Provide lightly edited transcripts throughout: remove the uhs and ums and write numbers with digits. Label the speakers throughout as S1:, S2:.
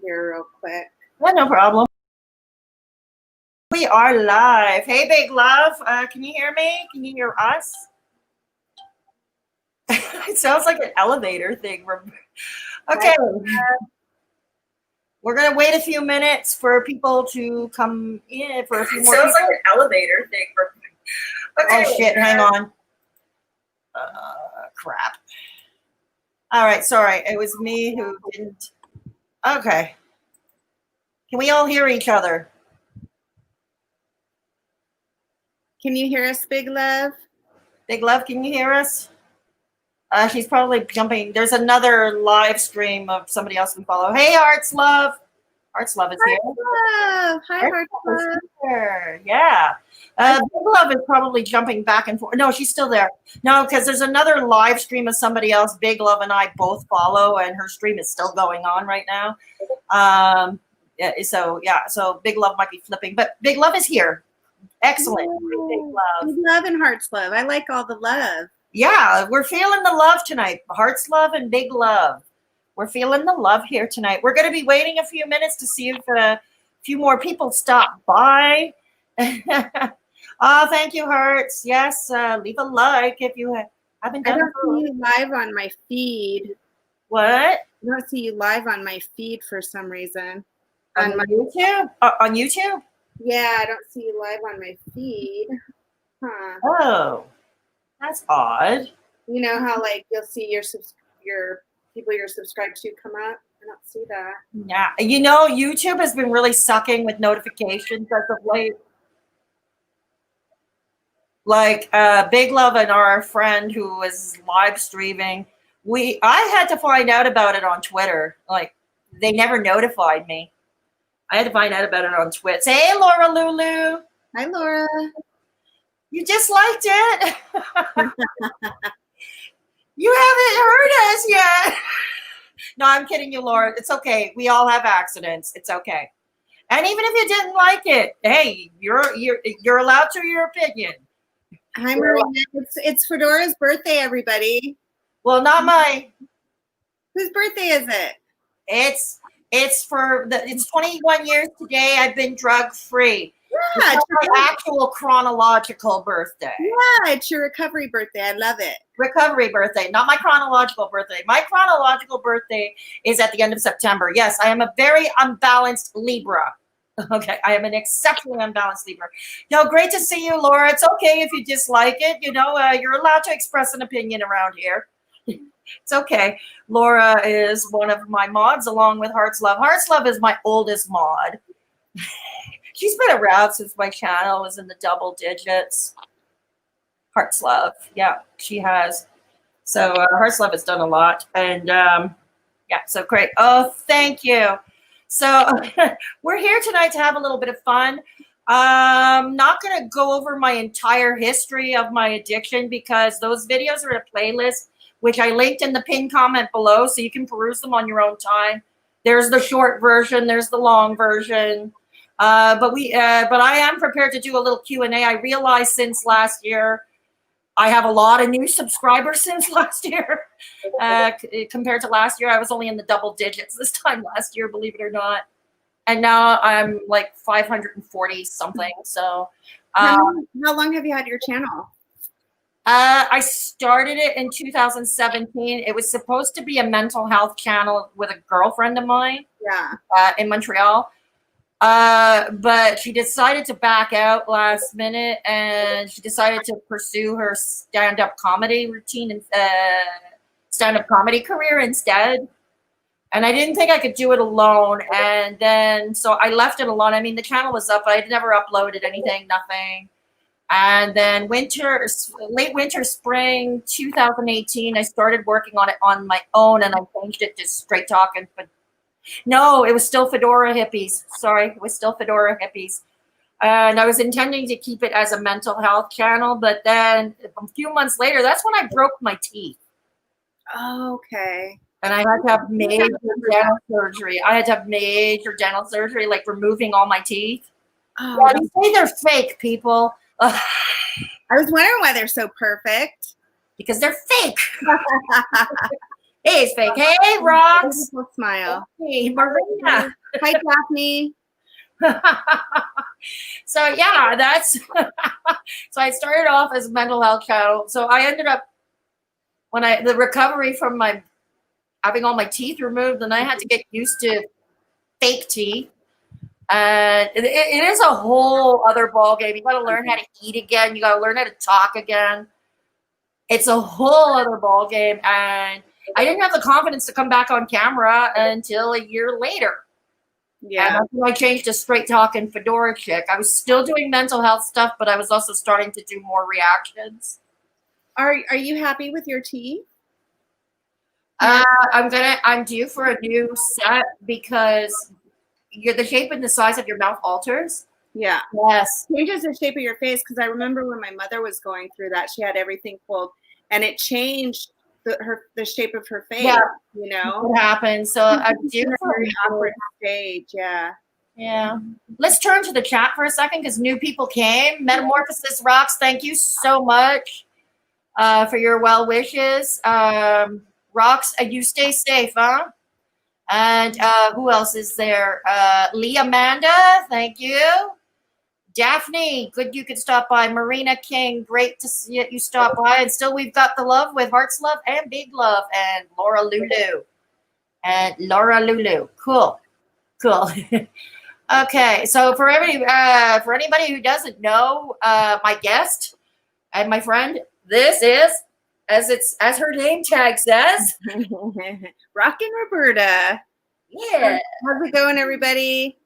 S1: here real quick.
S2: Yeah, no problem. We are live. Hey, Big Love. Can you hear me? Can you hear us? It sounds like an elevator thing. Okay. We're going to wait a few minutes for people to come in for a few more. It sounds like an elevator thing. Okay. Oh, shit. Hang on. Crap. All right. Sorry. It was me who didn't. Okay. Can we all hear each other?
S1: Can you hear us, Big Love?
S2: Big Love, can you hear us? She's probably jumping. There's another live stream of somebody else we follow. Hey, Hearts Love. Hearts Love is here.
S1: Love. Hi, Hearts Love.
S2: Here. Yeah. Big Love is probably jumping back and forth. No, she's still there. No, because there's another live stream of somebody else Big Love and I both follow, and her stream is still going on right now. So Big Love might be flipping, but Big Love is here. Excellent. Big Love.
S1: Big Love and Hearts Love. I like all the love.
S2: Yeah, we're feeling the love tonight. Hearts Love and Big Love. We're feeling the love here tonight. We're going to be waiting a few minutes to see if a few more people stop by. Oh, thank you, Hearts. Yes, leave a like if you haven't done it.
S1: I don't see you live on my feed.
S2: What?
S1: I don't see you live on my feed for some reason.
S2: On my YouTube? On YouTube?
S1: Yeah, I don't see you live on my feed. Huh.
S2: Oh, that's odd.
S1: You know how like you'll see your people you're subscribed to come up? I don't see that.
S2: Yeah, you know, YouTube has been really sucking with notifications as of late. Like Big Love and our friend who was live streaming, I had to find out about it on Twitter. Like they never notified me. I had to find out about it on Twitter. Say, hey, Laura Lulu.
S1: Hi, Laura.
S2: You just liked it. You haven't heard us yet. No, I'm kidding you, Laura. It's okay. We all have accidents. It's okay. And even if you didn't like it, hey, you're allowed to your opinion.
S1: Hi, Marina. It's Fedora's birthday, everybody.
S2: Well, not mine.
S1: Whose birthday is it?
S2: It's 21 years today. I've been drug free. Yeah, it's my actual chronological birthday.
S1: Yeah, it's your recovery birthday. I love it.
S2: Recovery birthday, not my chronological birthday. My chronological birthday is at the end of September. Yes, I am a very unbalanced Libra. Okay, I am an exceptionally unbalanced Libra. No, great to see you, Laura. It's okay if you dislike it. You know, you're allowed to express an opinion around here. It's okay. Laura is one of my mods along with Hearts Love. Hearts Love is my oldest mod. She's been around since my channel was in the double digits. Hearts Love. Yeah, she has. So Hearts Love has done a lot. And yeah, so great. Oh, thank you. So we're here tonight to have a little bit of fun. I'm not going to go over my entire history of my addiction because those videos are in a playlist, which I linked in the pinned comment below, so you can peruse them on your own time. There's the short version. There's the long version. But I am prepared to do a little Q&A. I realized since last year, I have a lot of new subscribers since last year. Compared to last year, I was only in the double digits this time last year, believe it or not. And now I'm like 540 something. So
S1: how long have you had your channel?
S2: I started it in 2017. It was supposed to be a mental health channel with a girlfriend of mine.
S1: Yeah.
S2: In Montreal. But she decided to back out last minute, and she decided to pursue her stand-up comedy routine and stand-up comedy career instead. And I didn't think I could do it alone. And then, so I left it alone. I mean, the channel was up. I had never uploaded anything, nothing. And then late winter, spring 2018, I started working on it on my own, and I changed it to Straight Talkin. But no, it was still Fedora Hippies. Sorry, it was still Fedora Hippies. And I was intending to keep it as a mental health channel, but then a few months later, that's when I broke my teeth.
S1: Oh, okay.
S2: And I had to have major dental surgery. Like removing all my teeth.
S1: Oh,
S2: yeah, they say they're fake, people.
S1: I was wondering why they're so perfect.
S2: Because they're fake. Hey, it's fake. Hey, Rocks.
S1: Beautiful smile.
S2: Hey, Marina.
S1: Hi, Daphne.
S2: So yeah, that's so I started off as a mental health channel. So I ended up when the recovery from my having all my teeth removed, and I had to get used to fake teeth. And it is a whole other ball game. You got to learn how to eat again. You got to learn how to talk again. It's a whole other ball game, and I didn't have the confidence to come back on camera until a year later.
S1: Yeah.
S2: And that's when I changed to straight talking Fedora Chic. I was still doing mental health stuff, but I was also starting to do more reactions.
S1: Are you happy with your teeth?
S2: I'm due for a new set because the shape and the size of your mouth alters.
S1: Yeah.
S2: Yes.
S1: Changes the shape of your face, because I remember when my mother was going through that, she had everything pulled, and it changed the shape of her face.
S2: Yeah.
S1: You know
S2: What happened? So I'm due
S1: a
S2: for
S1: very awkward stage. Yeah.
S2: Yeah. Let's turn to the chat for a second because new people came. Metamorphosis Rocks, thank you so much for your well wishes. Rocks, you stay safe, huh? And who else is there? Lee Amanda, thank you. Daphne, good you could stop by. Marina King, great to see you stop by. And still we've got the love with Hearts Love and Big Love and Laura Lulu. And Laura Lulu. Cool. Cool. Okay, so for anybody who doesn't know, my guest and my friend, this is as her name tag says,
S1: Rockin Roberta.
S2: yeah.
S1: How's it going, everybody?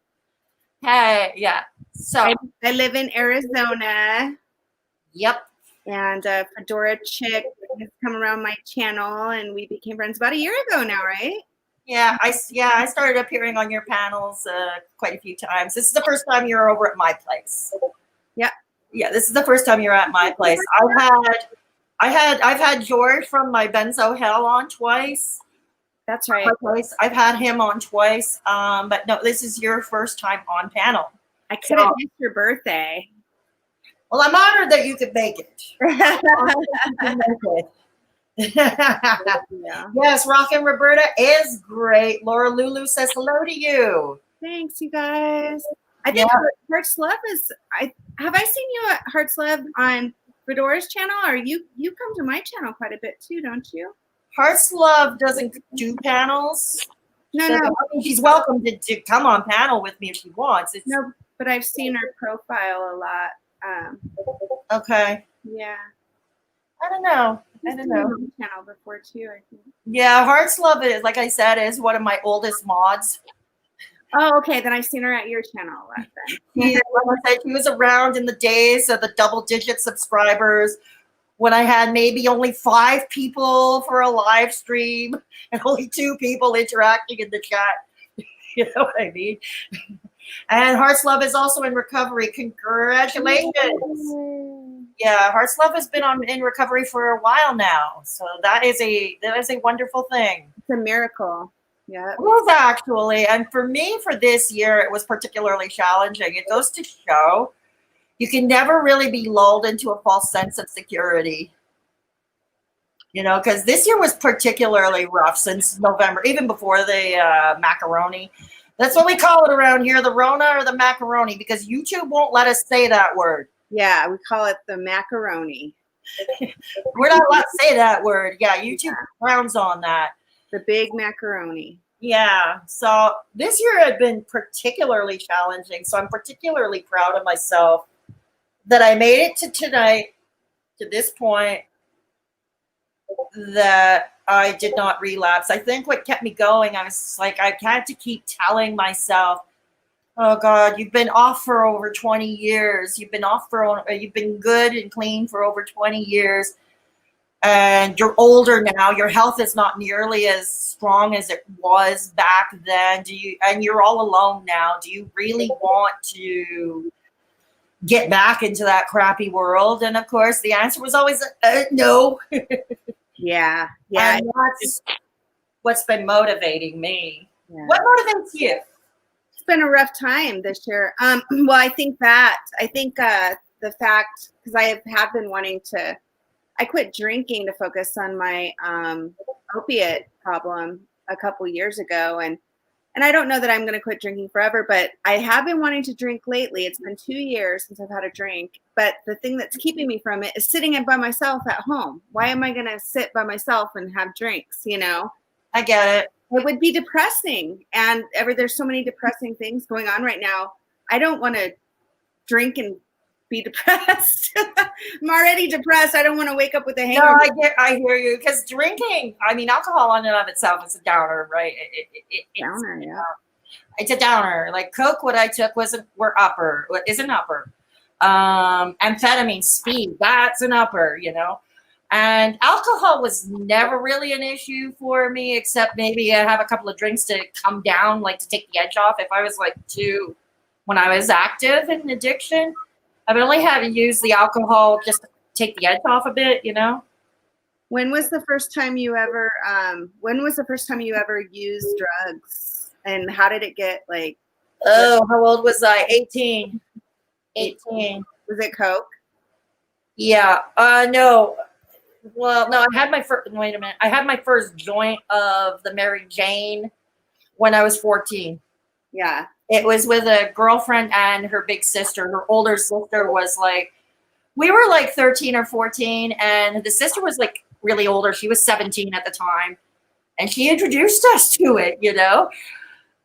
S2: Hey, yeah. So,
S1: I live in Arizona,
S2: yep.
S1: and Fedora Chic has come around my channel, and we became friends about a year ago now, right?
S2: Yeah, I started appearing on your panels quite a few times. This is the first time you're over at my place.
S1: Yeah.
S2: Yeah, this is the first time you're at my place. I've had George from my Benzo Hell on twice.
S1: That's right.
S2: I've had him on twice. But no, this is your first time on panel.
S1: I could have missed your birthday.
S2: Well, I'm honored that you could make it.
S1: Yeah.
S2: Yes, Rockin Roberta is great. Laura Lulu says hello to you.
S1: Thanks, you guys. I think Hearts Love is. Have I seen you at Hearts Love on Fedora's channel, or you come to my channel quite a bit too, don't you?
S2: Hearts Love doesn't do panels.
S1: No,
S2: so,
S1: no.
S2: I mean, she's welcome to come on panel with me if she wants.
S1: No, but I've seen her profile a lot.
S2: Okay.
S1: Yeah.
S2: I don't know.
S1: Channel before too, I think.
S2: Yeah, Hearts Love is, like I said, is one of my oldest mods.
S1: Oh, okay. Then I've seen her at your channel a lot then.
S2: Like I said, she was around in the days of the double-digit subscribers when I had maybe only 5 people for a live stream and only 2 people interacting in the chat. You know what I mean? And Hearts Love is also in recovery. Congratulations. Yeah, Hearts Love has been in recovery for a while now. So that is a wonderful thing.
S1: It's a miracle. Yeah.
S2: It was actually. And for me, for this year, it was particularly challenging. It goes to show you can never really be lulled into a false sense of security. You know, because this year was particularly rough since November, even before the macaroni. That's what we call it around here, the Rona or the macaroni, because YouTube won't let us say that word.
S1: Yeah, we call it the macaroni.
S2: We're not allowed to say that word. Yeah, YouTube frowns on that.
S1: The big macaroni.
S2: Yeah, so this year had been particularly challenging, so I'm particularly proud of myself that I made it to tonight, to this point, that I did not relapse. I think what kept me going, I was like, I had to keep telling myself, oh God, you've been off for over 20 years. You've been good and clean for over 20 years. And you're older now. Your health is not nearly as strong as it was back then. And you're all alone now. Do you really want to get back into that crappy world? And of course, the answer was always no.
S1: Yeah.
S2: And that's what's been motivating me. Yeah. What motivates you?
S1: It's been a rough time this year. Well, I think the fact, because I have been wanting to I quit drinking to focus on my opiate problem a couple years ago, and I don't know that I'm going to quit drinking forever, but I have been wanting to drink lately. It's been 2 years since I've had a drink, but the thing that's keeping me from it is sitting by myself at home. Why am I going to sit by myself and have drinks, you know?
S2: I get it.
S1: It would be depressing, and there's so many depressing things going on right now. I don't want to drink and be depressed. I'm already depressed. I don't want to wake up with a hangover.
S2: No, I hear you. Because drinking, I mean, alcohol in and of itself is a downer, right?
S1: Downer, yeah.
S2: It's a downer. Like Coke, what I took is an upper. Amphetamine, speed, that's an upper, you know. And alcohol was never really an issue for me, except maybe I have a couple of drinks to come down, like to take the edge off. If I was when I was active in addiction, I would only have to use the alcohol just to take the edge off a bit, you know.
S1: When was the first time you ever used drugs, and how did it get like?
S2: Oh, how old was I? 18. 18.
S1: Was it Coke?
S2: Yeah. No. Well, no, I had my first, wait a minute. I had my first joint of the Mary Jane when I was 14.
S1: Yeah.
S2: It was with a girlfriend and her big sister. Her older sister was like, we were like 13 or 14, and the sister was like really older. She was 17 at the time, and she introduced us to it, you know.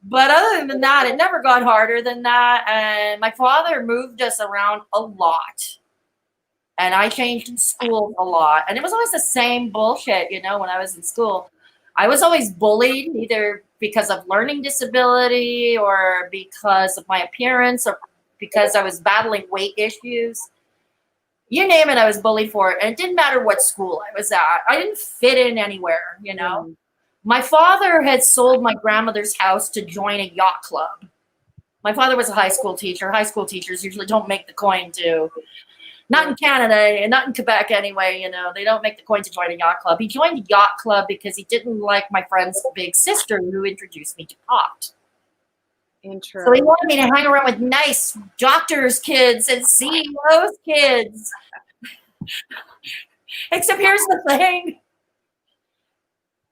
S2: But other than that, it never got harder than that. And my father moved us around a lot. And I changed in school a lot. And it was always the same bullshit, you know, when I was in school. I was always bullied, either because of learning disability or because of my appearance or because I was battling weight issues. You name it, I was bullied for it. And it didn't matter what school I was at. I didn't fit in anywhere, you know. Mm. My father had sold my grandmother's house to join a yacht club. My father was a high school teacher. High school teachers usually don't make the coin to... Not in Canada and not in Quebec anyway, you know, they don't make the coin to join a yacht club. He joined a yacht club because he didn't like my friend's big sister who introduced me to pot.
S1: Interesting.
S2: So he wanted me to hang around with nice doctors' kids and CEOs' kids. Except here's the thing.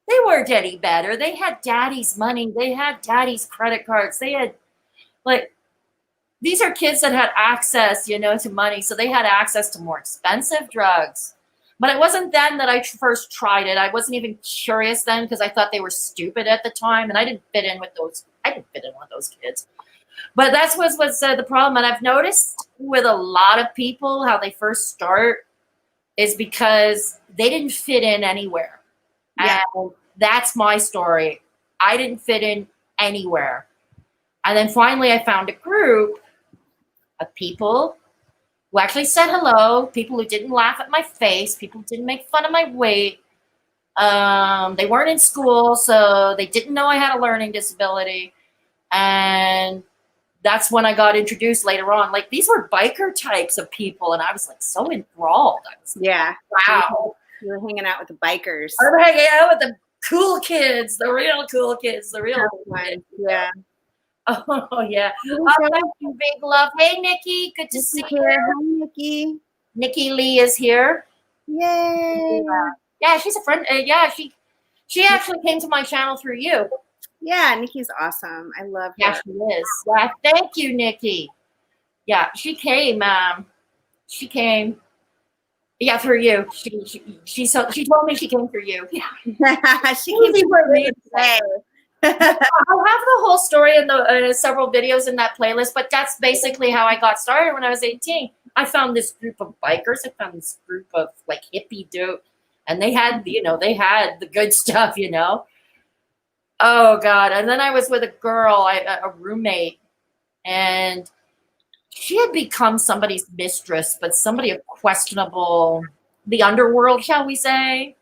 S2: They weren't any better. They had daddy's money. They had daddy's credit cards. They had, like... These are kids that had access, you know, to money. So they had access to more expensive drugs. But it wasn't then that I first tried it. I wasn't even curious then because I thought they were stupid at the time. And I didn't fit in with those. I didn't fit in with those kids. But that's what's the problem. And I've noticed with a lot of people how they first start is because they didn't fit in anywhere. Yeah. And that's my story. I didn't fit in anywhere. And then finally I found a group of people who actually said hello, people who didn't laugh at my face, people who didn't make fun of my weight. They weren't in school, so they didn't know I had a learning disability. And that's when I got introduced later on. Like, these were biker types of people, and I was like so enthralled. I was
S1: like,
S2: wow.
S1: You were hanging out with the bikers.
S2: I was hanging out with the cool kids, the real cool kids, the real cool kids.
S1: Yeah.
S2: Oh, yeah. Thank you, big love. Hey, Nikki. Good to see you.
S1: Hi, Nikki.
S2: Nikki Lee is here.
S1: Yay.
S2: Yeah, she's a friend. She actually came to my channel through you.
S1: Yeah, Nikki's awesome. I love her.
S2: Yeah, she is. Yeah, thank you, Nikki. Yeah, she came. She came. Yeah, through you. She told me she came through you. Yeah.
S1: She came through me today.
S2: I'll have the whole story in the several videos in that playlist, but that's basically how I got started when I was 18. I found this group of bikers. I found this group of like hippie dude, and they had, you know, they had the good stuff, you know. Oh God! And then I was with a girl, a roommate, and she had become somebody's mistress, but somebody of questionable, the underworld, shall we say?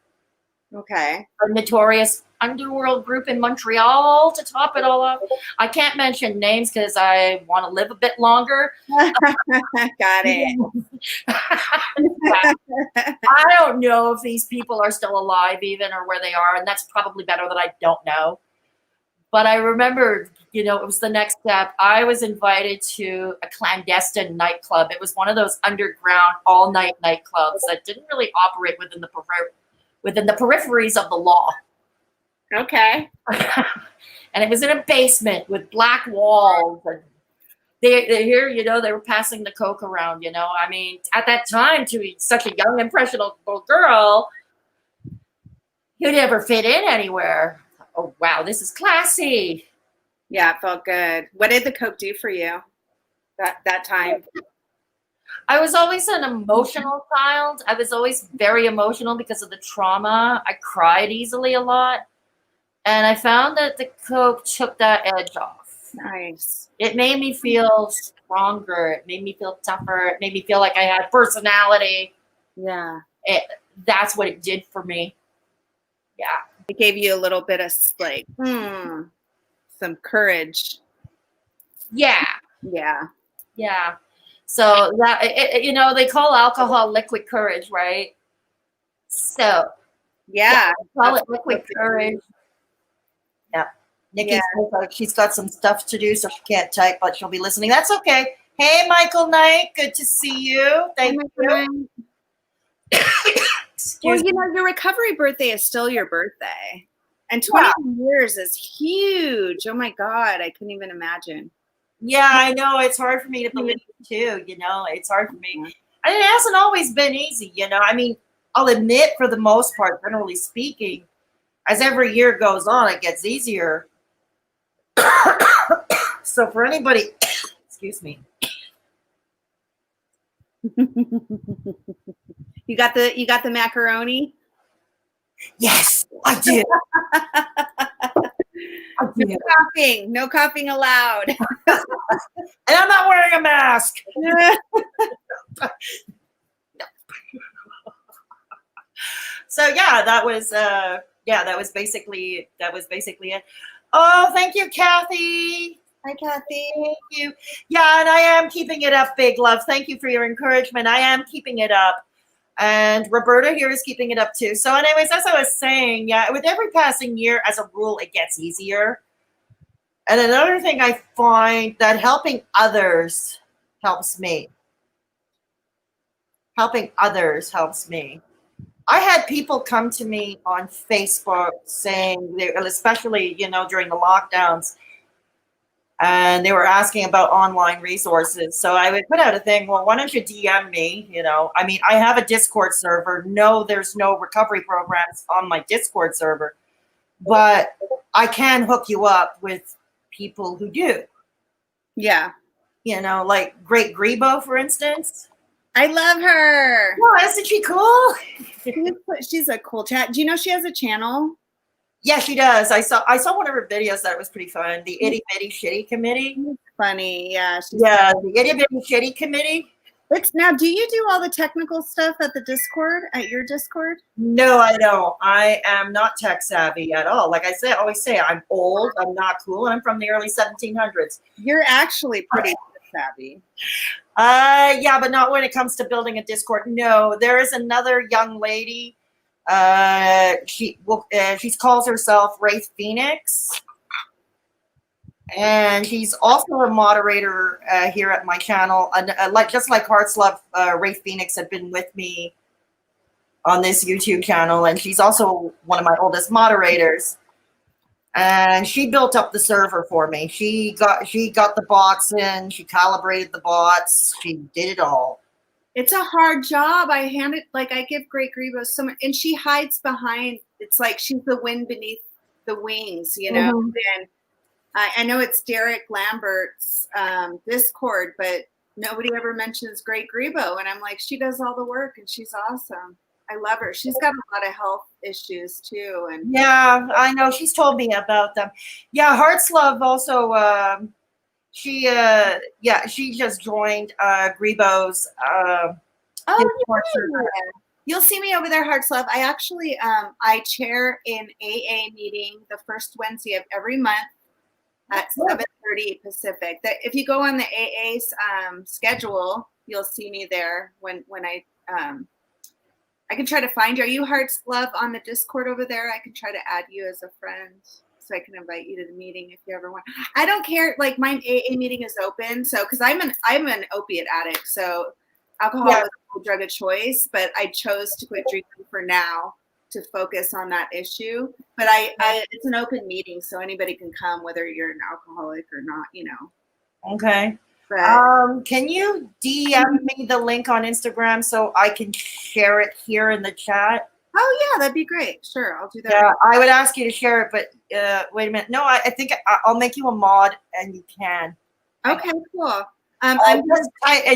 S1: Okay.
S2: A notorious underworld group in Montreal to top it all up. I can't mention names because I want to live a bit longer.
S1: Got it.
S2: I don't know if these people are still alive even or where they are, and that's probably better that I don't know. But I remember, you know, it was the next step. I was invited to a clandestine nightclub. It was one of those underground all-night nightclubs that didn't really operate within the peripheries of the law.
S1: Okay.
S2: And it was in a basement with black walls. And they here, you know, they were passing the coke around, you know. I mean, at that time, to be such a young, impressionable girl, you never fit in anywhere. Oh, wow, this is classy.
S1: Yeah, it felt good. What did the coke do for you that time?
S2: I was always an emotional child. I was always very emotional because of the trauma. I cried easily a lot. And I found that the coke took that edge off.
S1: Nice.
S2: It made me feel stronger. It made me feel tougher. It made me feel like I had personality.
S1: Yeah.
S2: That's what it did for me. Yeah.
S1: It gave you a little bit of like, some courage.
S2: Yeah.
S1: Yeah.
S2: Yeah. So that, you know, they call alcohol liquid courage, right? So
S1: Yeah.
S2: call it liquid courage. Yeah. Nikki says like she's got some stuff to do, so she can't type, but she'll be listening. That's okay. Hey, Michael Knight. Good to see you. Thank you.
S1: Well, you know, your recovery birthday is still your birthday. And 20 years is huge. Oh my God. I couldn't even imagine.
S2: Yeah, I know. It's hard for me to believe too. You know, it's hard for me. And it hasn't always been easy, you know. I mean, I'll admit for the most part, generally speaking, as every year goes on, it gets easier. So for anybody, excuse me.
S1: You got the macaroni?
S2: Yes, I do.
S1: No coughing allowed.
S2: And I'm not wearing a mask. So yeah, that was basically it. Oh, thank you, Kathy.
S1: Hi, Kathy.
S2: Thank you. Yeah, and I am keeping it up, big love. Thank you for your encouragement. I am keeping it up. And Roberta here is keeping it up too. So anyways, as I was saying, yeah, with every passing year, as a rule, it gets easier. And another thing I find that helping others helps me. Helping others helps me. I had people come to me on Facebook saying, especially, you know, during the lockdowns, and they were asking about online resources. So I would put out a thing, well, why don't you DM me? You know, I mean, I have a Discord server. No, there's no recovery programs on my Discord server, but I can hook you up with people who do.
S1: Yeah.
S2: You know, like Great Grebo, for instance.
S1: I love her.
S2: Oh, isn't she cool?
S1: She's a cool chat. Do you know she has a channel?
S2: Yeah, she does. I saw one of her videos that was pretty fun. The Itty Bitty Shitty Committee.
S1: Funny, yeah.
S2: The Itty Bitty Shitty Committee.
S1: Now, do you do all the technical stuff at the Discord, at your Discord?
S2: No, I don't. I am not tech savvy at all. Like I always say, I'm old, I'm not cool, and I'm from the early 1700s.
S1: You're actually pretty savvy.
S2: Yeah, but not when it comes to building a Discord. No, there is another young lady. She calls herself Wraith Phoenix, and she's also a moderator here at my channel. Just like Hearts Love, Wraith Phoenix had been with me on this YouTube channel, and she's also one of my oldest moderators. And she built up the server for me. She got the bots in. She calibrated the bots. She did it all.
S1: It's a hard job. I give Great Grebo so much, and she hides behind. It's like she's the wind beneath the wings, you know. Mm-hmm. And I know it's Derek Lambert's Discord, but nobody ever mentions Great Grebo, and I'm like, she does all the work, and she's awesome. I love her. She's got a lot of health issues too, and
S2: yeah, I know. She's told me about them. Yeah, Hearts Love also. She just joined Grebo's.
S1: You'll see me over there, Hearts Love. I actually I chair an AA meeting the first Wednesday of every month at 7:30 Pacific. If you go on the AA's schedule, you'll see me there when I can try to find you. Are you Hearts Love on the Discord over there? I can try to add you as a friend. so I can invite you to the meeting if you ever want. I don't care. Like my AA meeting is open, so because I'm an opiate addict, so alcohol
S2: Yeah.
S1: was a drug of choice, but I chose to quit drinking for now to focus on that issue. But I it's an open meeting, so anybody can come, whether you're an alcoholic or not, you know.
S2: Okay.
S1: But
S2: Can you DM me the link on Instagram so I can share it here in the chat?
S1: oh yeah, that'd be great. Sure, I'll do that.
S2: Yeah, I would ask you to share it, but wait a minute. No, I think I'll make you a mod and you can.
S1: Okay, cool. I'm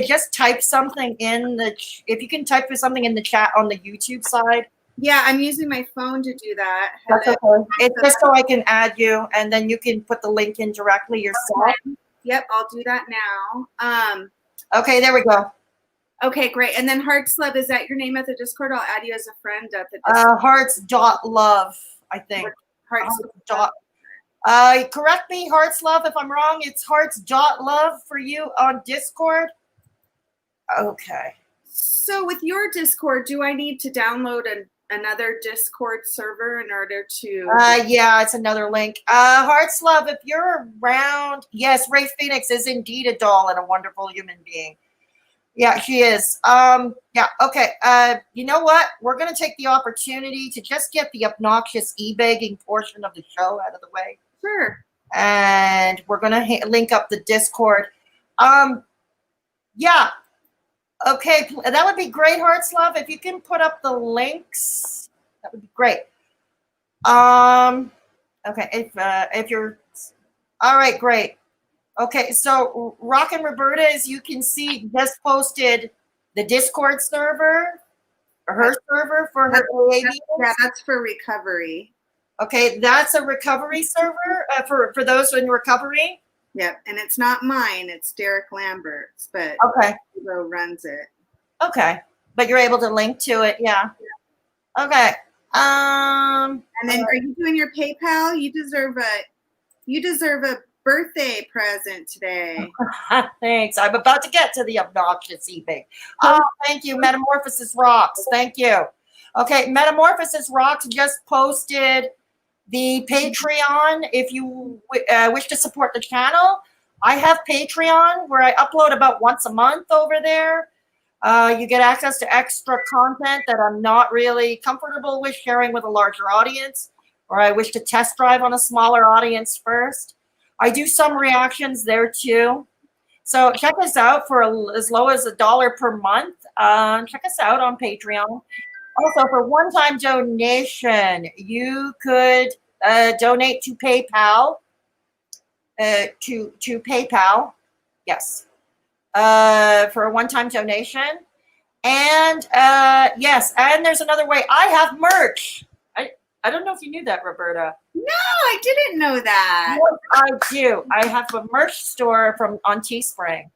S2: Just type something in the, if you can type something in the chat on the YouTube side.
S1: yeah, I'm using my phone to do that.
S2: That's okay. It's just so I can add you and then you can put the link in directly yourself.
S1: Okay. Yep, I'll do that now.
S2: Okay, there we go.
S1: Okay, great. And then Hearts Love, is that your name at the Discord? I'll add you as a friend at the Discord.
S2: Hearts.love, I think.
S1: Hearts.
S2: Correct me, Hearts Love, if I'm wrong. It's Hearts.love for you on Discord. Okay.
S1: So with your Discord, do I need to download another Discord server in order to?
S2: Yeah, it's another link. Hearts Love, if you're around, yes, Ray Phoenix is indeed a doll and a wonderful human being. Yeah, she is. Yeah, okay. You know what? We're going to take the opportunity to just get the obnoxious e-begging portion of the show out of the way.
S1: Sure.
S2: And we're going to link up the Discord. Yeah. Okay, that would be great, Hearts Love. If you can put up the links, that would be great. Okay, if you're, all right, great. Okay, so Rockin Roberta, as you can see, just posted the Discord server, her server for her AA meetings.
S1: Yeah, that's for recovery.
S2: Okay, that's a recovery server for those in recovery.
S1: Yep, and it's not mine; it's Derek Lambert's, but
S2: okay,
S1: Hugo runs it.
S2: Okay, but you're able to link to it, yeah. Okay.
S1: And then, are you doing your PayPal? You deserve a birthday present today.
S2: Thanks. I'm about to get to the obnoxious eBay. Oh, thank you. Metamorphosis Rocks. Thank you. Okay, Metamorphosis Rocks just posted the Patreon. If you wish to support the channel, I have Patreon where I upload about once a month over there. You get access to extra content that I'm not really comfortable with sharing with a larger audience, or I wish to test drive on a smaller audience first. I do some reactions there too. So check us out for as low as $1 per month. Check us out on Patreon. Also, for one-time donation, you could donate to PayPal. To PayPal, yes, for a one-time donation. And yes, and there's another way. I have merch. I don't know if you knew that, Roberta.
S1: No, I didn't know that.
S2: Yes, I do. I have a merch store on Teespring.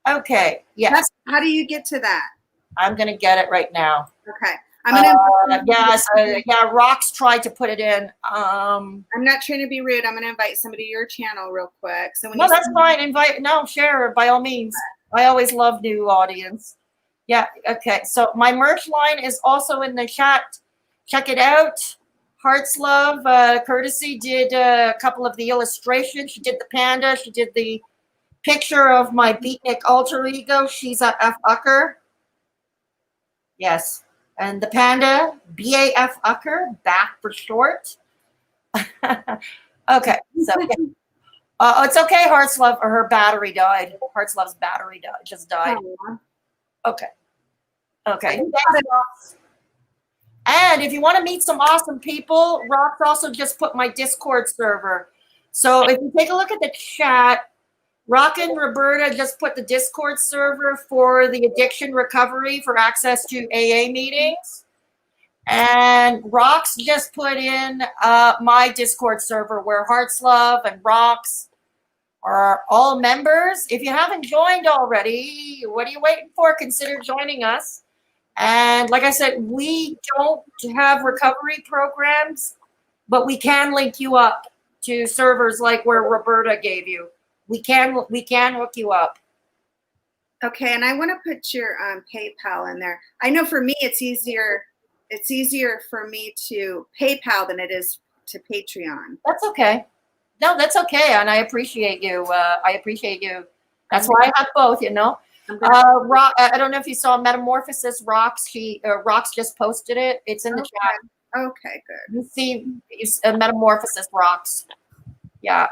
S2: Okay, yes.
S1: How do you get to that?
S2: I'm going to get it right now.
S1: Okay. I'm gonna
S2: yeah, Rox tried to put it in.
S1: I'm not trying to be rude. I'm gonna invite somebody to your channel real quick. So when
S2: that's fine. Share by all means. I always love new audience. Yeah, okay. So my merch line is also in the chat. Check it out. Hearts Love, courtesy, did a couple of the illustrations. She did the panda. She did the picture of my beatnik alter ego. She's a F Ucker. Yes. And the panda, BAF Ucker, back for short. Okay. So yeah. It's okay, Hearts Love, or her battery died. Hearts Love's battery just died. Okay. Okay. And if you want to meet some awesome people, Rox also just put my Discord server. So if you take a look at the chat, Rockin Roberta just put the Discord server for the addiction recovery for access to AA meetings. And Rox just put in my Discord server where Hearts Love and Rox are all members. If you haven't joined already, what are you waiting for? Consider joining us. And like I said, we don't have recovery programs, but we can link you up to servers like where Roberta gave you. We can hook you up.
S1: Okay, and I want to put your PayPal in there. I know for me, it's easier for me to PayPal than it is to Patreon.
S2: That's okay. No, that's okay, and I appreciate you. That's why I have both, you know. Rock, I don't know if you saw Metamorphosis Rocks. Rocks just posted it. It's in the chat.
S1: Okay, good.
S2: You see, Metamorphosis Rocks. Yeah.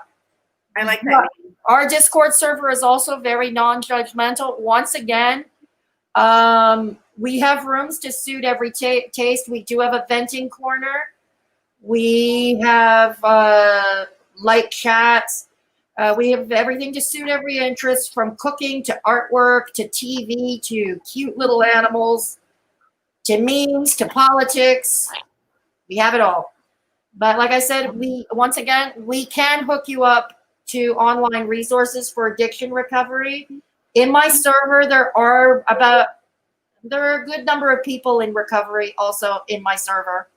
S1: I like that.
S2: Our Discord server is also very non-judgmental. Once again, we have rooms to suit every taste. We do have a venting corner. We have light chats. We have everything to suit every interest, from cooking to artwork to TV to cute little animals to memes to politics. We have it all. But like I said, we can hook you up to online resources for addiction recovery. In my server, there are a good number of people in recovery also in my server.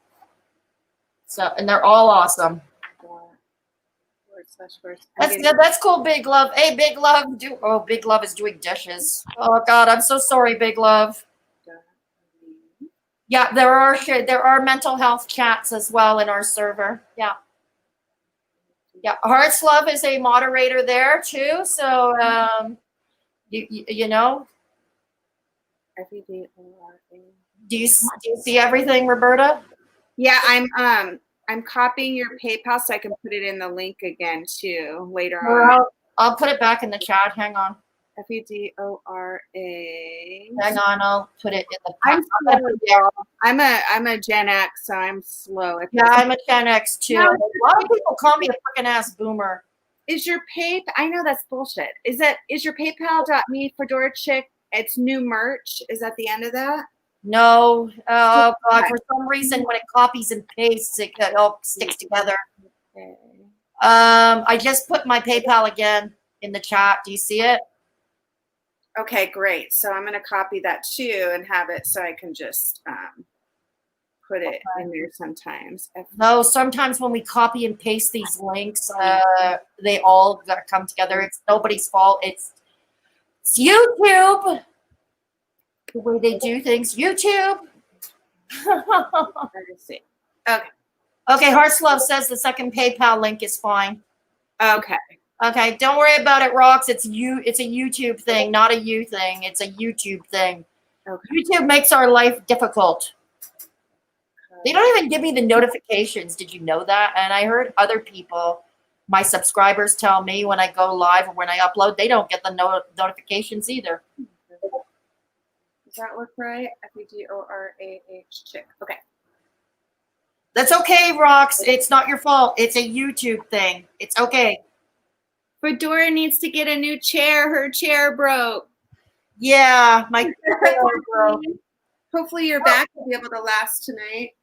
S2: So, and they're all awesome. That's cool, Big Love. Hey, Big Love. Big Love is doing dishes. Oh God, I'm so sorry, Big Love. Yeah, there are mental health chats as well in our server. Yeah. Yeah, Hearts Love is a moderator there too. So you know. Do you see everything, Roberta?
S1: Yeah, I'm copying your PayPal so I can put it in the link again too later on.
S2: I'll put it back in the chat. Hang on.
S1: Fedora.
S2: Hang on, I'll put it in the.
S1: I'm a Gen X, so I'm slow.
S2: Yeah, I'm a Gen X too. A lot of people call me a freaking ass boomer.
S1: Is your PayPal? I know that's bullshit. Is your PayPal.me Fedora Chic? It's new merch. Is that the end of that?
S2: No. Oh God! For some reason, when it copies and pastes, it all sticks together.
S1: Okay.
S2: I just put my PayPal again in the chat. Do you see it?
S1: Okay, great. So I'm going to copy that too and have it so I can just put it in there sometimes.
S2: No, sometimes when we copy and paste these links, they all come together. It's nobody's fault. It's YouTube. The way they do things. YouTube.
S1: Let's see. Okay.
S2: Okay, Hearts Love says the second PayPal link is fine.
S1: Okay.
S2: Okay, don't worry about it, Rocks. It's a YouTube thing, not a you thing. It's a YouTube thing. Okay. YouTube makes our life difficult. They don't even give me the notifications. Did you know that? And I heard other people, my subscribers, tell me when I go live or when I upload, they don't get the notifications either.
S1: Does that look right? Fedora Chic. Okay.
S2: That's okay, Rocks. It's not your fault. It's a YouTube thing. It's okay.
S1: Fedora needs to get a new chair. Her chair broke.
S2: Yeah, my chair broke.
S1: Hopefully your back will be able to last tonight.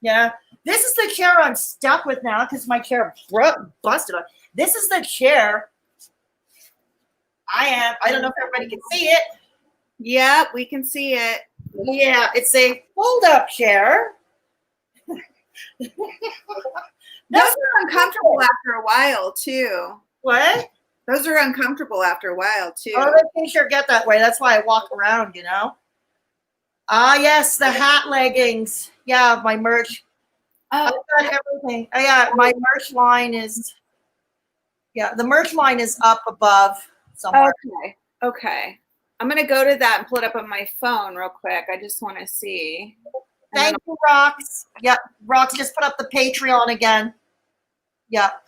S2: Yeah. This is the chair I'm stuck with now because my chair busted on. This is the chair I don't know if everybody can see it.
S1: Yeah, we can see it.
S2: Yeah, it's a fold-up chair.
S1: Those are uncomfortable after a while, too.
S2: What?
S1: Those are uncomfortable after a while, too.
S2: Oh, they sure get that way. That's why I walk around, you know? Ah, yes, the hat leggings. Yeah, my merch. I've got everything. Oh, yeah, my merch line is, the merch line is up above somewhere.
S1: Okay. I'm going to go to that and pull it up on my phone real quick. I just want to see.
S2: Thank you, Rocks. Yep, Rocks just put up the Patreon again. Yep.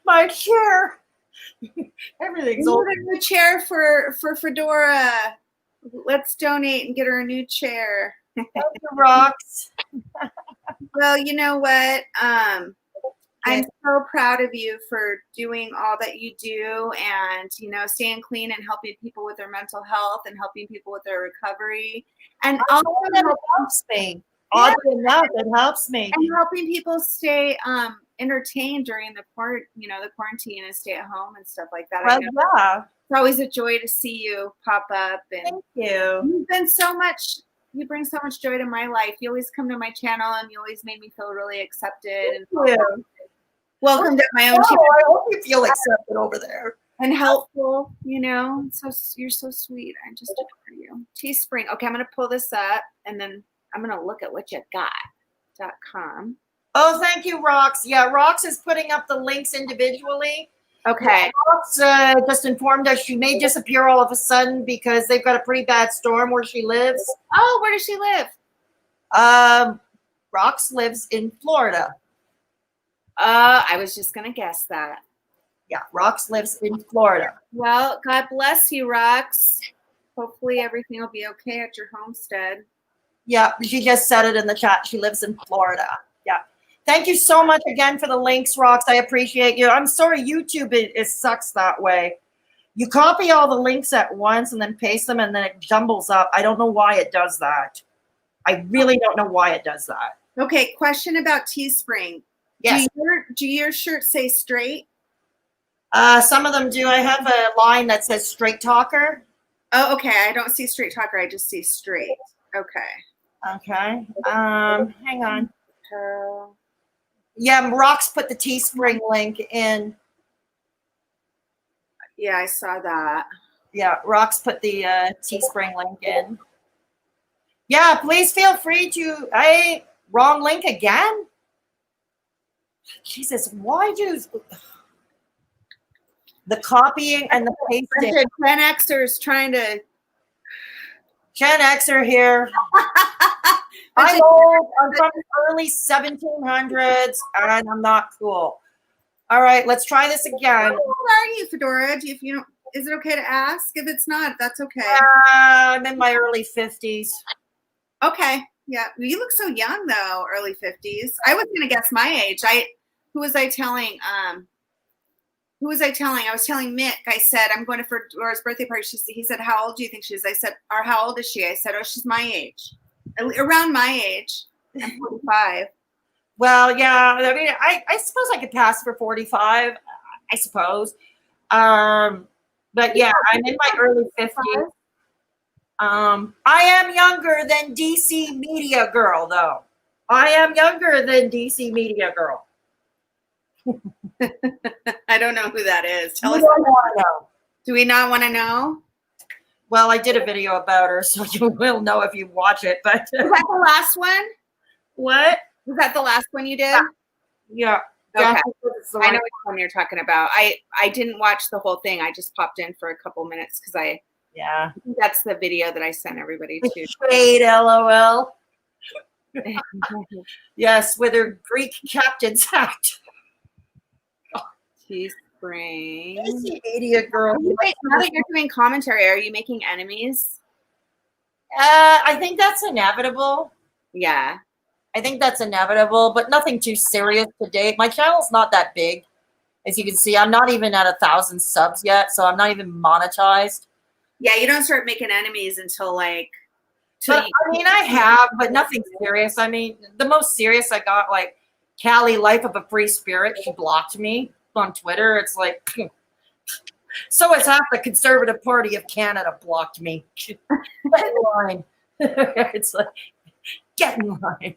S2: My chair. Everything's
S1: old. A new chair for Fedora. Let's donate and get her a new chair.
S2: Thank you, Rocks.
S1: Well, you know what? I'm so proud of you for doing all that you do and, staying clean and helping people with their mental health and helping people with their recovery. And also
S2: that helps me. Oddly enough, it helps me.
S1: And helping people stay entertained during the quarantine and stay at home and stuff like that.
S2: Well, yeah.
S1: It's always a joy to see you pop up. And
S2: thank you.
S1: You bring so much joy to my life. You always come to my channel and you always made me feel really accepted. Welcome to my own channel.
S2: I hope you feel accepted over there.
S1: And helpful, So you're so sweet. I just adore you. Teespring. Okay, I'm going to pull this up and then I'm going to look at what you got.
S2: Oh, thank you, Rox. Yeah, Rox is putting up the links individually.
S1: Okay.
S2: Rox just informed us she may disappear all of a sudden because they've got a pretty bad storm where she lives.
S1: Oh, where does she live?
S2: Rox lives in Florida.
S1: I was just going to guess that.
S2: Yeah, Rox lives in Florida.
S1: Well, God bless you, Rox. Hopefully everything will be okay at your homestead.
S2: Yeah, she just said it in the chat. She lives in Florida. Yeah. Thank you so much again for the links, Rox. I appreciate you. I'm sorry, YouTube, it sucks that way. You copy all the links at once and then paste them and then it jumbles up. I don't know why it does that. I really don't know why it does that.
S1: Okay, question about Teespring.
S2: Yes.
S1: Do your shirts say straight?
S2: Some of them do. I have a line that says straight talker.
S1: Oh, okay. I don't see straight talker. I just see straight. Okay.
S2: Okay. Hang on. Yeah, Rox put the Teespring link in.
S1: Yeah, I saw that.
S2: Yeah, Rox put the Teespring link in. Yeah, please feel free to. Wrong link again? Jesus, why do the copying and the pasting?
S1: Gen Xers trying to.
S2: Gen Xer here. I'm old. I'm from the early 1700s, and I'm not cool. All right, let's try this again.
S1: How old are you, Fedora? If you don't, is it okay to ask? If it's not, that's okay.
S2: I'm in my early 50s.
S1: Okay. Yeah. You look so young though, early 50s. I was gonna guess my age. Who was I telling? I was telling Mick, I said, I'm going to Fedora's birthday party. He said, how old do you think she is? I said, or how old is she? I said, oh, she's my age. Around my age. I'm 45.
S2: Well, yeah, I mean, I suppose I could pass for 45, I suppose. But yeah, I'm in my early 50s. I am younger than DC Media Girl, though. I am younger than DC Media Girl.
S1: I don't know who that is. Tell us.
S2: Don't want to know.
S1: Do we not want to know?
S2: Well, I did a video about her, so you will know if you watch it. But
S1: was that the last one?
S2: What?
S1: Was that the last one you did?
S2: Yeah.
S1: Okay.
S2: Yeah,
S1: I know which one you're talking about. I didn't watch the whole thing. I just popped in for a couple minutes because I think that's the video that I sent everybody to.
S2: Shade, LOL. Yes, with her Greek captain's hat.
S1: Teespring.
S2: Idiot girl.
S1: Wait, now that you're doing commentary, are you making enemies?
S2: I think that's inevitable.
S1: Yeah.
S2: I think that's inevitable, but nothing too serious to date. My channel's not that big. As you can see, I'm not even at 1,000 subs yet, so I'm not even monetized.
S1: Yeah, you don't start making enemies until like.
S2: But I mean, I have, but nothing serious. I mean, the most serious I got, like, Callie, Life of a Free Spirit. She blocked me on Twitter. It's like, so it's half the Conservative Party of Canada blocked me. Get in line. It's like, get in line.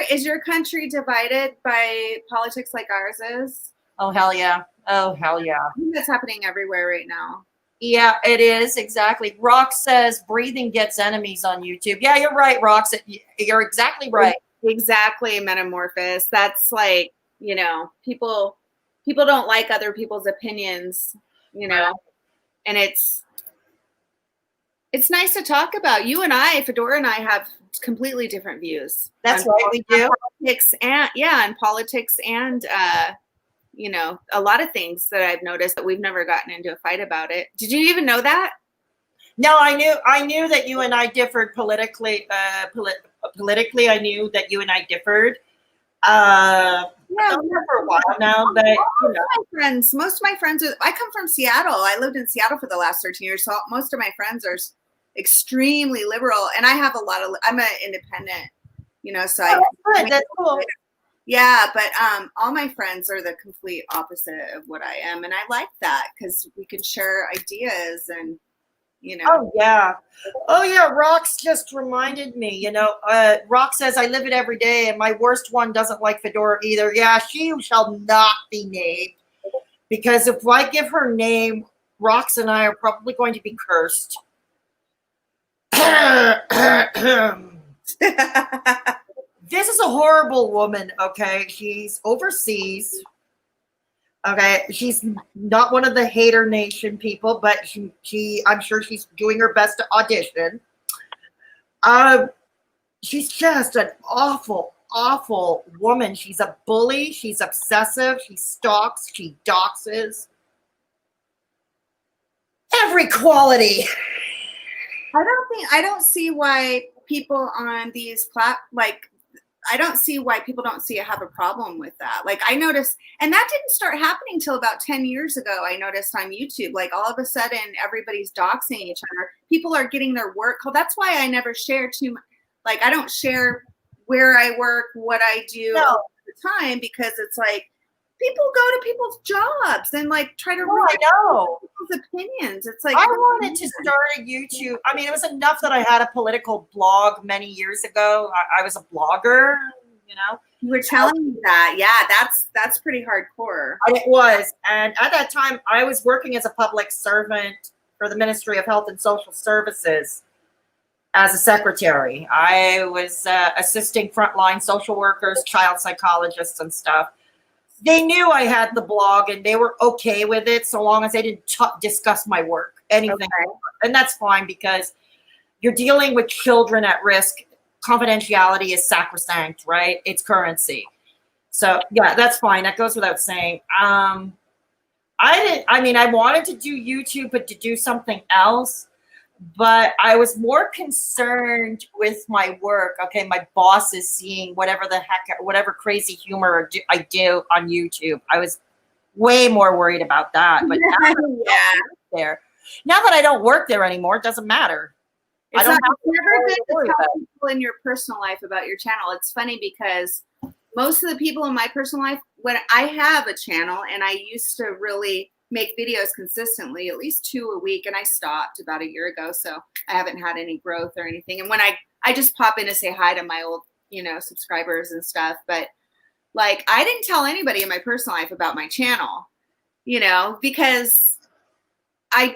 S1: Is your country divided by politics like ours is?
S2: Oh, hell yeah. Oh, hell yeah.
S1: I think that's happening everywhere right now.
S2: Yeah, it is. Exactly. Rox says breathing gets enemies on YouTube. Yeah, you're right, Rox. You're exactly right.
S1: Exactly, Metamorphosis. That's like, you know, people don't like other people's opinions, you know, right. And it's nice to talk about. You and I, Fedora and I, have completely different views.
S2: That's right, we do.
S1: Politics and you know, a lot of things that I've noticed that we've never gotten into a fight about it. Did you even know that?
S2: No, I knew that you and I differed politically. Politically, I knew that you and I differed. Yeah, for a while now, but you know.
S1: Most of my friends I come from Seattle. I lived in Seattle for the last 13 years, so most of my friends are extremely liberal, and I have I'm an independent, you know, so
S2: that's cool.
S1: Yeah, but all my friends are the complete opposite of what I am, and I like that because we can share ideas and, you know.
S2: Oh yeah. Rox just reminded me. You know, Rox says I live it every day, and my worst one doesn't like Fedora either. Yeah, she shall not be named because if I give her name, Rox and I are probably going to be cursed. This is a horrible woman, okay? She's overseas. Okay, she's not one of the hater nation people, but she I'm sure she's doing her best to audition. She's just an awful, awful woman. She's a bully. She's obsessive. She stalks. She doxes. Every quality.
S1: I don't see why people on these I don't see why people don't have a problem with that. Like I noticed, and that didn't start happening till about 10 years ago. I noticed on YouTube, like all of a sudden everybody's doxing each other. People are getting their work called. That's why I never share too much. Like I don't share where I work, what I do all the time, because it's like people go to people's jobs and like try to
S2: I know
S1: people's opinions. It's like
S2: I wanted to start a YouTube. I mean, it was enough that I had a political blog many years ago. I was a blogger, you know.
S1: You were telling me that. Yeah, that's pretty hardcore.
S2: It was. And at that time, I was working as a public servant for the Ministry of Health and Social Services as a secretary. I was assisting frontline social workers, child psychologists, and stuff. They knew I had the blog and they were okay with it so long as they didn't discuss my work, anything. Okay. And that's fine because you're dealing with children at risk. Confidentiality is sacrosanct, right? It's currency. So yeah, that's fine. That goes without saying. I wanted to do YouTube, but to do something else. But I was more concerned with my work. Okay, my boss is seeing whatever crazy humor I do on YouTube. I was way more worried about that. But now that I don't work there anymore, it doesn't matter.
S1: It's never good to tell people in your personal life about your channel. It's funny because most of the people in my personal life, when I have a channel and I used to really make videos consistently, at least 2 a week, and I stopped about a year ago, so I haven't had any growth or anything. And when I just pop in to say hi to my old, subscribers and stuff, but like I didn't tell anybody in my personal life about my channel, because a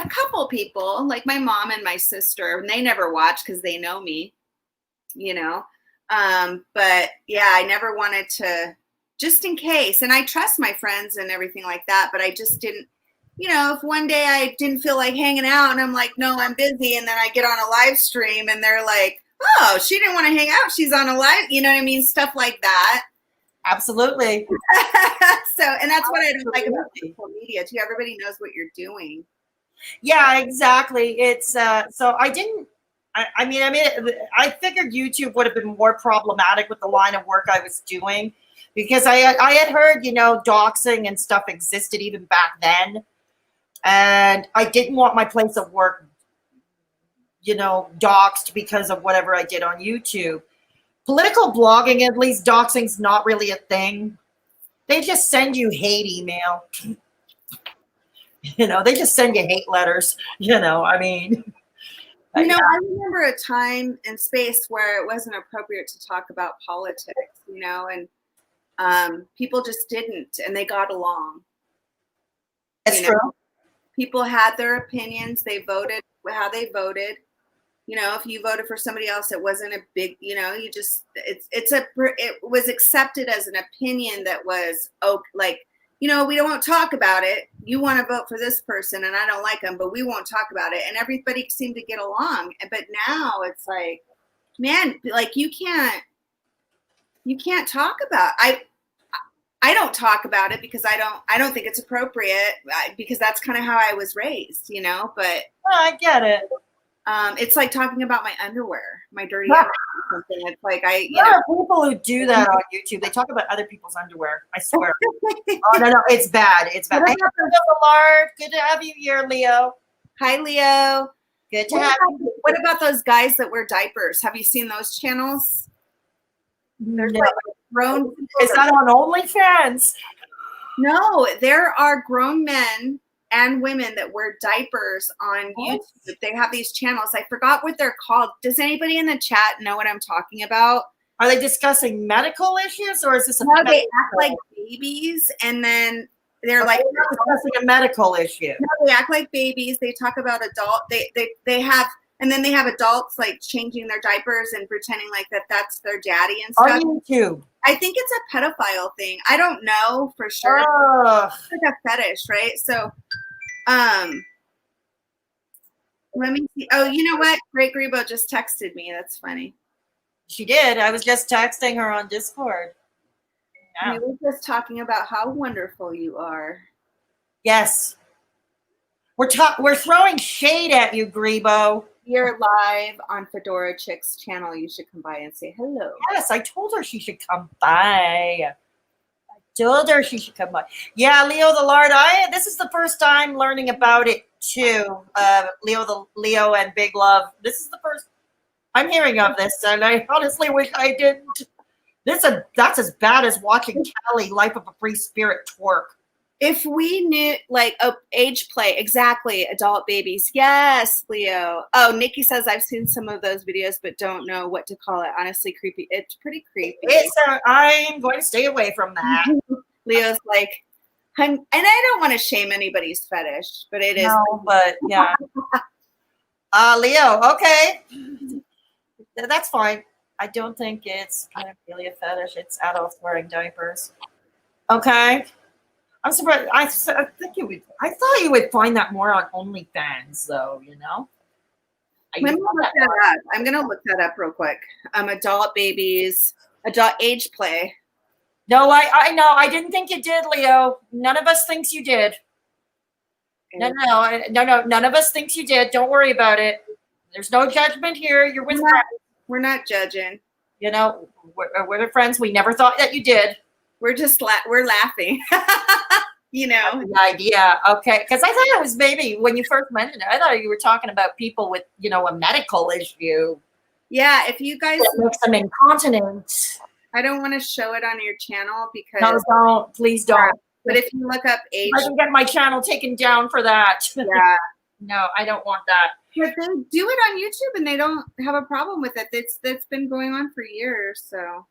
S1: couple people, like my mom and my sister, and they never watch because they know me, but yeah, I never wanted to, just in case. And I trust my friends and everything like that, but I just didn't, if one day I didn't feel like hanging out and I'm like, no, I'm busy. And then I get on a live stream and they're like, oh, she didn't want to hang out. She's on a live, you know what I mean? Stuff like that.
S2: Absolutely.
S1: And that's what I don't like about social media too. Everybody knows what you're doing.
S2: Yeah, exactly. It's so I didn't, I figured YouTube would have been more problematic with the line of work I was doing. Because I had heard, doxing and stuff existed even back then. And I didn't want my place of work, doxed because of whatever I did on YouTube. Political blogging, at least doxing's not really a thing. They just send you hate email. They just send you hate letters, I
S1: remember a time and space where it wasn't appropriate to talk about politics, and people just didn't, and they got along.
S2: It's true.
S1: People had their opinions. They voted how they voted. If you voted for somebody else, it wasn't a big, it was accepted as an opinion that was, we don't talk about it. You want to vote for this person and I don't like them, but we won't talk about it. And everybody seemed to get along. But now it's like, man, like you can't talk about, I don't talk about it because I don't think it's appropriate because that's kind of how I was raised, but
S2: I get it.
S1: It's like talking about my underwear, my dirty underwear or something. It's like
S2: there are people who do that on YouTube. They talk about other people's underwear. I swear. Oh no, it's bad. It's bad. Hey, Lard. Good to have you here, Leo.
S1: Hi, Leo.
S2: Good to have you.
S1: What about those guys that wear diapers? Have you seen those channels? There's
S2: no.
S1: Like grown.
S2: Is that on OnlyFans?
S1: No, there are grown men and women that wear diapers on YouTube. They have these channels. I forgot what they're called. Does anybody in the chat know what I'm talking about?
S2: Are they discussing medical issues or is this
S1: no, they act like babies and then they're like
S2: discussing a medical issue.
S1: No, they act like babies. They talk about adult. They have And then they have adults like changing their diapers and pretending like that's their daddy and
S2: On
S1: stuff.
S2: YouTube.
S1: I think it's a pedophile thing. I don't know for sure.
S2: Ugh.
S1: It's like a fetish, right? So, let me see. Oh, you know what? Great Grebo just texted me. That's funny.
S2: She did. I was just texting her on Discord.
S1: We were just talking about how wonderful you are.
S2: Yes. We're throwing shade at you, Grebo.
S1: You're live on Fedora Chick's channel. You should come by and say hello.
S2: Yes, I told her she should come by. Yeah, Leo the Lard. This is the first time learning about it too. Leo and Big Love. This is the first I'm hearing of this, and I honestly wish I didn't. That's as bad as watching Callie, Life of a Free Spirit, twerk.
S1: If we knew, like, age play, exactly, adult babies. Yes, Leo. Oh, Nikki says, I've seen some of those videos, but don't know what to call it. Honestly, creepy. It's pretty creepy.
S2: I'm going to stay away from that.
S1: Leo's like, and I don't want to shame anybody's fetish, but it is.
S2: No, but yeah. Leo, okay. That's fine. I don't think it's kind of really a fetish. It's adults wearing diapers. Okay. I'm surprised. I thought you would find that more on OnlyFans, though. You know.
S1: Let me look that up. I'm gonna look that up real quick. Adult babies, adult age play.
S2: No, I know. I didn't think you did, Leo. None of us thinks you did. No. None of us thinks you did. Don't worry about it. There's no judgment here. You're with friends.
S1: We're not judging.
S2: You know, we're friends. We never thought that you did.
S1: We're just we're laughing. You know,
S2: the idea. Okay, because I thought it was maybe when you first mentioned it, I thought you were talking about people with, you know, a medical issue.
S1: Yeah, if you guys
S2: makes them incontinent.
S1: I don't want to show it on your channel because
S2: no, don't. Please don't.
S1: But if you look up age,
S2: I can get my channel taken down for that.
S1: Yeah.
S2: No, I don't want that.
S1: But they do it on YouTube and they don't have a problem with it. That's been going on for years. So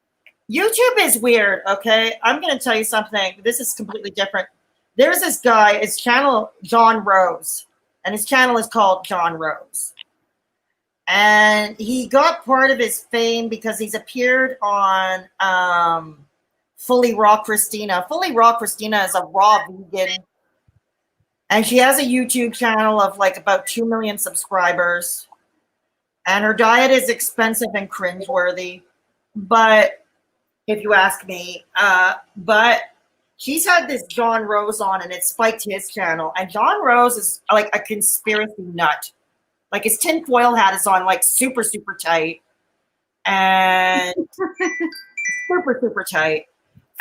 S2: YouTube is weird. Okay, I'm going to tell you something. This is completely different. There's this guy. His channel, John Rose, and his channel is called John Rose. And he got part of his fame because he's appeared on Fully Raw Christina. Fully Raw Christina is a raw vegan. And she has a YouTube channel of like about 2 million subscribers. And her diet is expensive and cringeworthy. But if you ask me, but she's had this John Rose on and it spiked his channel. And John Rose is like a conspiracy nut. Like his tinfoil hat is on like super, super tight. And super, super tight.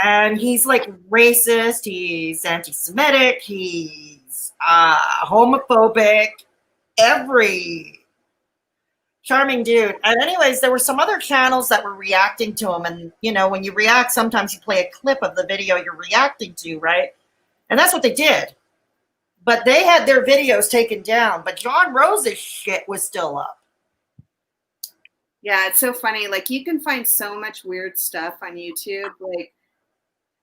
S2: And he's like racist. He's anti-Semitic. He's homophobic. Every charming dude. And anyways, there were some other channels that were reacting to him. And, you know, when you react, sometimes you play a clip of the video you're reacting to, right? And that's what they did. But they had their videos taken down. But John Rose's shit was still up.
S1: Yeah, it's so funny. Like, you can find so much weird stuff on YouTube. Like,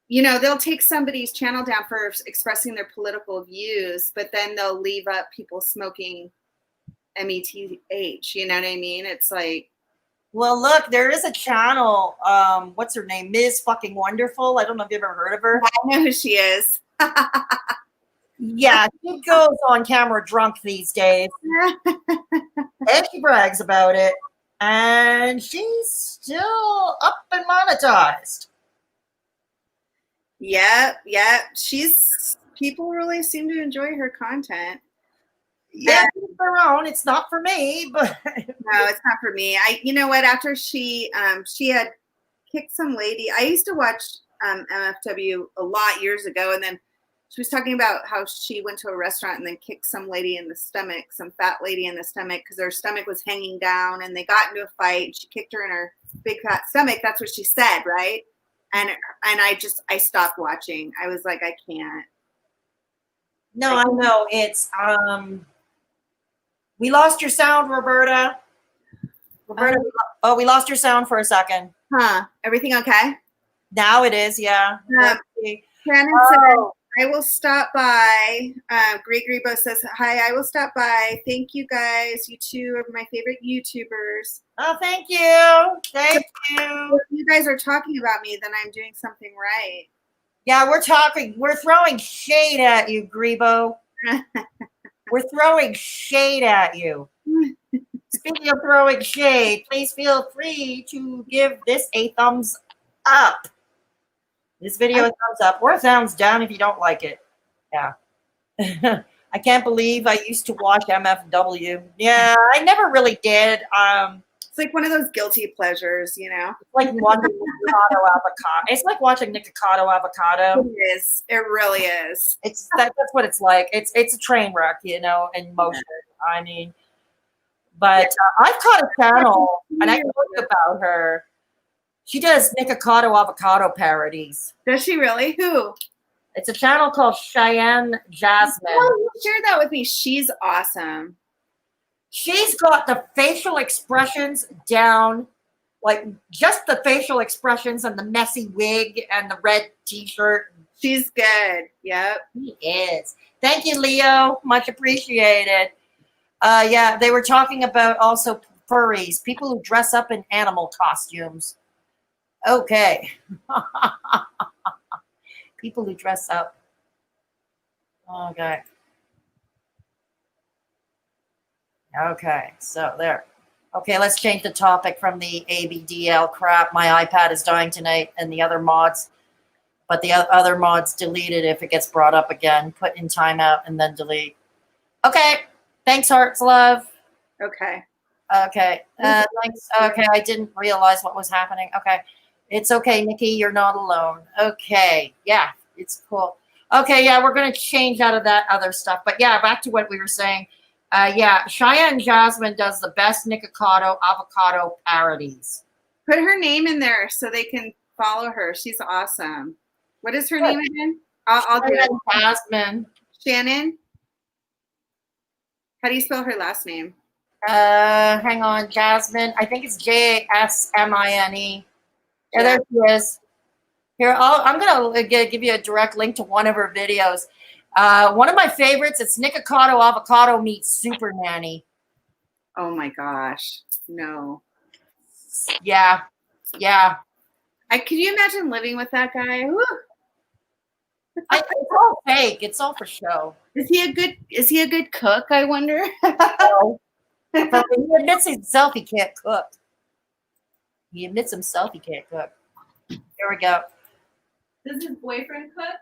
S1: you know, they'll take somebody's channel down for expressing their political views, but then they'll leave up people smoking METH. You know what I mean? It's like,
S2: well, look, there is a channel. What's her name? Ms. Fucking Wonderful. I don't know if you've ever heard of her.
S1: I know who she is.
S2: Yeah, she goes on camera drunk these days. And she brags about it. And she's still up and monetized.
S1: Yeah. People really seem to enjoy her content.
S2: Yeah, it's their own. It's not for me, but
S1: no, it's not for me. You know what? After she had kicked some lady. I used to watch MFW a lot years ago, and then she was talking about how she went to a restaurant and then kicked some lady in the stomach, some fat lady in the stomach, because her stomach was hanging down, and they got into a fight. She kicked her in her big fat stomach. That's what she said, right? And I stopped watching. I was like, I can't.
S2: No, I know. It's we lost your sound, Roberta. Roberta, we lost your sound for a second.
S1: Huh? Everything okay?
S2: Now it is, yeah.
S1: Shannon said, I will stop by. Great Grebo says, hi, I will stop by. Thank you guys. You two are my favorite YouTubers.
S2: Oh, thank you. Thank you.
S1: If you guys are talking about me, then I'm doing something right.
S2: Yeah, we're throwing shade at you, Grebo. We're throwing shade at you. Speaking of throwing shade, please feel free to give this a thumbs up. This video a thumbs up or a thumbs down if you don't like it. Yeah. I can't believe I used to watch MFW. Yeah, I never really did.
S1: It's like one of those guilty pleasures, you know?
S2: It's like watching Nikocado Avocado. It's like watching Nikocado Avocado.
S1: It is. It really is.
S2: That's what it's like. It's a train wreck, in motion. I mean, but I've caught a channel, and I talked about her. She does Nikocado Avocado parodies.
S1: Does she really? Who?
S2: It's a channel called Cheyenne Jasmine.
S1: Oh, you shared that with me. She's awesome.
S2: She's got the facial expressions down, like just the facial expressions and the messy wig and the red t-shirt.
S1: She's good. Yep.
S2: She is. Thank you, Leo. Much appreciated. Yeah, they were talking about also furries, people who dress up in animal costumes. Okay. People who dress up. Okay. Okay, so there. Okay, let's change the topic from the ABDL crap. My iPad is dying tonight and the other mods, but the other mods deleted if it gets brought up again. Put in timeout and then delete. Okay, thanks, Hearts Love.
S1: Okay.
S2: Okay, thanks. Okay, I didn't realize what was happening. Okay. It's okay, Nikki. You're not alone. Okay. Yeah, it's cool. Okay, yeah, we're going to change out of that other stuff. But yeah, back to what we were saying. Yeah, Cheyenne Jasmine does the best Nikocado Avocado parodies.
S1: Put her name in there so they can follow her. She's awesome. What is her name again? I'll do it.
S2: Jasmine.
S1: Shannon? How do you spell her last name?
S2: Hang on, Jasmine. I think it's Jasmine. Yeah, there she is. Here, I'm going to give you a direct link to one of her videos. One of my favorites, it's Nikocado Avocado meets Super Nanny.
S1: Oh my gosh. No.
S2: Yeah. Yeah.
S1: Could you imagine living with that guy?
S2: It's all fake. It's all for show.
S1: Is he a good cook, I wonder?
S2: No. He admits himself he can't cook. He admits himself he can't cook. Here we go.
S1: Does his boyfriend cook?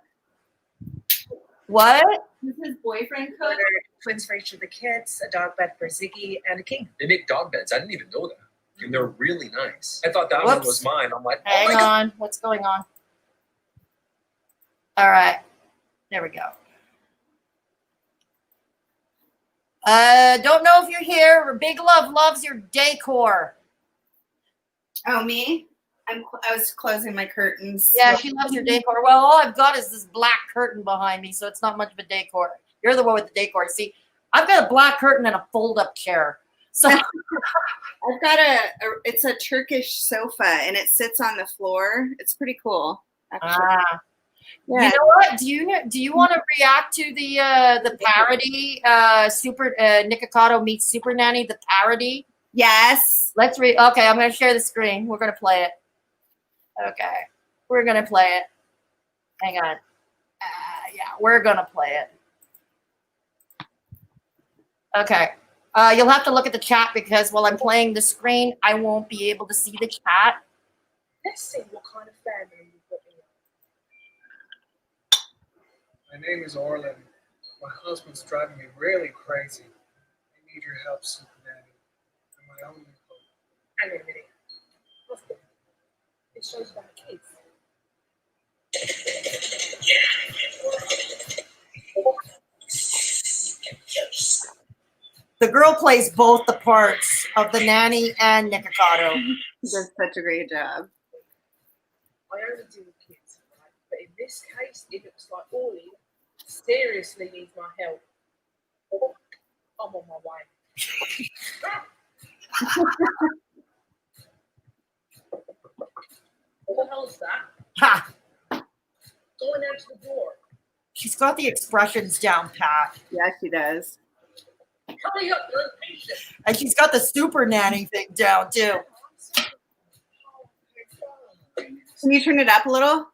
S2: What?
S1: Does his boyfriend cook?
S3: Twins for each of the kids, a dog bed for Ziggy, and a king.
S4: They make dog beds. I didn't even know that. And they're really nice. I thought that one was mine. I'm like,
S2: hang on. What's going on? All right. There we go. Don't know if you're here. Big Love loves your decor.
S1: Oh, me? I was closing my curtains.
S2: Yeah, she loves your decor. Well, all I've got is this black curtain behind me, so it's not much of a decor. You're the one with the decor. See, I've got a black curtain and a fold-up chair. So
S1: I've got it's a Turkish sofa, and it sits on the floor. It's pretty cool.
S2: Yeah. You know what? Do you want to react to the parody? Super Nikocado meets Super Nanny, the parody.
S1: Yes.
S2: Let's read. Okay, I'm going to share the screen. We're going to play it. Okay, we're going to play it. Hang on. Yeah, we're going to play it. Okay. You'll have to look at the chat because while I'm playing the screen, I won't be able to see the chat.
S3: Let's see what kind of family you've got here.
S5: My name is Orlin. My husband's driving me really crazy. I need your help, Super Nanny. I'm my only hope.
S3: Hang on a minute. Husband. It shows about kids.
S2: The girl plays both the parts of the nanny and Nikocado.
S1: He does such a great job.
S3: I only deal with kids, right? But in this case, it looks like Orly seriously needs my help. I'm on my way. What the hell is that?
S2: Ha!
S3: Going out to the door.
S2: She's got the expressions down pat.
S1: Yeah, she does.
S3: Hurry up, you're impatient.
S2: And she's got the super nanny thing down too.
S1: Can you turn it up a little?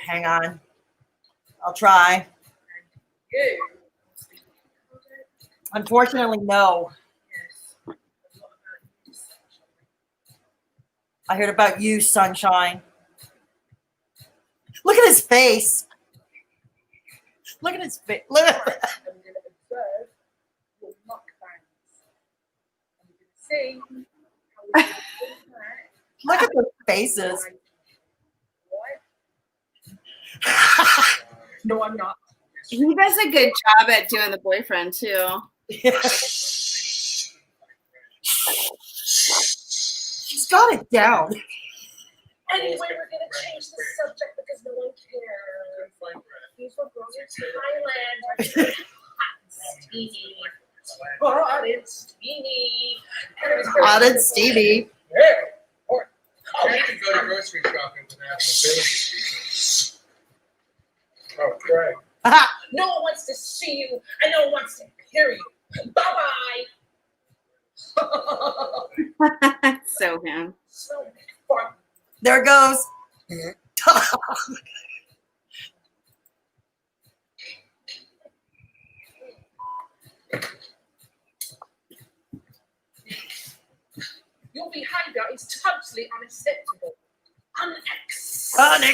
S2: Hang on. I'll try.
S3: You.
S2: Unfortunately, no.
S3: Yes. What about you,
S2: I heard about you, sunshine. Look at his face. Look at his face. Look at that.
S3: I'm going to observe your mukbangs. I'm going to see how we can do that.
S2: Look at the faces.
S3: What? No, I'm not.
S1: He does a good job at doing the boyfriend too.
S2: She's got it down.
S3: Anyway, we're going to change the subject because no one cares. These were girls in Thailand. Steamy. Hot and steamy.
S2: Hot and steamy.
S3: Or,
S5: Oh, you can go to grocery shopping without a bill. Oh, great.
S3: no one wants to see you, and no one wants to hear you. Bye-bye.
S1: So him.
S3: So fun.
S2: There it goes.
S3: Your behavior is totally unacceptable.
S2: Unacceptable.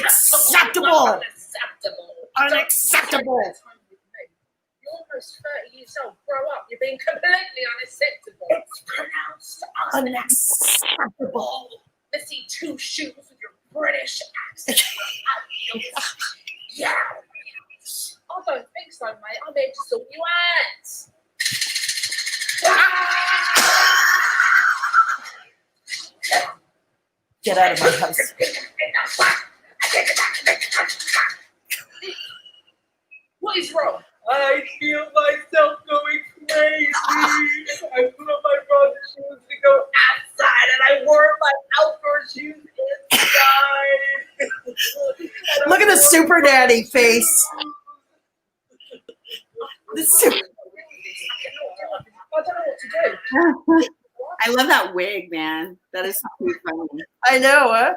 S3: Unacceptable.
S2: Unacceptable.
S3: You're almost 30 years old. Grow up. You're being completely unacceptable. It's pronounced
S2: Unacceptable.
S3: Missy two shoes with your British accent. Yeah. I don't think so, mate. I'm here to sort you out.
S2: Get out of my house.
S3: What is wrong?
S5: I feel myself going crazy. I put on my brother's shoes to go outside, and I wore my outdoor shoes inside.
S2: Look at the super daddy face. The super-
S3: I don't know what to do.
S1: I love that wig, man. That is so funny.
S2: I know, huh?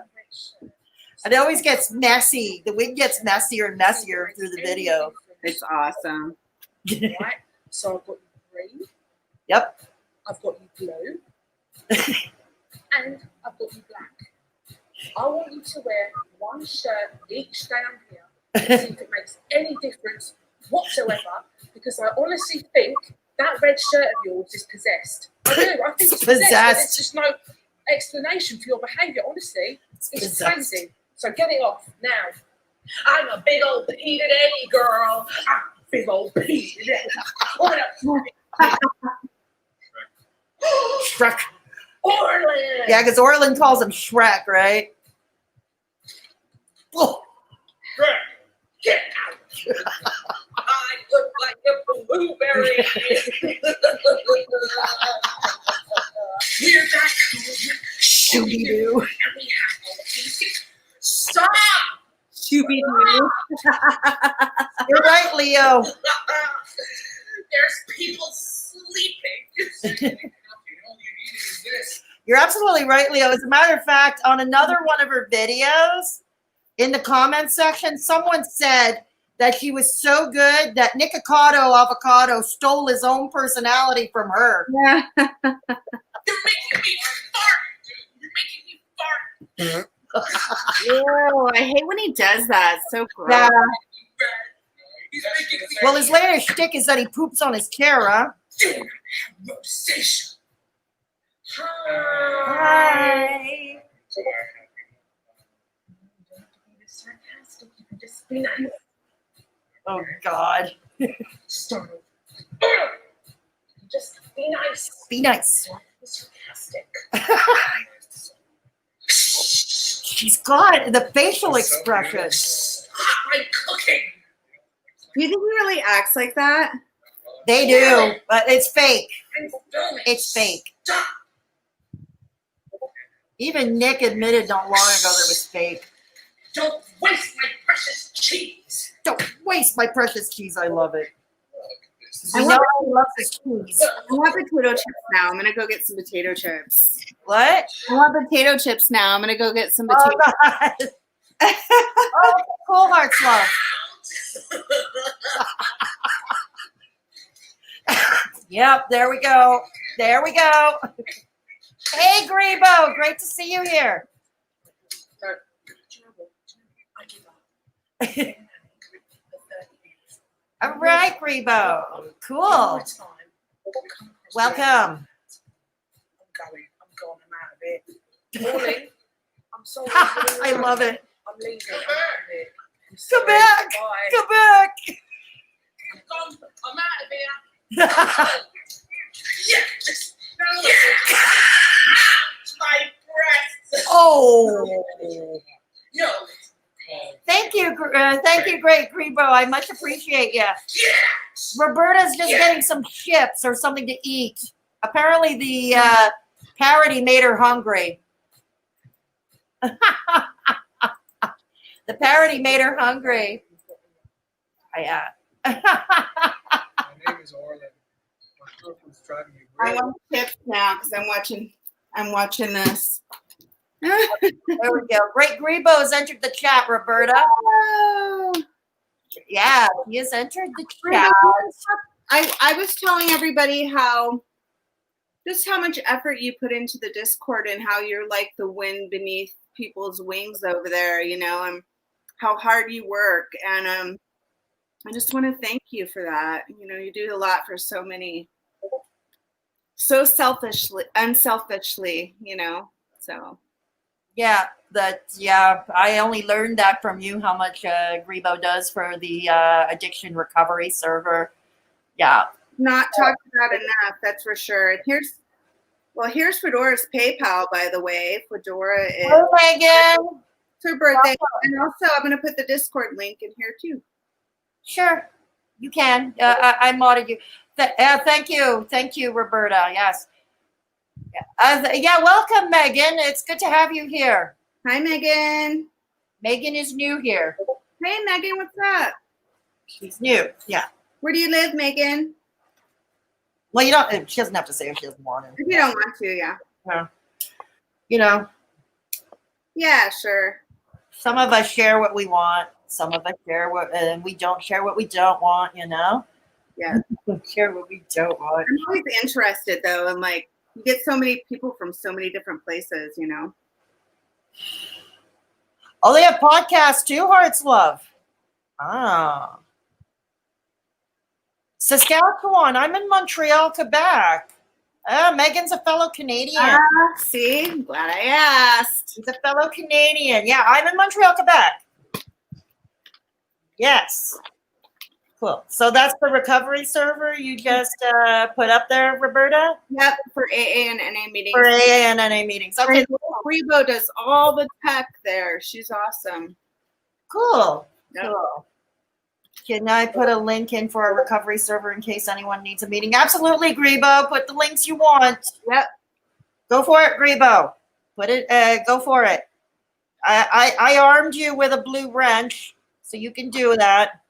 S2: And it always gets messy. The wig gets messier and messier through the video.
S1: It's awesome.
S3: Right? So I've got you green,
S2: Yep.
S3: I've got you blue, and I've got you black. I want you to wear one shirt each day I'm here to see if it makes any difference whatsoever, because I honestly think that red shirt of yours is possessed. I do. I think it's possessed.
S2: Possessed.
S3: There's just no explanation for your behaviour, honestly. It's
S2: possessed.
S3: crazy. So get it off now. I'm a big old P today, girl. I'm a big old P today. What up?
S2: Shrek.
S3: Orland.
S2: Yeah, because Orland calls him Shrek, right? Oh.
S3: Get out. I look like a blueberry. We're back home.
S2: Shooby-doo.
S3: And we have all the music. Stop.
S1: Scooby-Doo.
S2: You're right, Leo.
S3: There's people sleeping.
S2: You're absolutely right, Leo. As a matter of fact, on another one of her videos, in the comments section, someone said that she was so good that Nikocado Avocado stole his own personality from her.
S1: Yeah.
S3: You're making me fart, dude. You're making me fart.
S1: Ew, I hate when he does that. It's so gross.
S2: Yeah.
S3: He's making me
S2: Well, his latest shtick is that he poops on his chair, huh?
S3: rosacea. Hi.
S2: Hi.
S3: Don't be sarcastic. You can just be nice.
S2: Oh, God.
S3: Start over. Just be nice.
S2: Be nice.
S3: Don't be sarcastic.
S2: She's got the facial expressions.
S3: I'm cooking.
S1: Do you think he really acts like that?
S2: They do, but it's fake.
S3: I'm filming.
S2: It's fake.
S3: Stop.
S2: Even Nick admitted not long ago that it was fake.
S3: Don't waste my precious cheese.
S2: Don't waste my precious cheese. I love it.
S1: I
S2: We know he loves his cheese.
S1: I want potato chips now. I'm gonna go get some potato chips.
S2: What?
S1: I want potato chips now. I'm gonna go get some
S2: Oh,
S1: potato.
S2: God. Oh, cool hearts love. Yep, there we go. There we go. Hey, Grebo, great to see you here.
S3: I give up.
S2: All right, Grebo. Cool.
S3: Time.
S2: Welcome.
S3: I'm going. I'm out of it. Morning. I'm sorry.
S2: I love it.
S3: I'm leaving. I'm out of it. I'm
S2: Come
S3: sorry.
S2: back.
S3: Bye.
S2: Come back.
S3: I'm gone. I'm out of here. Yes. My breasts.
S2: Oh.
S3: No.
S2: Thank you, great Grebo. I much appreciate you.
S3: Yes.
S2: Roberta's just getting some chips or something to eat. Apparently, the parody made her hungry. The parody made her hungry. Yeah.
S4: My name is Orlin. My girlfriend's driving me
S1: I
S4: crazy.
S1: want chips now because I'm watching this.
S2: There we go. Great Grebo has entered the chat, Roberta.
S1: Oh.
S2: Yeah, he has entered the chat.
S1: I was telling everybody how much effort you put into the Discord and how you're like the wind beneath people's wings over there, you know, and how hard you work. And I just want to thank you for that. You know, you do a lot for so many, so unselfishly, you know, so.
S2: Yeah, I only learned that from you, how much Grebo does for the addiction recovery server. Yeah.
S1: Not talked about enough, that's for sure. And here's Fedora's PayPal, by the way. Fedora is
S2: Hello, Megan.
S1: it's her birthday. And also I'm gonna put the Discord link in here too.
S2: Sure, you can. I modded you. Thank you, Roberta. Yes. Yeah, welcome, Megan. It's good to have you here.
S1: Hi Megan.
S2: Megan is new here.
S1: Hey Megan, what's up?
S2: She's new. Yeah.
S1: Where do you live, Megan?
S2: Well, you don't. She doesn't have to say if she doesn't want to.
S1: If you don't want to, yeah.
S2: You know,
S1: Yeah, sure.
S2: some of us share what we want. Some of us share and we don't share what we don't want. You know.
S1: Yeah.
S2: Share what we don't want.
S1: I'm always interested though, and like you get so many people from so many different places, you know.
S2: Oh, they have podcasts too, Hearts Love. Ah. Saskatchewan. I'm in Montreal, Quebec. Megan's a fellow Canadian.
S1: See, I'm glad I asked.
S2: She's a fellow Canadian. Yeah, I'm in Montreal, Quebec. Yes. Cool. So that's the recovery server you just put up there, Roberta?
S1: Yep, for AA and NA meetings.
S2: For AA and NA meetings. Okay,
S1: Grebo does all the tech there. She's awesome.
S2: cool.
S1: Yep.
S2: Cool. Can I put a link in for a recovery server in case anyone needs a meeting? Absolutely, Grebo. Put the links you want.
S1: Yep.
S2: Go for it, Grebo. Put it. Go for it. I armed you with a blue wrench, so you can do that.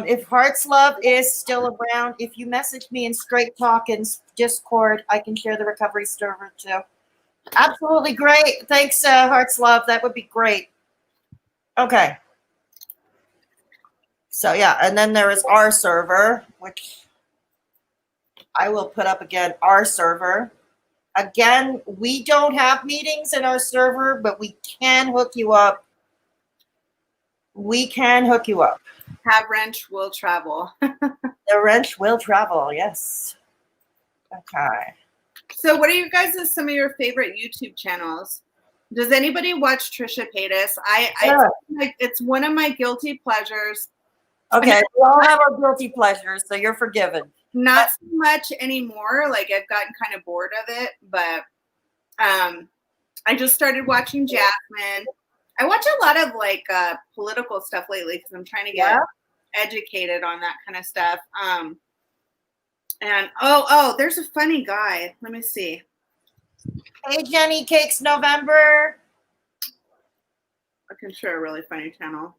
S2: If Hearts Love is still around, if you message me in Straight Talkin's Discord, I can share the recovery server too. Absolutely great. Thanks, Hearts Love. That would be great. Okay. So yeah, and then there is our server, which I will put up again, our server. Again, we don't have meetings in our server, but we can hook you up. We can hook you up.
S1: Have wrench will travel.
S2: The wrench will travel, yes. Okay.
S1: So what are you guys some of your favorite YouTube channels? Does anybody watch Trisha Paytas?
S2: Yeah.
S1: Like it's one of my guilty pleasures.
S2: Okay, we all have our guilty pleasures, so you're forgiven.
S1: Not so much anymore. Like I've gotten kind of bored of it, but I just started watching Jasmine. I watch a lot of like political stuff lately because I'm trying to get educated on that kind of stuff. And there's a funny guy. Let me see.
S2: Hey, Jenny Cakes November.
S1: I can share a really funny channel.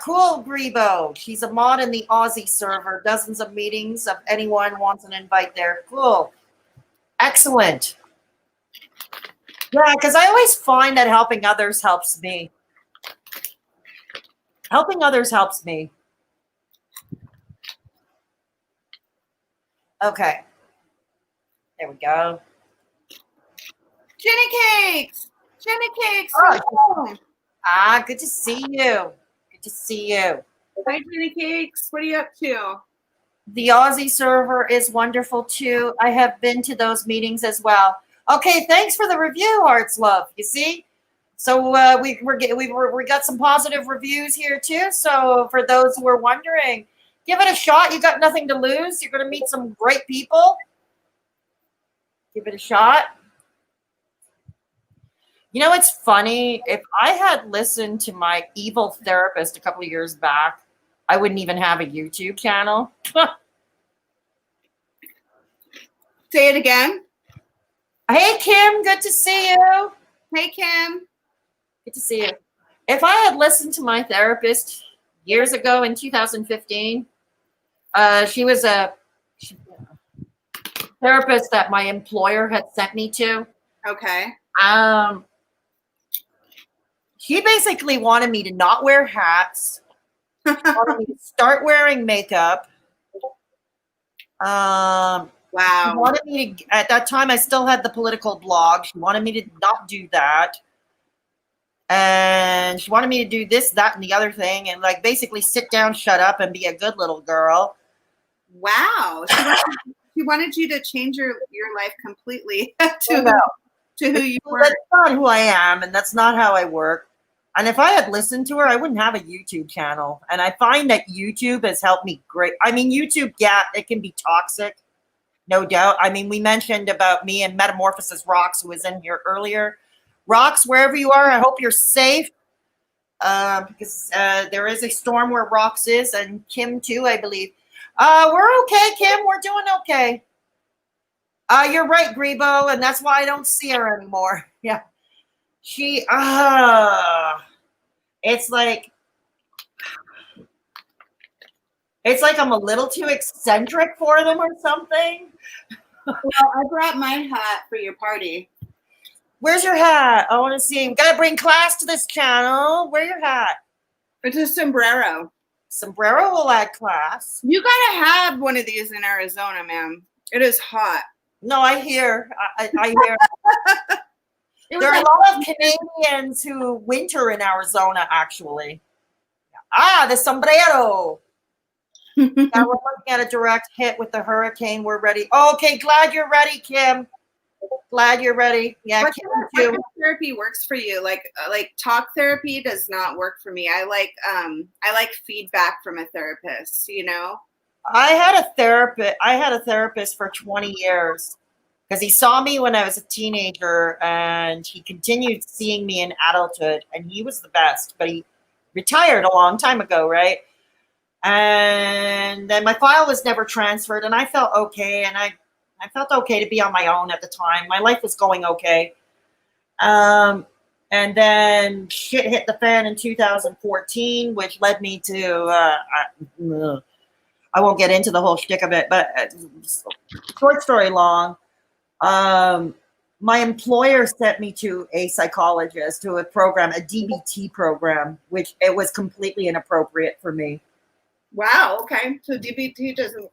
S2: Cool, Grebo. She's a mod in the Aussie server. Dozens of meetings if anyone wants an invite there. Cool. Excellent. Yeah, because I always find that helping others helps me. Helping others helps me. Okay. There we go.
S1: Jenny Cakes! Jenny Cakes!
S2: Oh.
S1: Hello.
S2: Good to see you. Good to see you.
S1: Hi, Jenny Cakes. What are you up to?
S2: The Aussie server is wonderful too. I have been to those meetings as well. Okay, thanks for the review, Hearts Love. You see, so we got some positive reviews here too. So for those who are wondering, give it a shot. You got nothing to lose. You're going to meet some great people. Give it a shot. You know, it's funny. If I had listened to my evil therapist a couple of years back, I wouldn't even have a YouTube channel.
S1: Say it again.
S2: Hey, Kim. Good to see you.
S1: Hey, Kim.
S2: Good to see you. If I had listened to my therapist years ago in 2015, she was a therapist that my employer had sent me to.
S1: Okay.
S2: She basically wanted me to not wear hats. She wanted me to start wearing makeup. She
S1: Wow.
S2: wanted me to, at that time, I still had the political blog. She wanted me to not do that. And she wanted me to do this, that, and the other thing. And like basically sit down, shut up, and be a good little girl.
S1: Wow. She wanted you to change your life completely to who you were.
S2: That's not who I am, and that's not how I work. And if I had listened to her, I wouldn't have a YouTube channel. And I find that YouTube has helped me great. I mean, YouTube, yeah, it can be toxic, no doubt. I mean, we mentioned about me and Metamorphosis Rocks, who was in here earlier. Rocks, wherever you are, I hope you're safe. Because there is a storm where Rocks is, and Kim too, I believe. We're okay, Kim. We're doing okay. You're right, Grebo, and that's why I don't see her anymore. Yeah. She, it's like I'm a little too eccentric for them or something.
S1: Well, I brought my hat for your party.
S2: Where's your hat? I want to see. You gotta bring class to this channel. Wear your hat.
S1: It's a sombrero.
S2: Sombrero will add class.
S1: You gotta have one of these in Arizona, ma'am. It is hot.
S2: No, I hear. I hear. There are a lot of Canadians who winter in Arizona, actually. The sombrero. Now we're looking at a direct hit with the hurricane. We're ready. Okay, glad you're ready, Kim. Glad you're ready. Yeah,
S1: What
S2: Kim
S1: kind
S2: too.
S1: of therapy works for you? Like talk therapy does not work for me. I like feedback from a therapist, you know?
S2: I had a therapist for 20 years because he saw me when I was a teenager and he continued seeing me in adulthood, and he was the best, but he retired a long time ago, right? And then my file was never transferred, and I felt okay, and I felt okay to be on my own at the time. My life was going okay. And then shit hit the fan in 2014, which led me to, I won't get into the whole shtick of it, but short story long, my employer sent me to a psychologist, to a program, a DBT program, which it was completely inappropriate for me.
S1: Wow, okay. So DBT doesn't.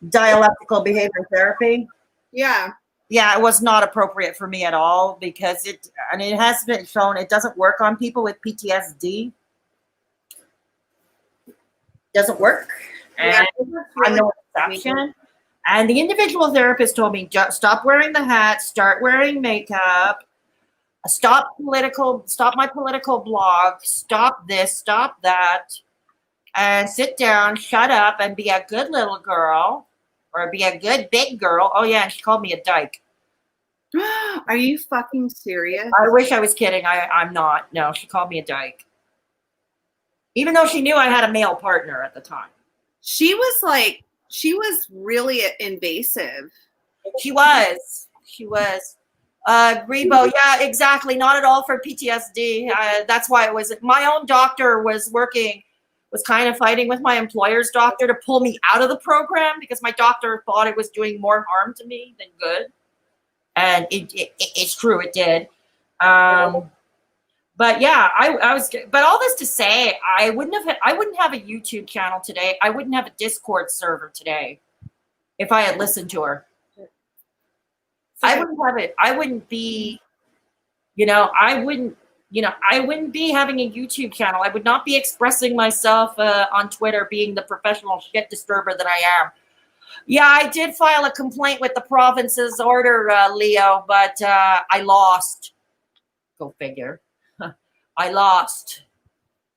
S2: Dialectical behavior therapy.
S1: Yeah.
S2: Yeah, it was not appropriate for me at all because it has been shown it doesn't work on people with PTSD. Doesn't work.
S1: Yeah,
S2: And I'm no exception. And the individual therapist told me, stop wearing the hat, start wearing makeup, stop my political blog, stop this, stop that, and sit down, shut up, and be a good little girl, or be a good big girl. Oh yeah, and she called me a dyke.
S1: Are you fucking serious?
S2: I wish I was kidding. I'm not. No, she called me a dyke. Even though she knew I had a male partner at the time.
S1: She was really invasive.
S2: She was. Grebo, yeah, exactly. Not at all for PTSD. That's why it was. My own doctor was kind of fighting with my employer's doctor to pull me out of the program because my doctor thought it was doing more harm to me than good, and it's true, it did. But yeah, I was. But all this to say, I wouldn't have a YouTube channel today. I wouldn't have a Discord server today if I had listened to her. I wouldn't have it. I wouldn't be, I wouldn't be having a YouTube channel. I would not be expressing myself on Twitter, being the professional shit disturber that I am. Yeah, I did file a complaint with the province's order, Leo, but I lost. Go figure. I lost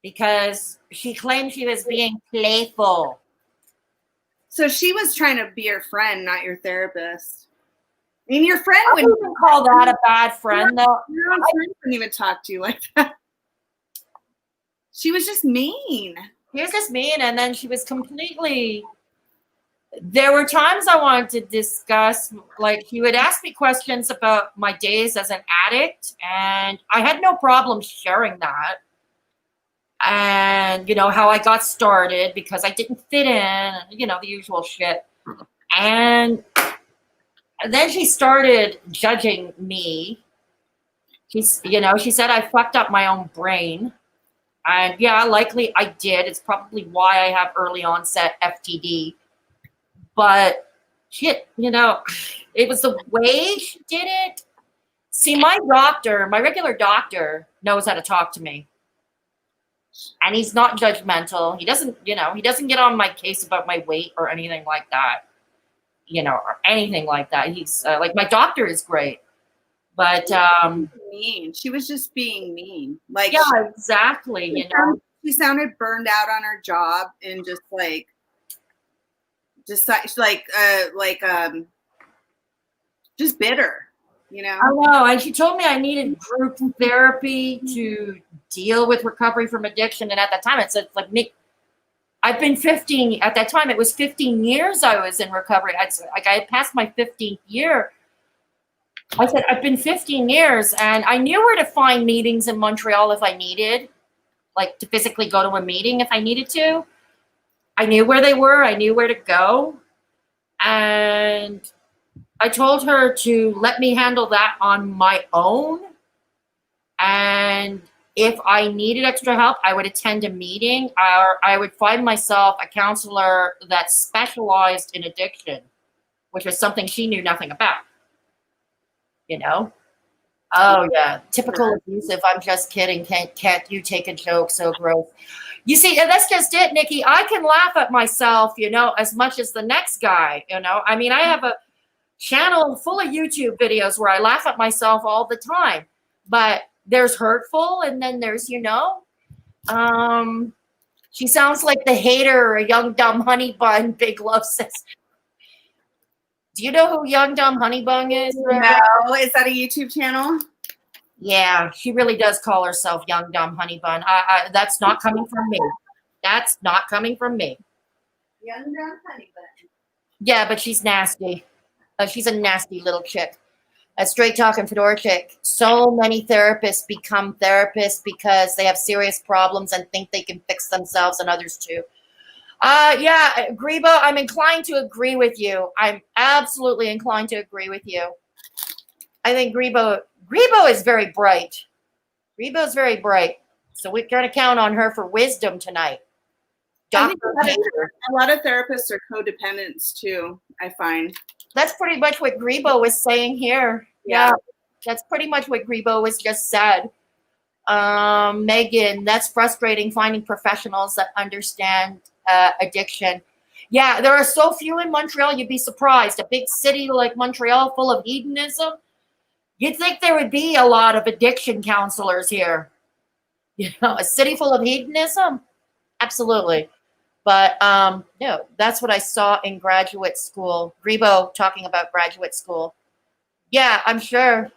S2: because she claimed she was being playful.
S1: So she was trying to be your friend, not your therapist. I mean, your friend
S2: I
S1: wouldn't
S2: wouldn't call that a bad friend, though.
S1: Your own friend wouldn't even talk to you like that. She was just mean.
S2: She was just mean, and then she was completely. There were times I wanted to discuss, like, he would ask me questions about my days as an addict, and I had no problem sharing that. And, how I got started because I didn't fit in, the usual shit. And then she started judging me. She said I fucked up my own brain. And yeah, likely I did. It's probably why I have early onset FTD. But shit, it was the way she did it. See, my regular doctor knows how to talk to me. And he's not judgmental. He doesn't get on my case about my weight or anything like that. Or anything like that. He's like, my doctor is great. But
S1: mean. She was just being mean. Like,
S2: yeah, exactly.
S1: She sounded burned out on her job and just bitter,
S2: I know. And she told me I needed group therapy to deal with recovery from addiction. And at that time, it said, like, me. I've been 15. At that time, it was 15 years I was in recovery. I had passed my 15th year. I said, I've been 15 years, and I knew where to find meetings in Montreal if I needed, like to physically go to a meeting if I needed to. I knew where they were. I knew where to go. And I told her to let me handle that on my own. And if I needed extra help, I would attend a meeting, or I would find myself a counselor that specialized in addiction, which was something she knew nothing about. Oh yeah, typical abusive. I'm just kidding. Can't you take a joke? So gross. You see, that's just it, Nikki. I can laugh at myself, as much as the next guy. I mean, I have a channel full of YouTube videos where I laugh at myself all the time. But there's hurtful, and then there's, she sounds like the hater, a young dumb honey bun. Big Love says. Do you know who Young Dumb Honey Bun is?
S1: No, is that a YouTube channel?
S2: Yeah, she really does call herself Young Dumb Honey Bun. That's not coming from me. That's not coming from me.
S1: Young Dumb Honey Bun.
S2: Yeah, but she's nasty. She's a nasty little chick. A straight talking Fedora chick. So many therapists become therapists because they have serious problems and think they can fix themselves and others too. Yeah, Grebo, I'm inclined to agree with you. I'm absolutely inclined to agree with you. I think Grebo is very bright. Grebo is very bright. So we're going to count on her for wisdom tonight.
S1: I think a lot of therapists are codependents too, I find.
S2: That's pretty much what Grebo was saying here. Yeah, that's pretty much what Grebo was just said. Megan, that's frustrating finding professionals that understand addiction. Yeah, there are so few in Montreal, you'd be surprised. A big city like Montreal full of hedonism, you'd think there would be a lot of addiction counselors here. A city full of hedonism? Absolutely. But no, that's what I saw in graduate school. Grebo talking about graduate school. Yeah, I'm sure.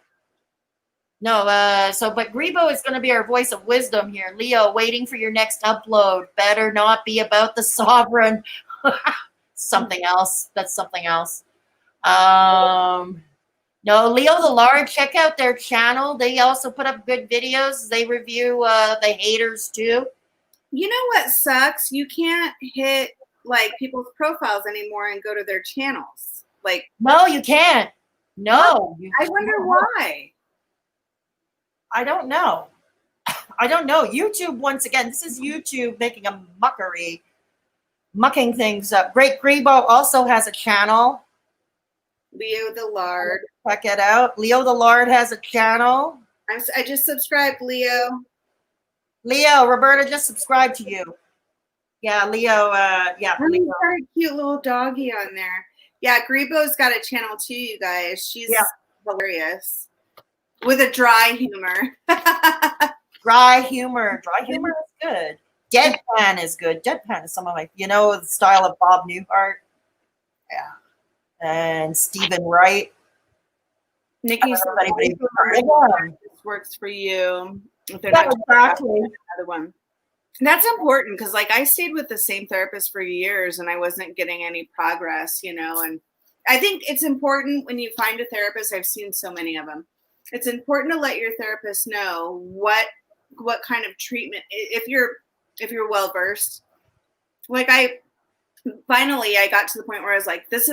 S2: No, but Grebo is going to be our voice of wisdom here. Leo, waiting for your next upload. Better not be about the sovereign. Something else. That's something else. No, Leo the Lard, check out their channel. They also put up good videos. They review the haters too.
S1: You know what sucks? You can't hit like people's profiles anymore and go to their channels. Like,
S2: no, you can't. No.
S1: I wonder why.
S2: I don't know. I don't know. YouTube, once again, this is YouTube making a mucking things up. Great Grebo also has a channel.
S1: Leo the Lard.
S2: Check it out. Leo the Lard has a channel.
S1: I just subscribed, Leo.
S2: Leo, Roberta just subscribed to you. Yeah, Leo. Yeah,
S1: He's
S2: Leo.
S1: got a cute little doggy on there. Yeah, Grebo's got a channel too, you guys. She's hilarious with a dry humor.
S2: Dry humor. Dry humor is good. Deadpan is good. Deadpan is some of my, the style of Bob Newhart. Yeah. And Stephen Wright.
S1: Nikki,
S2: Anybody
S1: this works for you. If they're
S2: Yeah,
S1: not
S2: exactly.
S1: another one. And that's important because, like, I stayed with the same therapist for years and I wasn't getting any progress, and I think it's important when you find a therapist. I've seen so many of them. It's important to let your therapist know what kind of treatment, if you're well versed. Like, I got to the point where I was like, this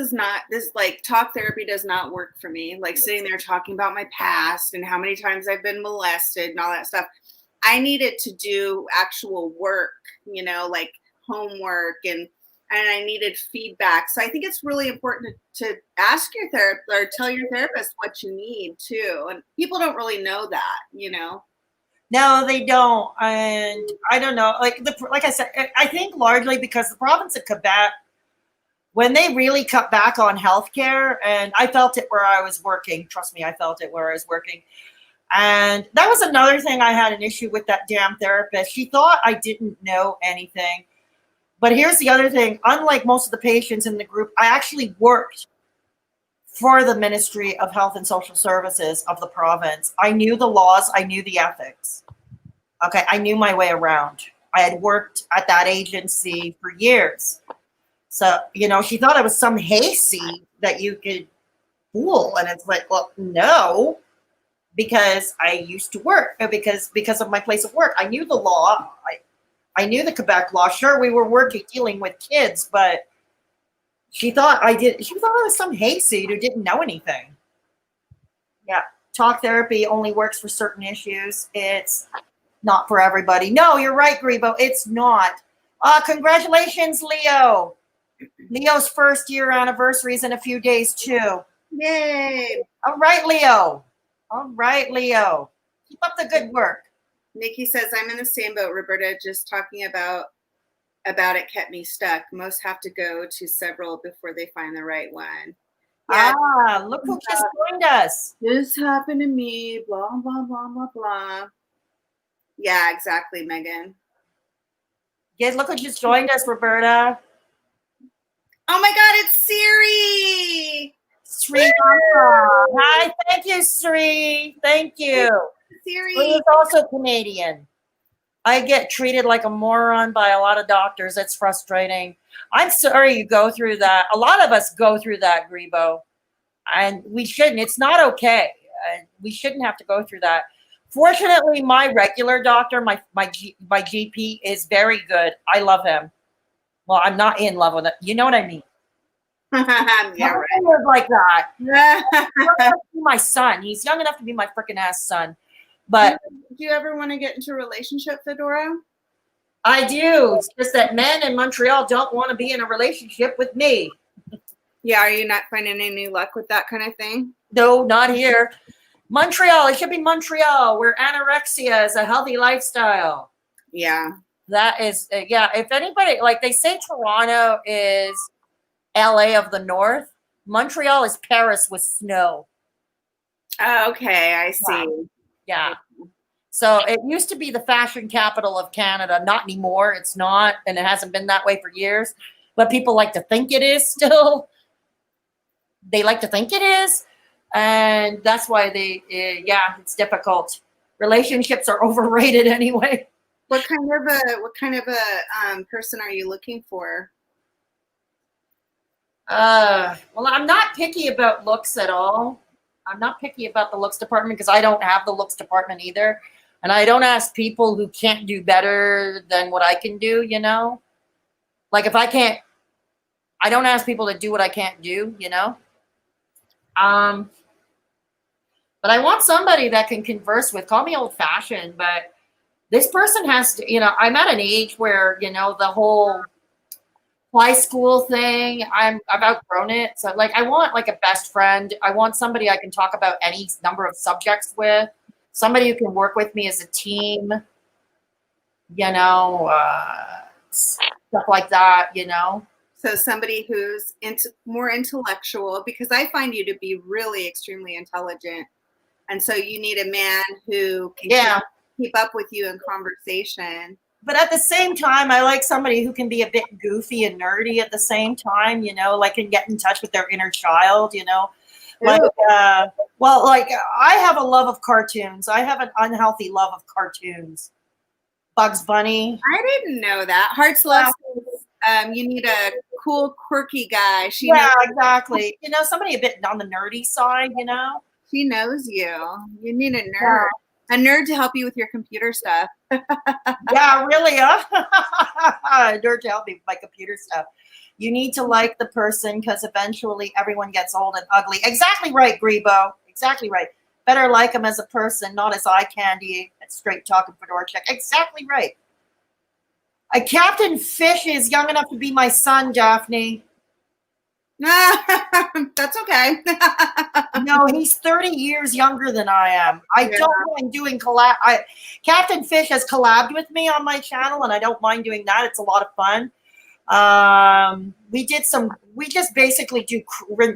S1: talk therapy does not work for me. Like, sitting there talking about my past and how many times I've been molested and all that stuff. I needed to do actual work, like homework, and I needed feedback. So I think it's really important to ask your therapist or tell your therapist what you need too. And people don't really know that,
S2: No, they don't. And I don't know. Like I said, I think largely because the province of Quebec, when they really cut back on healthcare, and I felt it where I was working. Trust me, I felt it where I was working. And that was another thing I had an issue with that damn therapist. She thought I didn't know anything. But here's the other thing. Unlike most of the patients in the group, I actually worked for the Ministry of Health and Social Services of the province. I knew the laws. I knew the ethics. Okay, I knew my way around. I had worked at that agency for years. So, she thought I was some hayseed that you could fool. And it's like, well, no. Because I used to work, because of my place of work. I knew the law. I knew the Quebec law. Sure, we were dealing with kids, but she thought I was some hayseed who didn't know anything. Yeah. Talk therapy only works for certain issues. It's not for everybody. No, you're right, Grebo. It's not. Congratulations, Leo. Leo's first year anniversary is in a few days too.
S1: Yay.
S2: All right, Leo. All right, Leo. Keep up the good work.
S1: Nikki says, I'm in the same boat, Roberta. Just talking about it kept me stuck. Most have to go to several before they find the right one. Yeah.
S2: Look who just joined us.
S1: This happened to me, blah, blah, blah, blah, blah. Yeah, exactly, Megan.
S2: Yes, look who just joined us, Roberta.
S1: Oh my God, it's Siri.
S2: Sri. Hi, thank you, Sri. Thank you.
S1: Siri.
S2: Sri is also Canadian. I get treated like a moron by a lot of doctors. It's frustrating. I'm sorry you go through that. A lot of us go through that, Grebo. And we shouldn't. It's not okay. We shouldn't have to go through that. Fortunately, my regular doctor, my GP, is very good. I love him. Well, I'm not in love with it. You know what I mean?
S1: Yeah,
S2: right. Like that.
S1: right.
S2: He's young enough to be my son. He's young enough to be my freaking ass son. But
S1: do you ever want to get into a relationship, Fedora?
S2: I do. It's just that men in Montreal don't want to be in a relationship with me.
S1: Yeah, are you not finding any luck with that kind of thing?
S2: No, not here. Montreal. It should be Montreal, where anorexia is a healthy lifestyle.
S1: Yeah.
S2: That is, yeah. If anybody, like they say Toronto is LA of the North, Montreal is Paris with snow.
S1: Okay, I see.
S2: Yeah. So it used to be the fashion capital of Canada. Not anymore. It's not, and it hasn't been that way for years. But people like to think it is still. They like to think it is. And that's why it's difficult. Relationships are overrated anyway.
S1: What kind of a person are you looking for?
S2: Well, I'm not picky about looks at all. I'm not picky about the looks department because I don't have the looks department either. And I don't ask people who can't do better than what I can do, you know? Like if I can't, I don't ask people to do what I can't do, you know? But I want somebody that can converse with, call me old fashioned, but this person has to, you know, I'm at an age where, you know, the whole high school thing, I've outgrown it. So like, I want like a best friend. I want somebody I can talk about any number of subjects with, somebody who can work with me as a team, you know, stuff like that, you know?
S1: So somebody who's more intellectual, because I find you to be really extremely intelligent. And so you need a man who can keep up with you in conversation.
S2: But at the same time, I like somebody who can be a bit goofy and nerdy at the same time, you know, like, and get in touch with their inner child, you know. Like, well, like I have a love of cartoons. I have an unhealthy love of cartoons. Bugs Bunny.
S1: I didn't know that. Hearts Love says, you need a cool, quirky guy. She knows
S2: exactly. You know, somebody a bit on the nerdy side, you know.
S1: She knows you. You need a nerd. A nerd to help you with your computer stuff.
S2: Yeah, really, huh? A nerd to help me with my computer stuff. You need to like the person because eventually everyone gets old and ugly. Exactly right, Grebo. Exactly right. Better like him as a person, not as eye candy and straight talking Fedora check. Exactly right. Captain Fish is young enough to be my son, Daphne.
S1: That's okay.
S2: No, he's 30 years younger than I am. I don't mind doing collab. Captain Fish has collabed with me on my channel, and I don't mind doing that. It's a lot of fun. We just basically do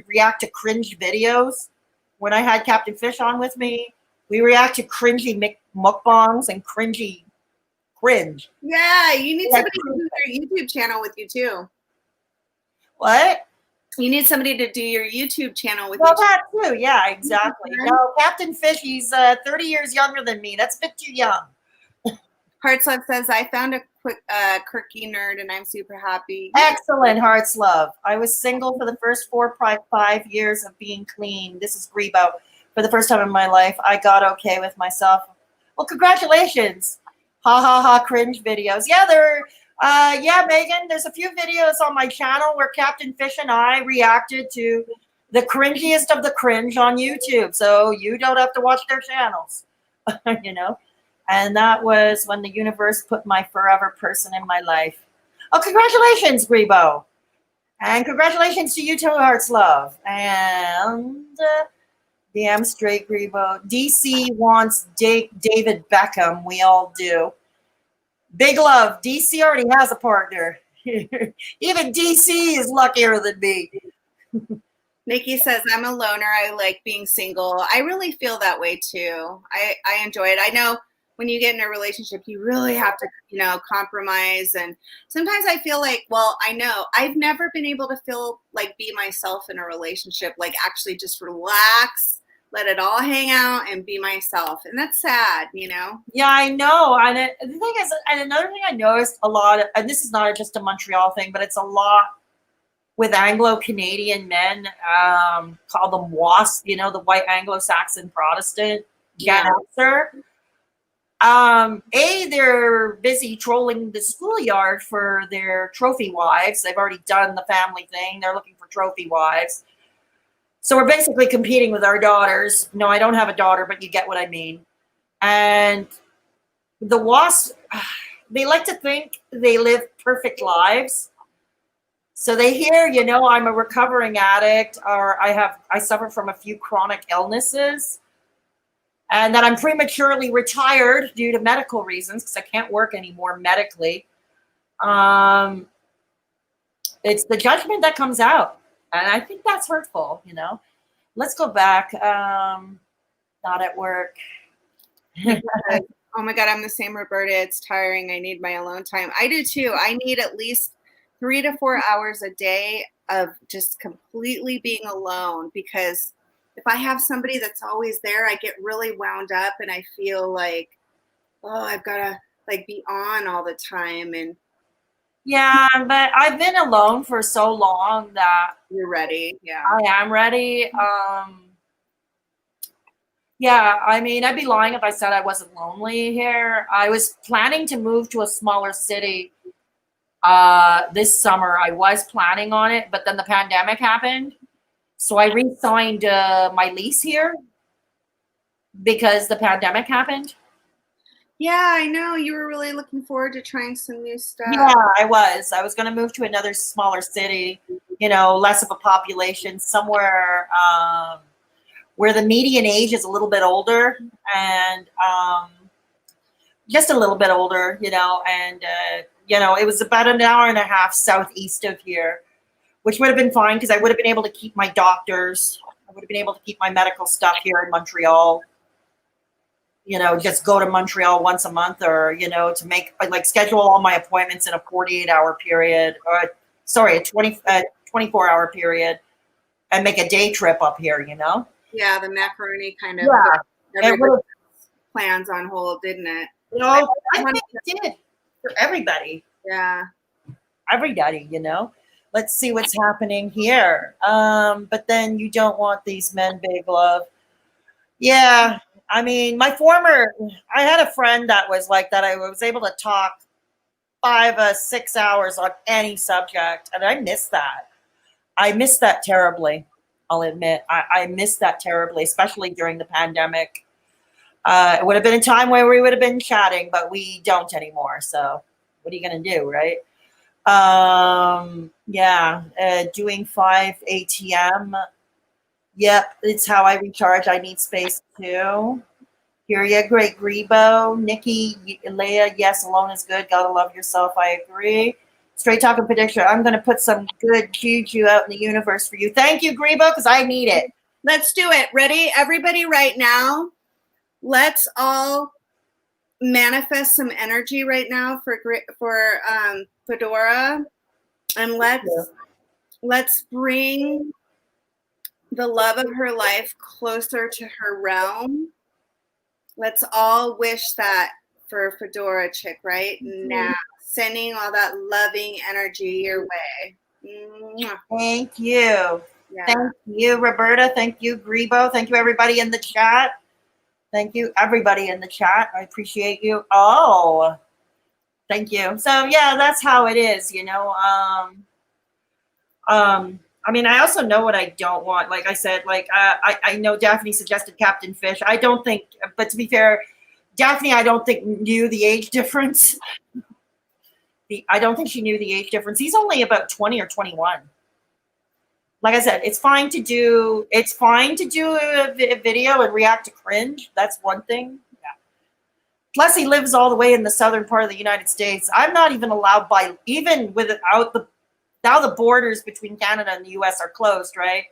S2: react to cringe videos. When I had Captain Fish on with me, we react to cringy mukbangs and cringe.
S1: Yeah, you need somebody to do their YouTube channel with you too.
S2: What?
S1: You need somebody to do your YouTube channel with you.
S2: Well, that too. Yeah, exactly. No, Captain Fish, he's 30 years younger than me. That's a bit too young.
S1: Hearts Love says, I found a quick quirky nerd and I'm super happy.
S2: Excellent, Hearts Love. I was single for the first 4 or 5 years of being clean. This is Grebo. For the first time in my life, I got okay with myself. Well, congratulations. Ha ha ha, cringe videos. Yeah, Megan, there's a few videos on my channel where Captain Fish and I reacted to the cringiest of the cringe on YouTube. So you don't have to watch their channels, you know? And that was when the universe put my forever person in my life. Oh, congratulations, Grebo. And congratulations to you too, Hearts Love. And damn straight, Grebo. DC wants David Beckham. We all do. Big love. DC already has a partner. Even DC is luckier than me.
S1: Nikki says, I'm a loner. I like being single. I really feel that way too. I enjoy it. I know when you get in a relationship, you really have to, you know, compromise. And sometimes I feel like, well, I know I've never been able to feel like be myself in a relationship, like actually just relax, let it all hang out and be myself. And that's sad, you know?
S2: Yeah, I know. And the thing is, and another thing I noticed a lot, and this is not just a Montreal thing, but it's a lot with Anglo-Canadian men, call them WASP, you know, the white Anglo-Saxon Protestant Gen Xer. They're busy trolling the schoolyard for their trophy wives. They've already done the family thing. They're looking for trophy wives. So we're basically competing with our daughters. No, I don't have a daughter, but you get what I mean. And the WASPs, they like to think they live perfect lives. So they hear, you know, I'm a recovering addict, or I suffer from a few chronic illnesses, and that I'm prematurely retired due to medical reasons because I can't work anymore medically. It's the judgment that comes out. And I think that's hurtful, you know. Let's go back. Not at work.
S1: Oh my God, I'm the same, Roberta. It's tiring. I need my alone time. I do too. I need at least 3 to 4 hours a day of just completely being alone, because if I have somebody that's always there, I get really wound up and I feel like, oh, I've got to like be on all the time. And
S2: yeah, but I've been alone for so long that
S1: you're ready. Yeah,
S2: I am ready. Yeah, I mean, I'd be lying if I said I wasn't lonely here. I was planning to move to a smaller city this summer. I was planning on it, but then the pandemic happened. So I re-signed my lease here because the pandemic happened.
S1: Yeah, I know. You were really looking forward to trying some new stuff.
S2: Yeah, I was. I was going to move to another smaller city, you know, less of a population, somewhere where the median age is a little bit older and just a little bit older, you know, and, you know, it was about an hour and a half southeast of here, which would have been fine because I would have been able to keep my doctors. I would have been able to keep my medical stuff here in Montreal. You know, just go to Montreal once a month or, you know, to make, like, schedule all my appointments in a 48-hour period or, sorry, a 24-hour period and make a day trip up here, you know?
S1: Yeah, the macaroni kind of
S2: Yeah.
S1: put
S2: It
S1: everybody's
S2: would
S1: plans on hold, didn't it?
S2: You know, I think it did for everybody.
S1: Yeah.
S2: Everybody, you know. Let's see what's happening here. But then you don't want these men, big love. Yeah, I mean, I had a friend that was like that. I was able to talk 6 hours on any subject, and I miss that. I miss that terribly. I'll admit, I miss that terribly, especially during the pandemic. It would have been a time where we would have been chatting, but we don't anymore. So what are you going to do, right? Doing 5 ATM. Yep, it's how I recharge. I need space too. Here you great Grebo. Nikki, Leah, yes, alone is good. Gotta love yourself. I agree. Straight talking prediction. I'm going to put some good juju out in the universe for you. Thank you, Grebo, because I need it.
S1: Let's do it. Ready? Everybody right now, let's all manifest some energy right now for Fedora. And let's bring the love of her life closer to her realm. Let's all wish that for Fedora Chick right now. Sending all that loving energy your way. Mwah.
S2: Thank you.
S1: Yeah.
S2: Thank you, Roberta. Thank you, Grebo. Thank you, everybody in the chat. Thank you, everybody in the chat. I appreciate you. Oh, thank you. So, yeah, that's how it is, you know. I mean, I also know what I don't want. Like I said, like I know Daphne suggested Captain Fish. I don't think, but to be fair, Daphne, I don't think knew the age difference. I don't think she knew the age difference. He's only about 20 or 21. Like I said, it's fine to do a video and react to cringe. That's one thing. Yeah. Plus, he lives all the way in the southern part of the United States. I'm not even allowed now the borders between Canada and the US are closed, right?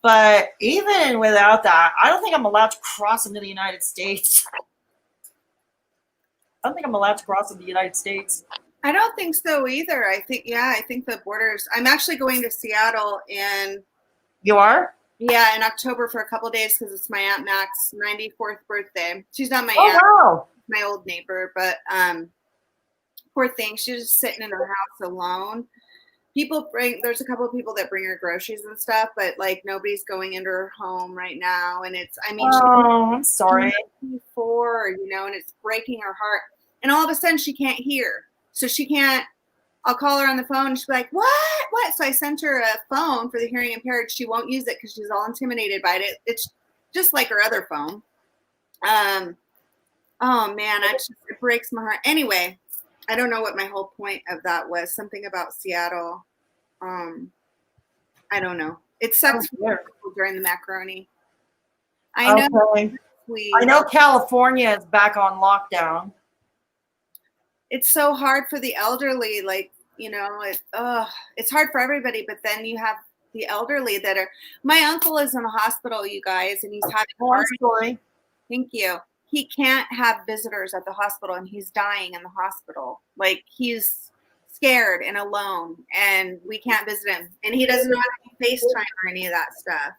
S2: But even without that, I don't think I'm allowed to cross into the United States. I don't think I'm allowed to cross into the United States.
S1: I don't think so either. I think the borders. I'm actually going to Seattle in.
S2: You are?
S1: Yeah, in October for a couple of days because it's my Aunt Mac's 94th birthday. She's not my
S2: aunt,
S1: wow. My old neighbor, but poor thing. She's just sitting in her house alone. There's a couple of people that bring her groceries and stuff, but like nobody's going into her home right now. And
S2: I'm sorry.
S1: She's 4, you know, and it's breaking her heart. And all of a sudden she can't hear. So she can't, I'll call her on the phone and she'll be like, what? So I sent her a phone for the hearing impaired. She won't use it because she's all intimidated by it. It's just like her other phone. Oh man, it breaks my heart. Anyway, I don't know what my whole point of that was. Something about Seattle. I don't know. It sucks during the macaroni. I know.
S2: Okay. I know California is back on lockdown.
S1: It's so hard for the elderly. Like, you know, it's hard for everybody. But then you have the elderly that are. My uncle is in the hospital, you guys, and he's having a heart story. Thank you. He can't have visitors at the hospital and he's dying in the hospital. Like he's scared and alone and we can't visit him. And he doesn't know how to FaceTime or any of that stuff.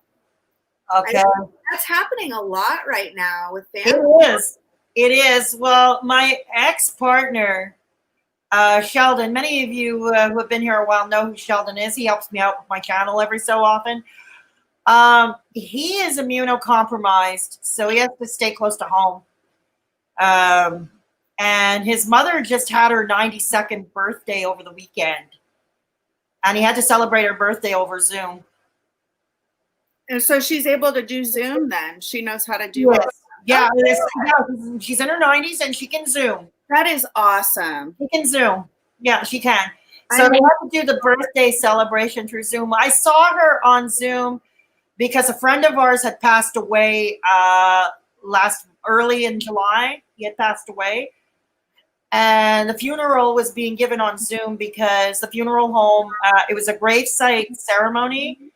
S2: Okay.
S1: That's happening a lot right now with families.
S2: It is. Well, my ex-partner, Sheldon, many of you who have been here a while know who Sheldon is. He helps me out with my channel every so often. He is immunocompromised, so he has to stay close to home. And his mother just had her 92nd birthday over the weekend. And he had to celebrate her birthday over Zoom.
S1: And so she's able to do Zoom then. She knows how to do it.
S2: Yeah, she's in her 90s and she can Zoom.
S1: That is awesome.
S2: She can Zoom. Yeah, she can. So they have to do the birthday celebration through Zoom. I saw her on Zoom because a friend of ours had passed away early in July. He had passed away. And the funeral was being given on Zoom because the funeral home, it was a gravesite ceremony.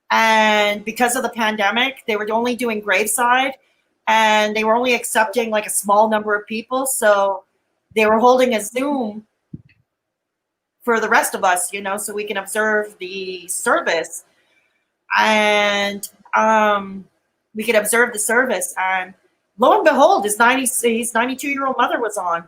S2: And because of the pandemic, they were only doing graveside. And they were only accepting like a small number of people. So they were holding a Zoom for the rest of us, so we can observe the service. And we could observe the service. And lo and behold, his 92-year-old mother was on.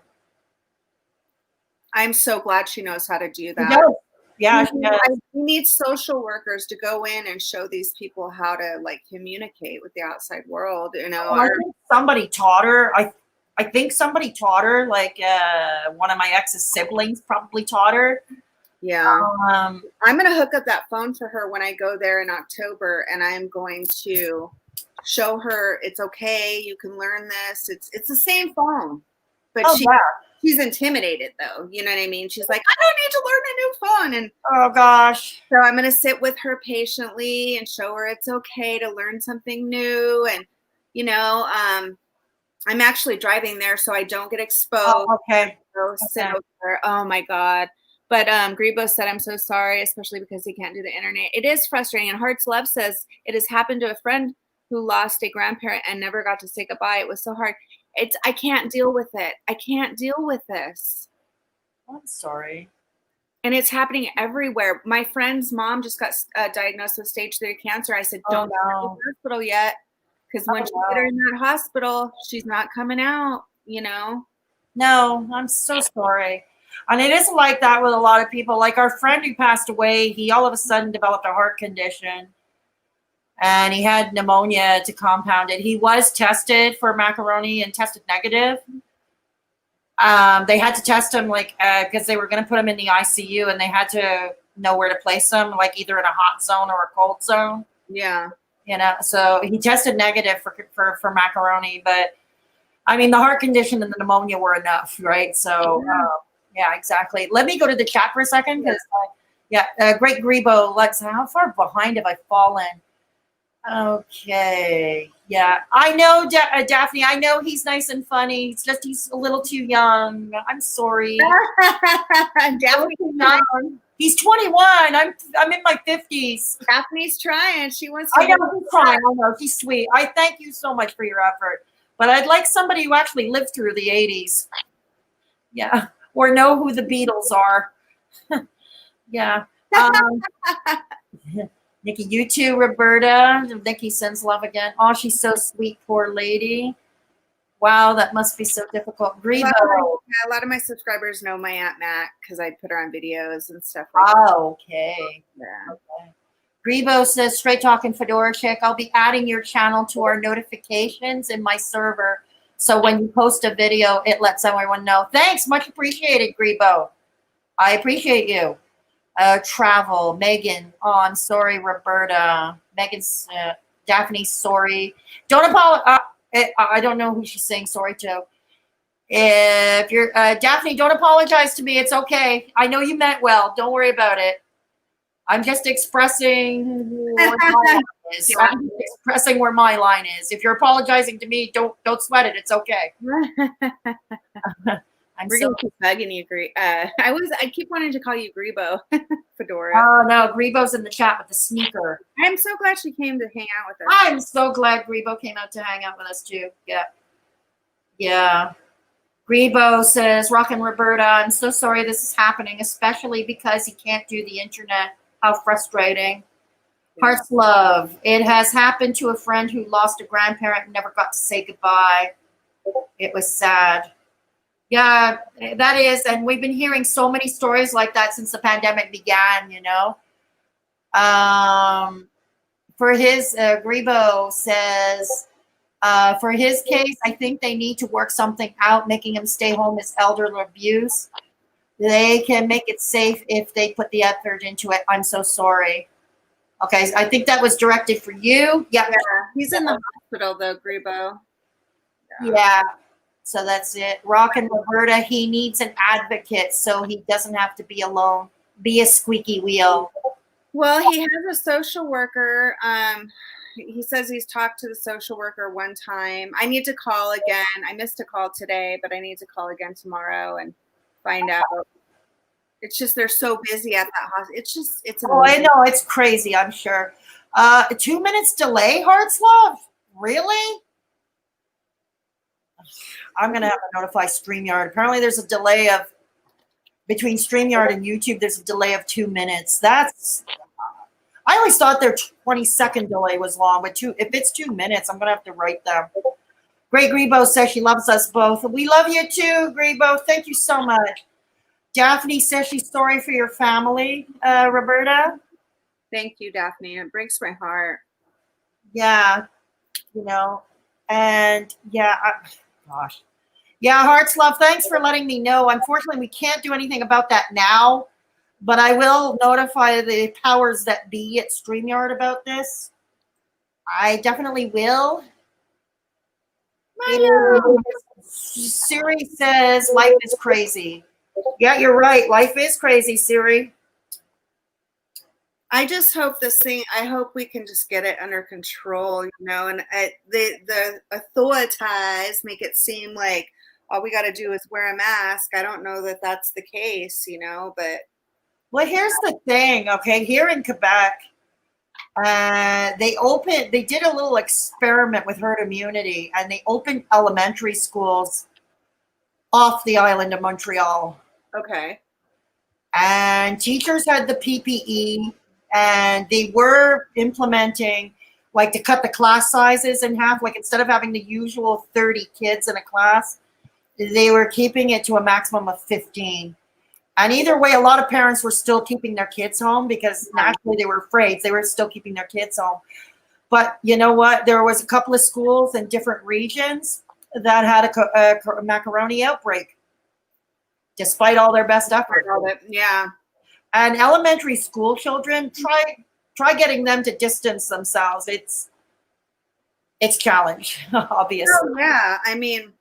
S1: I'm so glad she knows how to do that.
S2: Yeah, she does.
S1: We need social workers to go in and show these people how to communicate with the outside world.
S2: I think somebody taught her. I think somebody taught her. One of my ex's siblings probably taught her.
S1: Yeah. I'm gonna hook up that phone for her when I go there in October, and I'm going to show her it's okay. You can learn this. It's the same phone, but she's intimidated though. You know what I mean? She's like, I don't need to learn a new phone. And
S2: oh gosh.
S1: So I'm going to sit with her patiently and show her it's okay to learn something new. And, I'm actually driving there so I don't get exposed.
S2: Oh, okay.
S1: So sit over there. Oh my God. But Grebo said, I'm so sorry, especially because he can't do the internet. It is frustrating. And Heart's Love says it has happened to a friend who lost a grandparent and never got to say goodbye. It was so hard. I can't deal with it. I can't deal with this.
S2: I'm sorry.
S1: And it's happening everywhere. My friend's mom just got diagnosed with stage 3 cancer. I said, don't go to the hospital yet. Because when you get her in that hospital, she's not coming out,
S2: No, I'm so sorry. And it is like that with a lot of people. Like our friend who passed away, he all of a sudden developed a heart condition. And he had pneumonia to compound it. He was tested for macaroni and tested negative. They had to test him because they were going to put him in the ICU and they had to know where to place him, either in a hot zone or a cold zone.
S1: Yeah.
S2: So he tested negative for macaroni, but I mean, the heart condition and the pneumonia were enough, right? So yeah, exactly. Let me go to the chat for a second because Great Grebo, how far behind have I fallen? Okay. Yeah. I know, Daphne. I know he's nice and funny. It's just he's a little too young. I'm sorry.
S1: Daphne's
S2: young. He's 21. I'm in my 50s.
S1: Daphne's trying. She wants to.
S2: I know he's trying. I know he's sweet. I thank you so much for your effort. But I'd like somebody who actually lived through the 80s. Yeah. Or know who the Beatles are. Yeah. Nikki, you too, Roberta. Nikki sends love again. Oh, she's so sweet, poor lady. Wow, that must be so difficult. Grebo.
S1: A lot of my subscribers know my Aunt Mac because I put her on videos and stuff like that.
S2: Oh, okay.
S1: Yeah.
S2: Okay. Grebo says, Straight Talkin' Fedora Chick, I'll be adding your channel to our notifications in my server. So when you post a video, it lets everyone know. Thanks, much appreciated, Grebo. I appreciate you. Travel, Megan. Oh, I'm sorry, Roberta. Megan's, Daphne, sorry. Don't apologize. I don't know who she's saying sorry to. If you're, Daphne, don't apologize to me. It's okay. I know you meant well. Don't worry about it. I'm just expressing where my line is. I'm expressing where my line is. If you're apologizing to me, don't sweat it. It's okay.
S1: We're gonna keep bugging you, I keep wanting to call you Grebo, Fedora.
S2: Oh no, Grebo's in the chat with the sneaker.
S1: I'm so glad she came to hang out with us.
S2: I'm so glad Grebo came out to hang out with us too. Yeah. Yeah. Grebo says, Rockin Roberta, I'm so sorry this is happening, especially because he can't do the internet. How frustrating. Yeah. Heart's Love. It has happened to a friend who lost a grandparent and never got to say goodbye. It was sad. Yeah, that is. And we've been hearing so many stories like that since the pandemic began, for his, Grebo says, for his case, I think they need to work something out, making him stay home is elder abuse. They can make it safe if they put the effort into it. I'm so sorry. Okay, I think that was directed for you. Yeah.
S1: Yeah, he's in the hospital though, Grebo.
S2: Yeah. So that's it. Rockin Roberta, he needs an advocate so he doesn't have to be alone. Be a squeaky wheel.
S1: Well, he has a social worker. He says he's talked to the social worker one time. I need to call again. I missed a call today, but I need to call again tomorrow and find out. It's just they're so busy at that hospital. It's
S2: Oh, I know, it's crazy, I'm sure. 2 minutes delay, Hearts Love? Really? I'm gonna have to notify StreamYard. Apparently there's a delay of between StreamYard and YouTube, there's a delay of 2 minutes. That's I always thought their 20-second delay was long, but if it's 2 minutes, I'm gonna have to write them. Great Grebo says she loves us both. We love you too, Grebo. Thank you so much. Daphne says she's sorry for your family, Roberta.
S1: Thank you, Daphne. It breaks my heart.
S2: Yeah, you know, and yeah, gosh. Yeah, Hearts Love, thanks for letting me know. Unfortunately, we can't do anything about that now, but I will notify the powers that be at StreamYard about this. I definitely will. Siri says life is crazy. Yeah, you're right. Life is crazy, Siri.
S1: I just hope I hope we can just get it under control, and the authorities make it seem like all we got to do is wear a mask. I don't know that that's the case, but.
S2: Well, here's the thing, okay? Here in Quebec, they did a little experiment with herd immunity, and they opened elementary schools off the island of Montreal.
S1: Okay.
S2: And teachers had the PPE, and they were implementing, like, to cut the class sizes in half. Like, instead of having the usual 30 kids in a class, they were keeping it to a maximum of 15. And either way, a lot of parents were still keeping their kids home because naturally they were afraid. They were still keeping their kids home. But you know what? There was a couple of schools in different regions that had a macaroni outbreak, despite all their best effort.
S1: Yeah.
S2: And elementary school children, try getting them to distance themselves. It's challenge, obviously.
S1: Oh, yeah. I mean,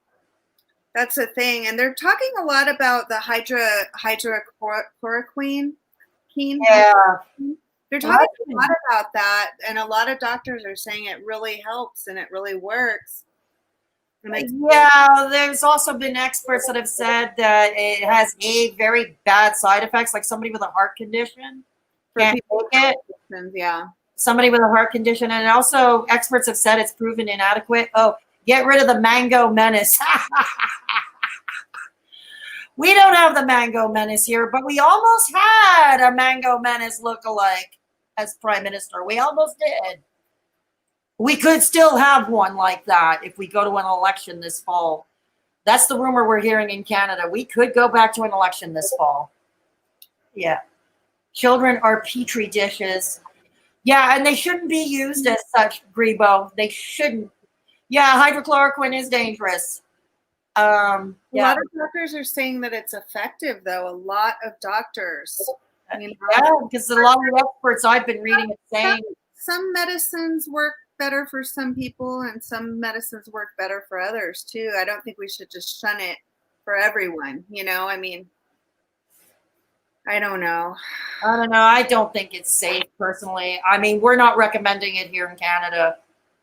S1: that's a thing. And they're talking a lot about the hydrochloroquine.
S2: Yeah.
S1: They're talking a lot about that. And a lot of doctors are saying it really helps and it really works.
S2: Yeah, there's also been experts that have said that it has very bad side effects, like somebody with a heart condition can't take it.
S1: Yeah.
S2: Somebody with a heart condition. And also experts have said it's proven inadequate. Oh, get rid of the mango menace. We don't have the mango menace here, but we almost had a mango menace lookalike as prime minister. We almost did. We could still have one like that if we go to an election this fall. That's the rumor we're hearing in Canada. We could go back to an election this fall. Yeah. Children are petri dishes. Yeah, and they shouldn't be used as such, Grebo. They shouldn't. Yeah, hydrochloroquine is dangerous.
S1: A lot of doctors are saying that it's effective, though. A lot of doctors.
S2: Yeah, because a lot of the experts I've been reading are saying
S1: some medicines work better for some people and some medicines work better for others too. I don't think we should just shun it for everyone, I mean, I don't know.
S2: I don't think it's safe personally. I mean, we're not recommending it here in Canada.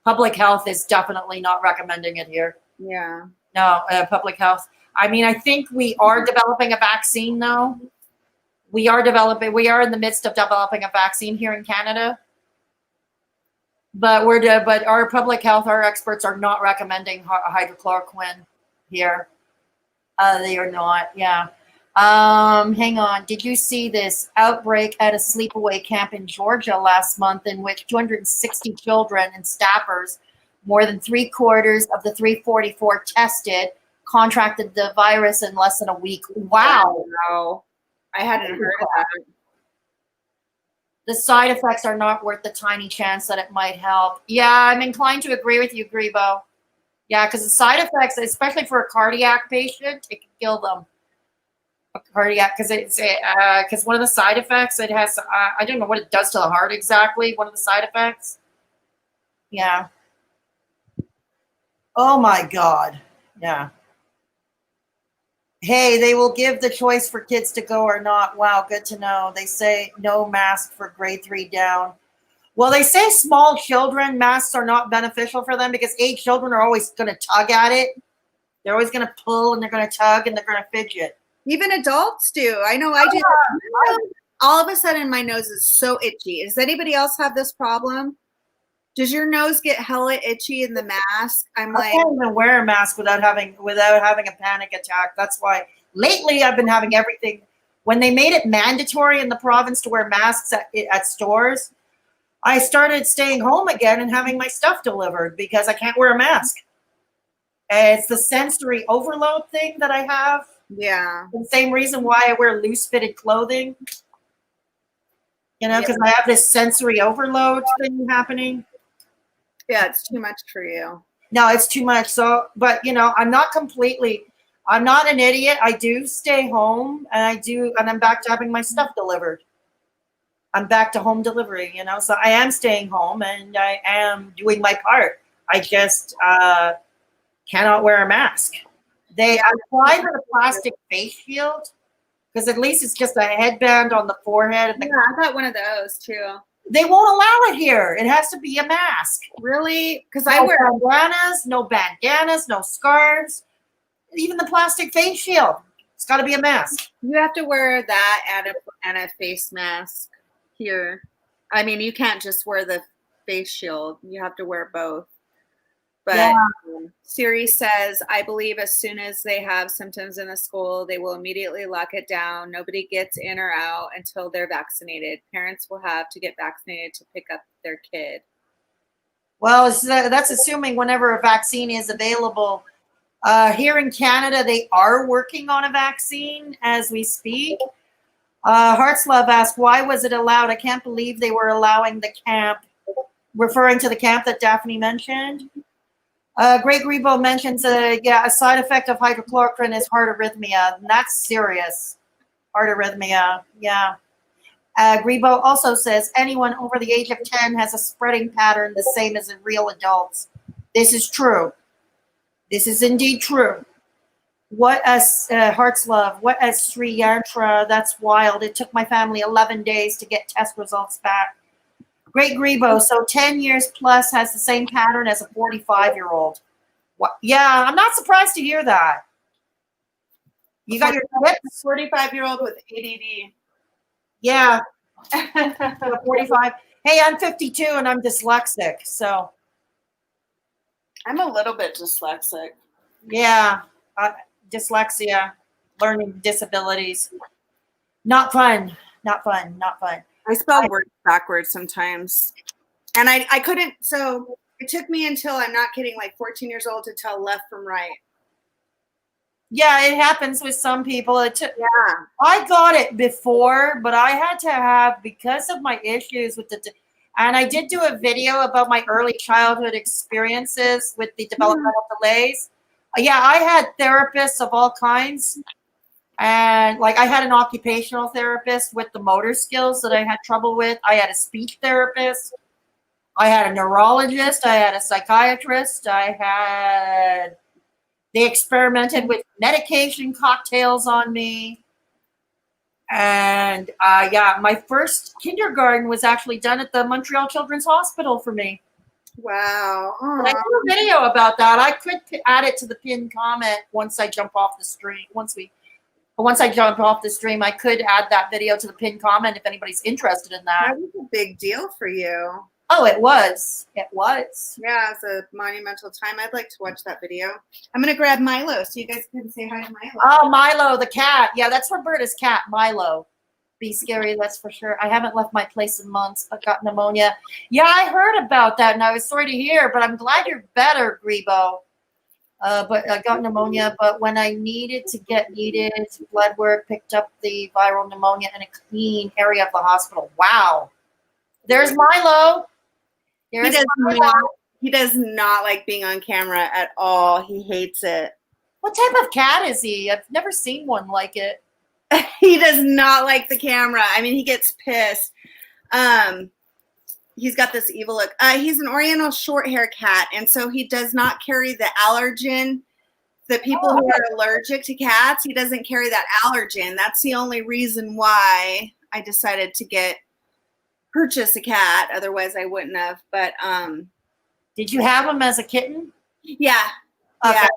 S2: Public health is definitely not recommending it here.
S1: Yeah.
S2: No, public health. I mean, I think we are developing a vaccine though. We are in the midst of developing a vaccine here in Canada. But our public health, our experts are not recommending hydrochloroquine here. They are not. Yeah. Hang on. Did you see this outbreak at a sleepaway camp in Georgia last month in which 260 children and staffers, more than 3/4 of the 344 tested, contracted the virus in less than a week? Wow.
S1: I hadn't heard of that.
S2: The side effects are not worth the tiny chance that it might help. Yeah, I'm inclined to agree with you, Grebo. Yeah, because the side effects, especially for a cardiac patient, it can kill them. A cardiac, because one of the side effects, it has, I don't know what it does to the heart exactly. One of the side effects. Yeah. Oh my God. Yeah. Hey, they will give the choice for kids to go or not. Wow, good to know. They say no mask for grade 3 down. Well, they say small children, masks are not beneficial for them because 8 children are always going to tug at it. They're always going to pull and they're going to tug and they're going to fidget.
S1: Even adults do. I know I do. All of a sudden, my nose is so itchy. Does anybody else have this problem? Does your nose get hella itchy in the mask? I'm
S2: I
S1: like,
S2: can't even wear a mask without having a panic attack. That's why lately I've been having everything. When they made it mandatory in the province to wear masks at stores, I started staying home again and having my stuff delivered because I can't wear a mask. It's the sensory overload thing that I have.
S1: yeah.
S2: The same reason why I wear loose fitted clothing. You know, because I have this sensory overload thing happening.
S1: Yeah, it's too much for you.
S2: No, it's too much. So, but you know, I'm not an idiot. I do stay home and I'm back to having my stuff delivered. I'm back to home delivery, you know, so I am staying home and I am doing my part. I just cannot wear a mask. I applied with a plastic face shield because at least it's just a headband on the forehead. And
S1: Yeah, I got one of those too.
S2: they won't allow it here. It has to be a mask.
S1: Really? Because
S2: No
S1: I wear
S2: bandanas, no scarves, even the plastic face shield. It's got to be a mask.
S1: you have to wear that and a face mask here. I mean, you can't just wear the face shield. You have to wear both. But Siri says, I believe as soon as they have symptoms in the school, they will immediately lock it down. Nobody gets in or out until they're vaccinated. Parents will have to get vaccinated to pick up their kid.
S2: Well, that's assuming whenever a vaccine is available. Here in Canada, they are working on a vaccine as we speak. Heartslove asked, why was it allowed? I can't believe they were allowing the camp, referring to the camp that Daphne mentioned. Greg Rebo mentions, a side effect of hydrochloroquine is heart arrhythmia. And that's serious. Heart arrhythmia, yeah. Grebo also says, anyone over the age of 10 has a spreading pattern the same as in real adults. This is true. This is indeed true. What as Heart's Love, what as Sri Yantra, that's wild. It took my family 11 days to get test results back. Great Grebo, so 10 years plus has the same pattern as a 45-year-old. Yeah, I'm not surprised to hear that. You got your tips?
S1: 45-year-old with ADD.
S2: Yeah. 45. Hey, I'm 52 and I'm dyslexic, so.
S1: I'm a little bit dyslexic.
S2: Yeah, dyslexia, learning disabilities. Not fun, not fun, not fun.
S1: I spell words backwards sometimes. And I couldn't, so it took me until, I'm not kidding, like 14 years old to tell left from right.
S2: Yeah, it happens with some people. I got it before, but I had to have, because of my issues with and I did do a video about my early childhood experiences with the developmental delays. Yeah, I had therapists of all kinds. And like I had an occupational therapist with the motor skills that I had trouble with. I had a speech therapist. I had a neurologist. I had a psychiatrist. They experimented with medication cocktails on me. And my first kindergarten was actually done at the Montreal Children's Hospital for me.
S1: Wow.
S2: And I did a video about that. I could add it to the pinned comment once I jump off the stream. Once I jump off the stream, I could add that video to the pinned comment if anybody's interested in that.
S1: That was a big deal for you.
S2: Oh, it was. It was.
S1: Yeah, it's a monumental time. I'd like to watch that video. I'm going to grab Milo so you guys can say hi to Milo.
S2: Oh, Milo, the cat. Yeah, that's Roberta's cat, Milo. Be scary, that's for sure. I haven't left my place in months. I got pneumonia. Yeah, I heard about that, and I was sorry to hear, but I'm glad you're better, Grebo. But I got pneumonia, but when I needed blood work, picked up the viral pneumonia in a clean area of the hospital. Wow. There's Milo.
S1: He
S2: There's
S1: does
S2: Milo.
S1: not. He does not like being on camera at all. He hates it.
S2: What type of cat is he? I've never seen one like it.
S1: He does not like the camera. I mean, he gets pissed. He's got this evil look. He's an Oriental short hair cat, and so he does not carry the allergen. The people who are allergic to cats, he doesn't carry that allergen. That's the only reason why I decided to purchase a cat. Otherwise, I wouldn't have. But
S2: Did you have him as a kitten?
S1: yeah,
S2: Okay.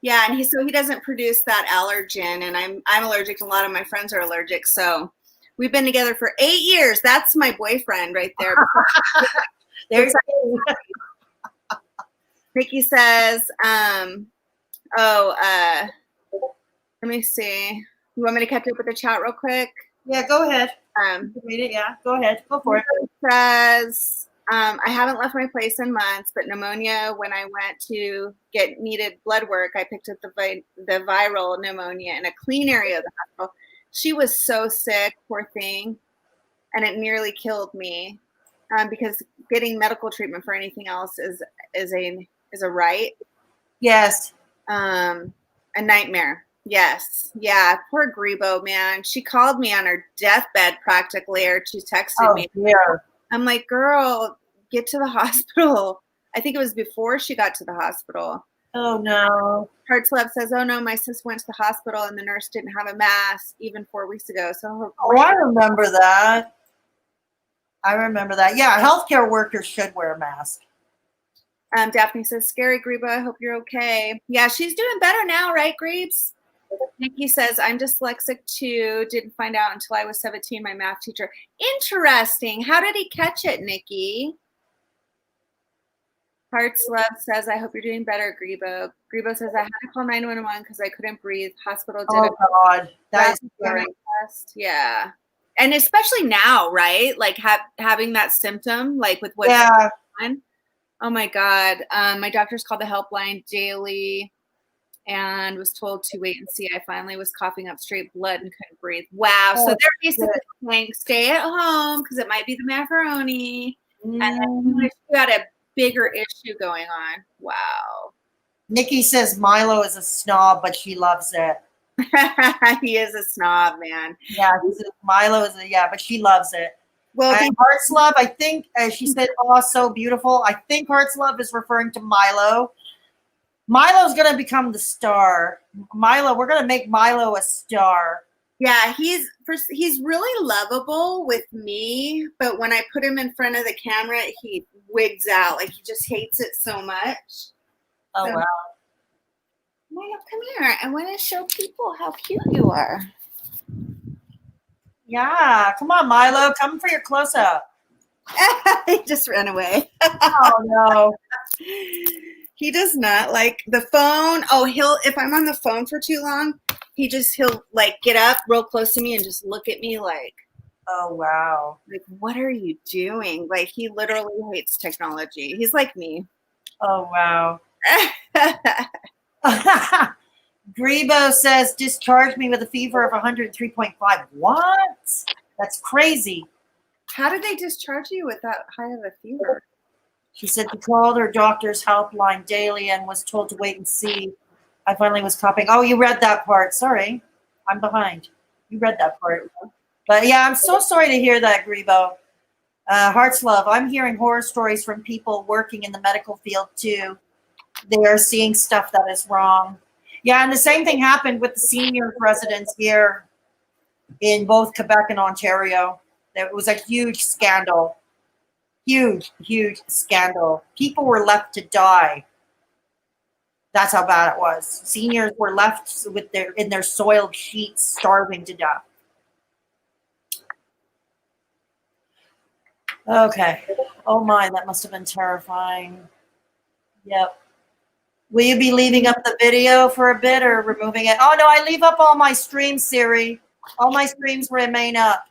S1: yeah, and he doesn't produce that allergen, and I'm allergic. A lot of my friends are allergic, so we've been together for 8 years. That's my boyfriend right there.
S2: There's
S1: Nikki says, let me see. You want me to catch up with the chat real quick?
S2: yeah, go ahead.
S1: Um,
S2: Read it, yeah. Go ahead. Go for it.
S1: says, I haven't left my place in months, but pneumonia, when I went to get needed blood work, I picked up the viral pneumonia in a clean area of the hospital. She was so sick, poor thing, and it nearly killed me because getting medical treatment for anything else is a right.
S2: Yes.
S1: A nightmare. Yes. Yeah. Poor Grebo, man. She called me on her deathbed practically, or she texted me.
S2: Yeah.
S1: I'm like, girl, get to the hospital. I think it was before she got to the hospital.
S2: Oh no.
S1: Hearts Love says, oh no, my sis went to the hospital and the nurse didn't have a mask even 4 weeks ago. So
S2: Oh, I remember that. Yeah, healthcare workers should wear a mask.
S1: Daphne says, scary Greba, I hope you're okay. Yeah, she's doing better now, right, Grebes? Nikki says, I'm dyslexic too. Didn't find out until I was 17, my math teacher. Interesting. How did he catch it, Nikki? Hearts Love says, I hope you're doing better, Grebo. Grebo says, I had to call 911 because I couldn't breathe. Hospital did
S2: Oh God, that is scary.
S1: test. Yeah. And especially now, right? Like having that symptom, like with what's
S2: Yeah.
S1: going on. Oh my God. My doctor's called the helpline daily and was told to wait and see. I finally was coughing up straight blood and couldn't breathe. Wow.
S2: Oh,
S1: so they're basically saying stay at home because it might be the macaroni. And then you got a bigger issue going on. Wow.
S2: Nikki says Milo is a snob, but she loves it.
S1: He is a snob, man.
S2: Yeah, Milo is but she loves it.
S1: Well,
S2: Hearts Love, I think, as she said, oh, so beautiful. I think Hearts Love is referring to Milo. Milo's going to become the star. Milo, we're going to make Milo a star.
S1: yeah, he's really lovable with me, but when I put him in front of the camera, he wigs out. Like he just hates it so much.
S2: Oh,
S1: So-
S2: wow.
S1: Milo, come here. I want to show people how cute you are.
S2: Yeah, come on, Milo. Come for your close-up.
S1: He just ran away.
S2: Oh, no.
S1: He does not like the phone. Oh, if I'm on the phone for too long, he'll like get up real close to me and just look at me like,
S2: Oh, wow.
S1: what are you doing? Like he literally hates technology. He's like me.
S2: Oh, wow. Grebo says, discharge me with a fever of 103.5. What? That's crazy.
S1: How did they discharge you with that high of a fever?
S2: She said she called her doctor's helpline daily and was told to wait and see. I finally was coughing. Oh, you read that part. Sorry. I'm behind. You read that part. But yeah, I'm so sorry to hear that, Grebo. Hearts Love, I'm hearing horror stories from people working in the medical field too. They are seeing stuff that is wrong. Yeah, and the same thing happened with the senior residents here in both Quebec and Ontario. There was a huge scandal. Huge, huge scandal. People were left to die. That's how bad it was. Seniors were left in their soiled sheets, starving to death. Okay. Oh my, that must have been terrifying. Yep. Will you be leaving up the video for a bit or removing it? Oh no, I leave up all my streams, Siri. All my streams remain up.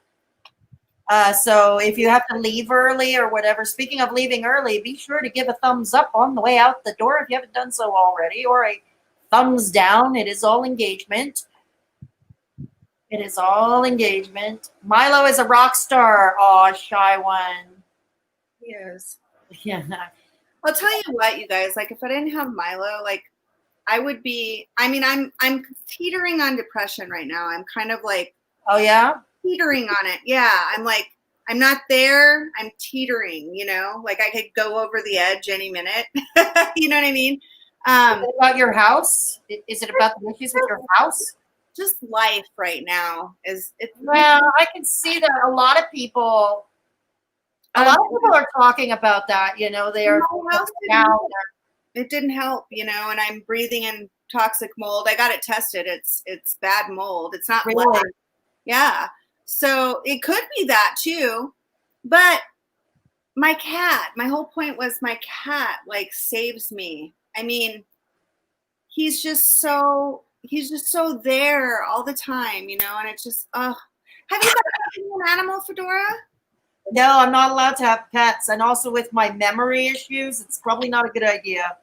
S2: So if you have to leave early or whatever, speaking of leaving early, be sure to give a thumbs up on the way out the door if you haven't done so already, or a thumbs down. It is all engagement. It is all engagement. Milo is a rock star. Aw, shy one.
S1: He is.
S2: Yeah.
S1: I'll tell you what, you guys, like if I didn't have Milo, like I would be, I mean, I'm teetering on depression right now. I'm kind of like
S2: Oh yeah.
S1: teetering on it. Yeah. I'm like, I'm not there. I'm teetering, you know, like I could go over the edge any minute. You know what I mean?
S2: What about your house? Is it about the issues with your house?
S1: Just life right now it's
S2: Well, I can see that a lot of people are talking about that. You know, they are
S1: my house
S2: now.
S1: it didn't help, you know, and I'm breathing in toxic mold. I got it tested. It's bad mold. It's not
S2: Really?
S1: lead. Yeah. So it could be that too. But my cat, my whole point was my cat like saves me. I mean, he's just so there all the time, you know, and it's just have you got an animal, Fedora?
S2: No, I'm not allowed to have pets. And also with my memory issues, it's probably not a good idea.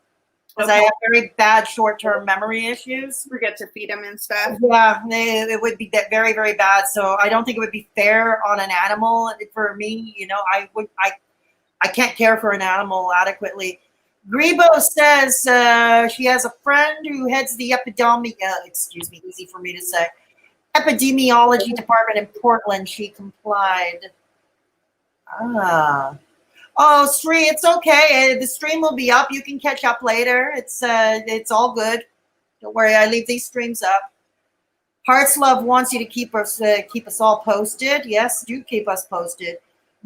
S2: Because I have very bad short-term memory issues.
S1: Forget to feed him and stuff.
S2: Yeah, it would be very, very bad. So I don't think it would be fair on an animal for me. You know, I can't care for an animal adequately. Grebo says she has a friend who heads the easy for me to say, epidemiology department in Portland. She complied. Oh, Sri, it's okay. The stream will be up. You can catch up later. It's all good. Don't worry. I leave these streams up. Hearts Love wants you to keep us all posted. Yes, do keep us posted.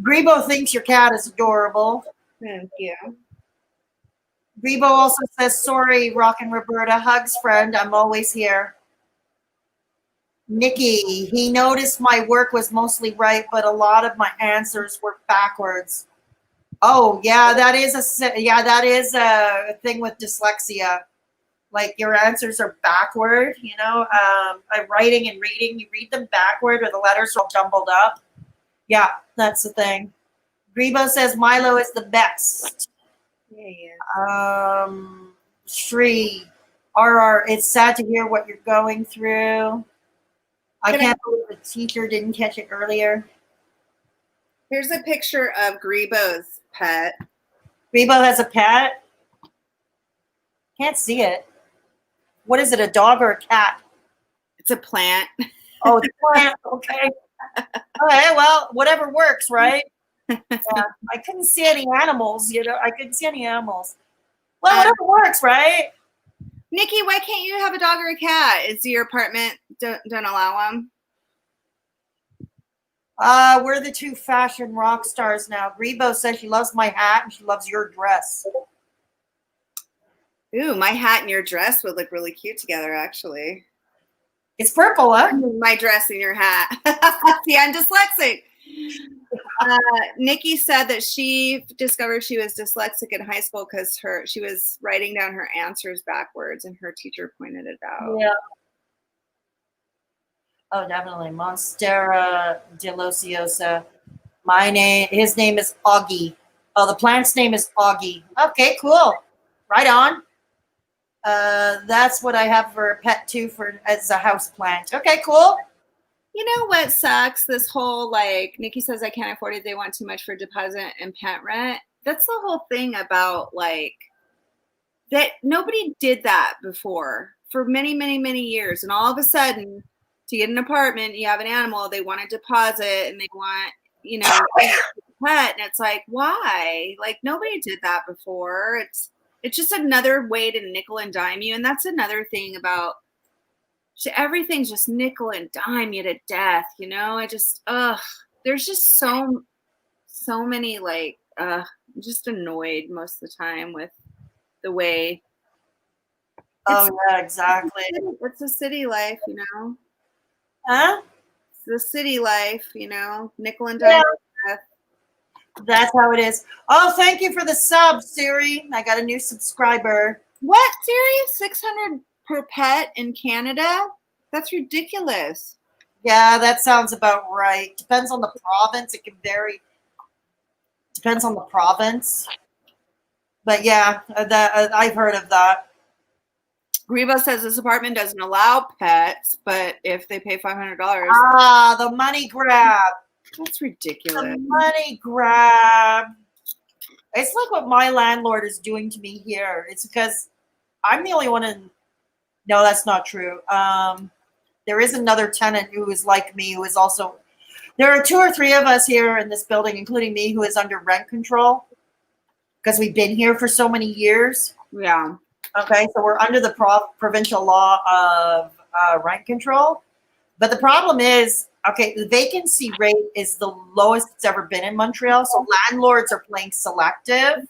S2: Grebo thinks your cat is adorable.
S1: Thank you.
S2: Grebo also says, sorry, Rockin Roberta. Hugs, friend. I'm always here. Nikki, he noticed my work was mostly right, but a lot of my answers were backwards. Oh, yeah, that is a thing with dyslexia. Like your answers are backward, you know, writing and reading, you read them backward or the letters are all jumbled up. Yeah, that's the thing. Grebo says Milo is the best.
S1: Yeah.
S2: Shri, RR, it's sad to hear what you're going through. I can't believe the teacher didn't catch it earlier.
S1: Here's a picture of Grebo's pet.
S2: Grebo has a pet? Can't see it. What is it, a dog or a cat?
S1: It's a plant.
S2: Oh, it's a plant. Okay. Okay, well, whatever works, right? Yeah, I couldn't see any animals, you know. I couldn't see any animals. Well, whatever works, right?
S1: Nikki, why can't you have a dog or a cat? Is your apartment don't allow them?
S2: We're the two fashion rock stars now. Grebo says she loves my hat and she loves your dress.
S1: Ooh, my hat and your dress would look really cute together, actually.
S2: It's purple, huh?
S1: My dress and your hat. See, I'm dyslexic. Nikki said that she discovered she was dyslexic in high school because she was writing down her answers backwards and her teacher pointed it out.
S2: Yeah. Oh, definitely. Monstera delociosa. His name is Augie. Oh, the plant's name is Augie. Okay, cool. Right on. That's what I have for a pet too, as a house plant. Okay, cool.
S1: You know what sucks? This whole like Nikki says I can't afford it. They want too much for deposit and pet rent. That's the whole thing about like that. Nobody did that before for many, many, many years, and all of a sudden, to get an apartment, you have an animal. They want a deposit, and they want a pet, and it's like why? Like nobody did that before. It's just another way to nickel and dime you, and that's another thing about. Everything's just nickel and dime you to death, you know. There's just so many like I'm just annoyed most of the time with the way.
S2: Oh yeah, exactly.
S1: It's a city life, you know.
S2: Huh?
S1: It's the city life, you know. Nickel and dime.
S2: Yeah. That's how it is. Oh, thank you for the sub, Siri. I got a new subscriber.
S1: What, Siri? 600 per pet in Canada? That's ridiculous.
S2: Yeah, that sounds about right. Depends on the province. It can vary. Depends on the province. But yeah, I've heard of that.
S1: Grebo says this apartment doesn't allow pets, but if they pay $500.
S2: Ah, the money grab.
S1: That's ridiculous.
S2: The money grab. It's like what my landlord is doing to me here. It's because I'm the only one in. No, that's not true. There is another tenant who is like me, who is also. There are 2 or 3 of us here in this building, including me, who is under rent control because we've been here for so many years.
S1: Yeah.
S2: Okay, so we're under the provincial law of rent control. But the problem is, okay, the vacancy rate is the lowest it's ever been in Montreal. So landlords are playing selective,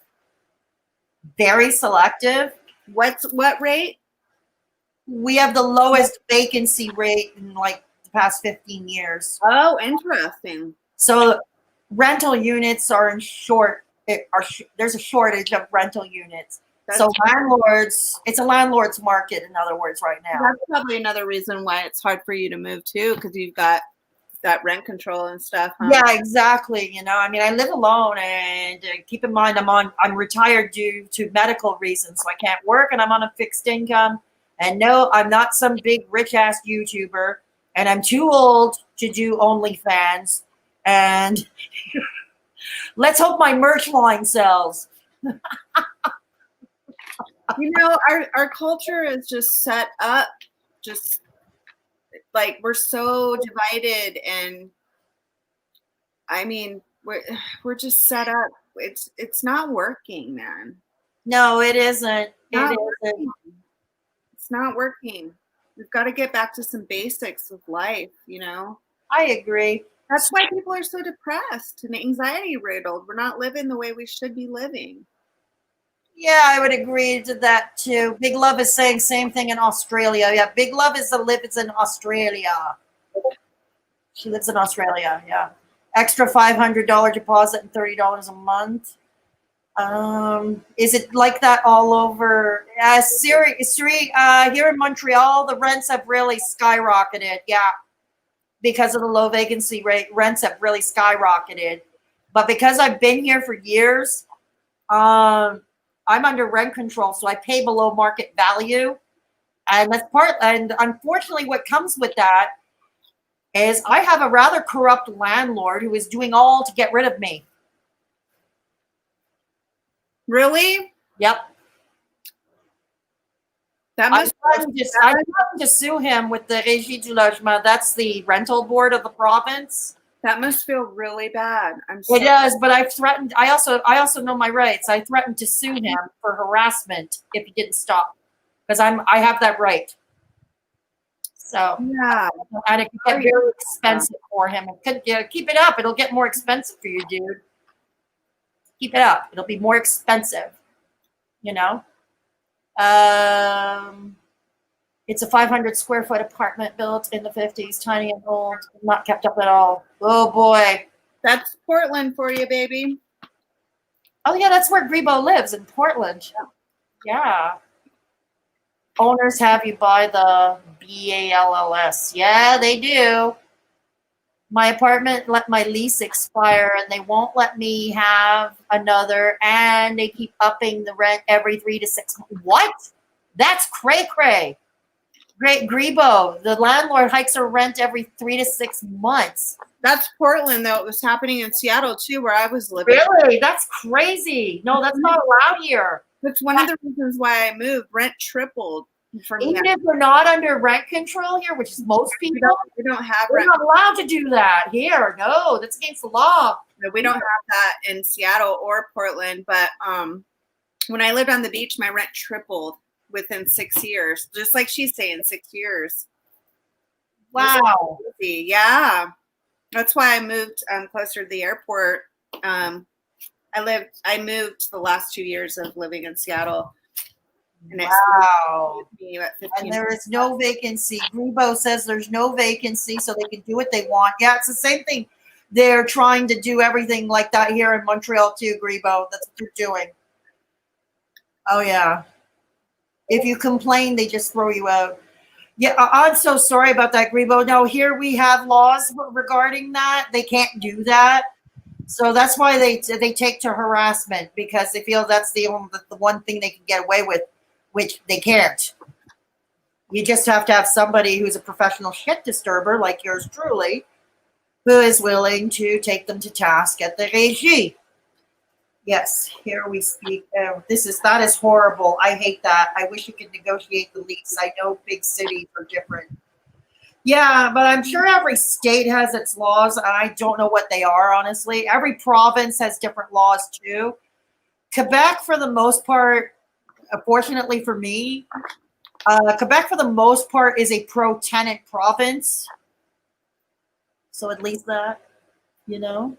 S2: very selective.
S1: What rate?
S2: We have the lowest vacancy rate in like the past 15 years.
S1: Oh, interesting.
S2: So rental units are in there's a shortage of rental units. So landlords, it's a landlord's market, in other words, right now.
S1: That's probably another reason why it's hard for you to move too, because you've got that rent control and stuff. Huh?
S2: Yeah, exactly. You know, I mean, I live alone, and keep in mind, I'm retired due to medical reasons, so I can't work, and I'm on a fixed income. And no, I'm not some big rich ass YouTuber, and I'm too old to do OnlyFans. And let's hope my merch line sells.
S1: You know, our culture is just set up, just like we're so divided, and I mean, we're just set up. It's not working, man.
S2: No, it isn't.
S1: Not working. It's not working. We've got to get back to some basics of life, you know?
S2: I agree.
S1: That's why people are so depressed and anxiety riddled. We're not living the way we should be living.
S2: Yeah, I would agree to that too. Big Love is saying same thing in Australia. Yeah, Big Love lives in Australia. She lives in Australia, yeah. Extra $500 deposit and $30 a month. Is it like that all over? Siri, here in Montreal, the rents have really skyrocketed. Yeah, because of the low vacancy rate, rents have really skyrocketed. But because I've been here for years, I'm under rent control, so I pay below market value, and and unfortunately, what comes with that is I have a rather corrupt landlord who is doing all to get rid of me.
S1: Really?
S2: Yep.
S1: That
S2: I'm
S1: must
S2: threatened to sue him with the Régie du Logement. That's the rental board of the province.
S1: that must feel really bad.
S2: It does, but I've threatened. I also know my rights. I threatened to sue him for harassment if he didn't stop, because I have that right. So
S1: Yeah.
S2: and it could get very expensive for him. It could keep it up. It'll get more expensive for you, dude. Keep it up. It'll be more expensive. You know. It's a 500 square foot apartment built in the 50s, tiny and old, not kept up at all. Oh boy.
S1: That's Portland for you, baby.
S2: Oh yeah, that's where Grebo lives, in Portland. Yeah. Owners have you buy the BALLS. Yeah, they do. My apartment let my lease expire, and they won't let me have another, and they keep upping the rent every 3 to 6 months. What? That's cray-cray. Great Grebo. The landlord hikes her rent every 3 to 6 months.
S1: That's Portland, though. It was happening in Seattle, too, where I was living.
S2: Really? That's crazy. No, that's not allowed here.
S1: That's one of the reasons why I moved. Rent tripled.
S2: Even if we're not under rent control here, which is most people,
S1: we don't have
S2: we're
S1: rent.
S2: not allowed to do that here. No, that's against the law.
S1: No, we don't have that in Seattle or Portland. But when I lived on the beach, my rent tripled within 6 years. Just like she's saying, 6 years.
S2: Wow.
S1: Yeah. That's why I moved closer to the airport. I moved the last 2 years of living in Seattle. And
S2: wow.
S1: And
S2: there is no vacancy. Grebo says there's no vacancy, so they can do what they want. Yeah, it's the same thing. They're trying to do everything like that here in Montreal too, Grebo. That's what they're doing. Oh, yeah. If you complain, they just throw you out. Yeah, I'm so sorry about that, Grebo. No, here we have laws regarding that. They can't do that. So that's why they take to harassment, because they feel that's the one thing they can get away with, which they can't. You just have to have somebody who's a professional shit disturber, like yours truly, who is willing to take them to task at the régie. Yes, here we speak. That is horrible. I hate that. I wish you could negotiate the lease. I know big cities are different. Yeah, but I'm sure every state has its laws, and I don't know what they are, honestly. Every province has different laws, too. Quebec, for the most part, fortunately for me, Quebec, for the most part, is a pro-tenant province. So at least that, you know.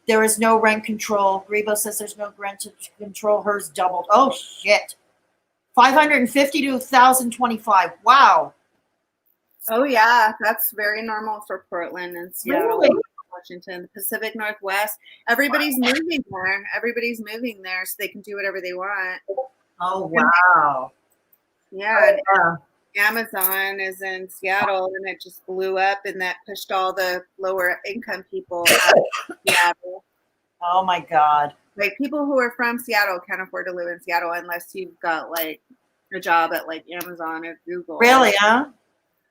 S2: There is no rent control. Grebo says there's no rent control. Hers doubled. Oh, shit. 550 to 1,025. Wow.
S1: Oh yeah, that's very normal for Portland and Seattle,
S2: Really?
S1: Washington, the Pacific Northwest. Everybody's moving there. Everybody's moving there so they can do whatever they want.
S2: Oh, wow.
S1: Yeah, and
S2: Yeah.
S1: Amazon is in Seattle, and it just blew up, and that pushed all the lower income people out of Seattle.
S2: Oh, my God.
S1: Like people who are from Seattle can't afford to live in Seattle unless you've got like a job at like Amazon or Google.
S2: Really, huh?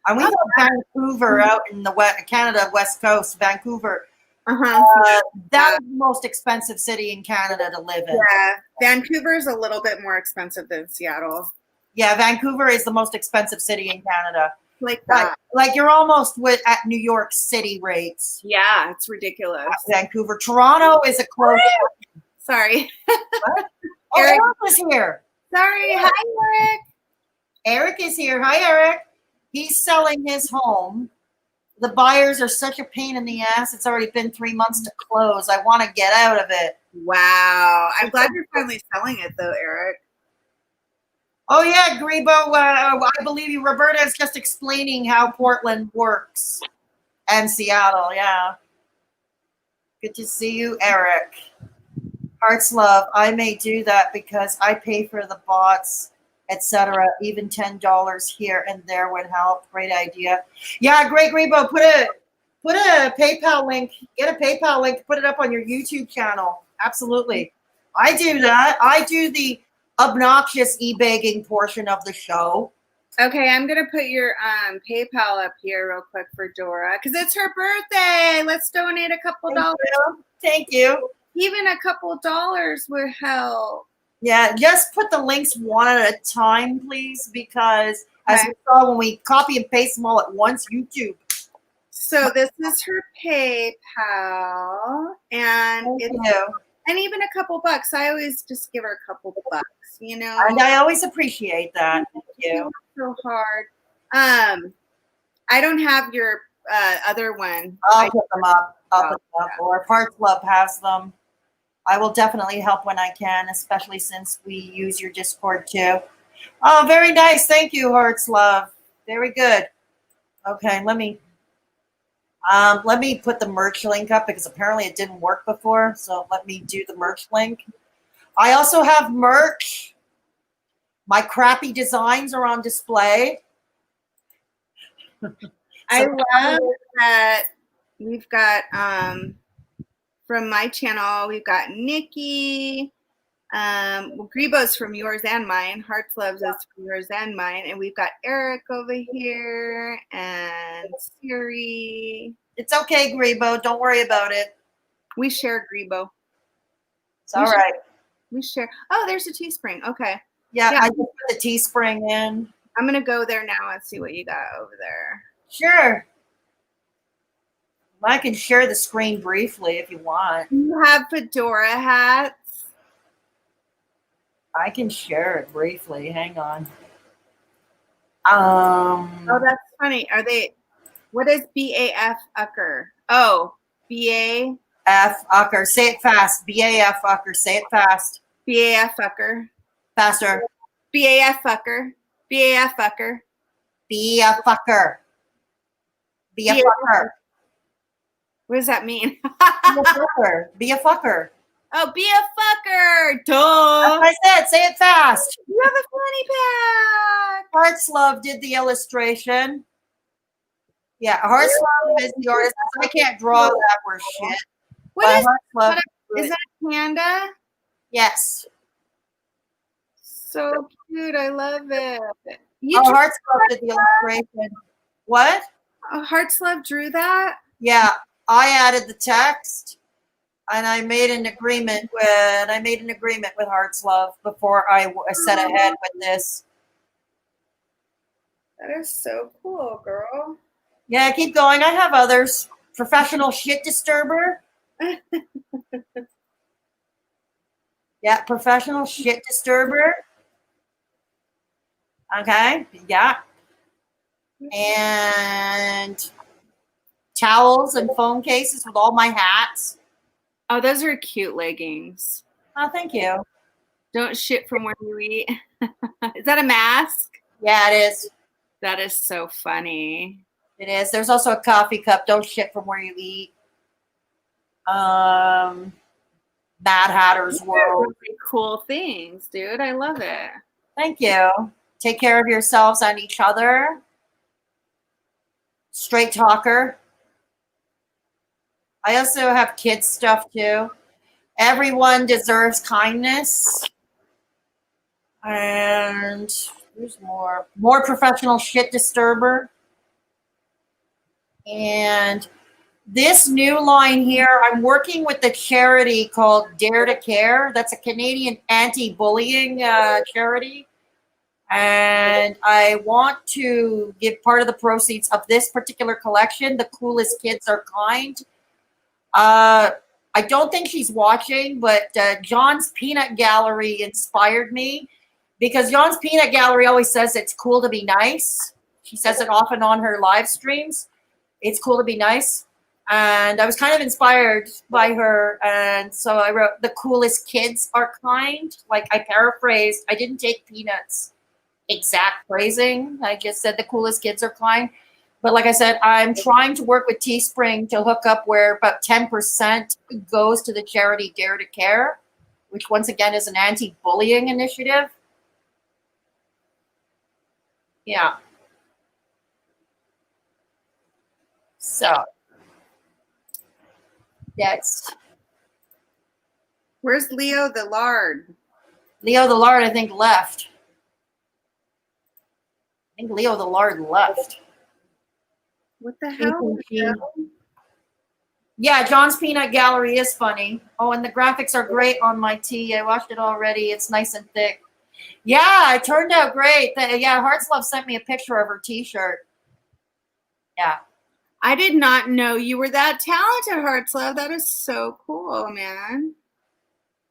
S2: And we have Vancouver out in the Canada West Coast, Vancouver. That's the most expensive city in Canada to live in.
S1: Yeah, Vancouver's a little bit more expensive than Seattle.
S2: Yeah, Vancouver is the most expensive city in Canada.
S1: Like that.
S2: Like you're almost at New York City rates.
S1: Yeah, it's ridiculous.
S2: Vancouver. Toronto is a close.
S1: Sorry.
S2: What? Oh,
S1: Eric
S2: is here.
S1: Sorry. Hi, Eric.
S2: Eric is here. Hi, Eric. He's selling his home. The buyers are such a pain in the ass. It's already been 3 months to close. I want to get out of it.
S1: Wow. I'm glad you're finally selling it, though, Eric.
S2: Oh, yeah, Grebo. I believe you. Roberta is just explaining how Portland works. And Seattle, yeah. Good to see you, Eric. Hearts love. I may do that because I pay for the bots, etc. Even $10 here and there would help. Great idea. Yeah, great, Grebo. Put a PayPal link. Get a PayPal link. Put it up on your YouTube channel. Absolutely. I do that. I do the obnoxious e-begging portion of the show.
S1: Okay, I'm gonna put your PayPal up here real quick for Dora because it's her birthday. Let's donate a couple dollars.
S2: Thank you.
S1: Even a couple dollars would help.
S2: Yeah, just put the links one at a time, please, because as we saw when we copy and paste them all at once, YouTube.
S1: So this is her PayPal, and and even a couple bucks. I always just give her a couple bucks, you know.
S2: And I always appreciate that. Thank you.
S1: So hard. I don't have your other one.
S2: I'll put them up. Or Parts Club has them. I will definitely help when I can, especially since we use your Discord too. Oh, very nice. Thank you, Hearts Love. Very good. Okay, let me put the merch link up because apparently it didn't work before. So let me do the merch link. I also have merch. My crappy designs are on display.
S1: I love that we've got from my channel, we've got Nikki. Grebo's from yours and mine. Hearts Loves is from yours and mine. And we've got Eric over here and Siri.
S2: It's okay, Grebo. Don't worry about it.
S1: We share Grebo.
S2: It's all right.
S1: We share. Oh, there's a Teespring. Okay.
S2: Yeah, I just put the Teespring in.
S1: I'm going to go there now and see what you got over there.
S2: Sure. I can share the screen briefly if you want.
S1: You have Fedora hats.
S2: I can share it briefly. Hang on.
S1: Oh, that's funny. Are they? What is BAF Ucker? Oh, BAF
S2: Ucker. Say it fast. BAF Ucker. Say it fast.
S1: BAF Ucker.
S2: Faster.
S1: BAF Ucker. BAF Ucker.
S2: Be a fucker. Be a fucker.
S1: What does that mean?
S2: Be a fucker. Be a fucker.
S1: Oh, be a fucker. Duh.
S2: That's what I said. Say it fast.
S1: You have a funny pack.
S2: Hearts Love did the illustration. Yeah, Hearts Love is the artist. I can't draw that word shit.
S1: What is that a panda?
S2: Yes.
S1: So cute. I love it.
S2: Hearts Love did the illustration. What?
S1: Hearts Love drew that?
S2: Yeah, I added the text. And I made an agreement with Heart's Love before I set ahead with this.
S1: That is so cool, girl.
S2: Yeah, keep going. I have others. Professional shit disturber. Yeah, professional shit disturber. Okay, yeah. And towels and phone cases with all my hats.
S1: Oh, those are cute leggings.
S2: Oh, thank you.
S1: Don't shit from where you eat. Is that a mask?
S2: Yeah, it is.
S1: That is so funny.
S2: It is. There's also a coffee cup. Don't shit from where you eat. Mad Hatter's
S1: Those are
S2: World.
S1: really cool things, dude. I love it.
S2: Thank you. Take care of yourselves and each other. Straight talker. I also have kids stuff too. Everyone deserves kindness. And there's more. More professional shit disturber. And this new line here, I'm working with the charity called Dare to Care. That's a Canadian anti-bullying charity. And I want to give part of the proceeds of this particular collection, The Coolest Kids Are Kind. I don't think she's watching, but John's Peanut Gallery inspired me because John's Peanut Gallery always says it's cool to be nice. She says it often on her live streams. It's cool to be nice. And I was kind of inspired by her. And so I wrote, The Coolest Kids Are Kind. Like I paraphrased, I didn't take Peanut's exact phrasing. I just said the coolest kids are kind. But like I said, I'm trying to work with Teespring to hook up where about 10% goes to the charity Dare to Care, which once again is an anti-bullying initiative. Yeah. So that's
S1: Where's Leo the Lard?
S2: Leo the Lard, I think, left. I think Leo the Lard left.
S1: What the hell?
S2: Yeah, John's Peanut Gallery is funny. Oh, and the graphics are great on my tee. I watched it already. It's nice and thick. Yeah, it turned out great. Yeah, Heart's Love sent me a picture of her t-shirt. Yeah.
S1: I did not know you were that talented, Heart's Love. That is so cool, man.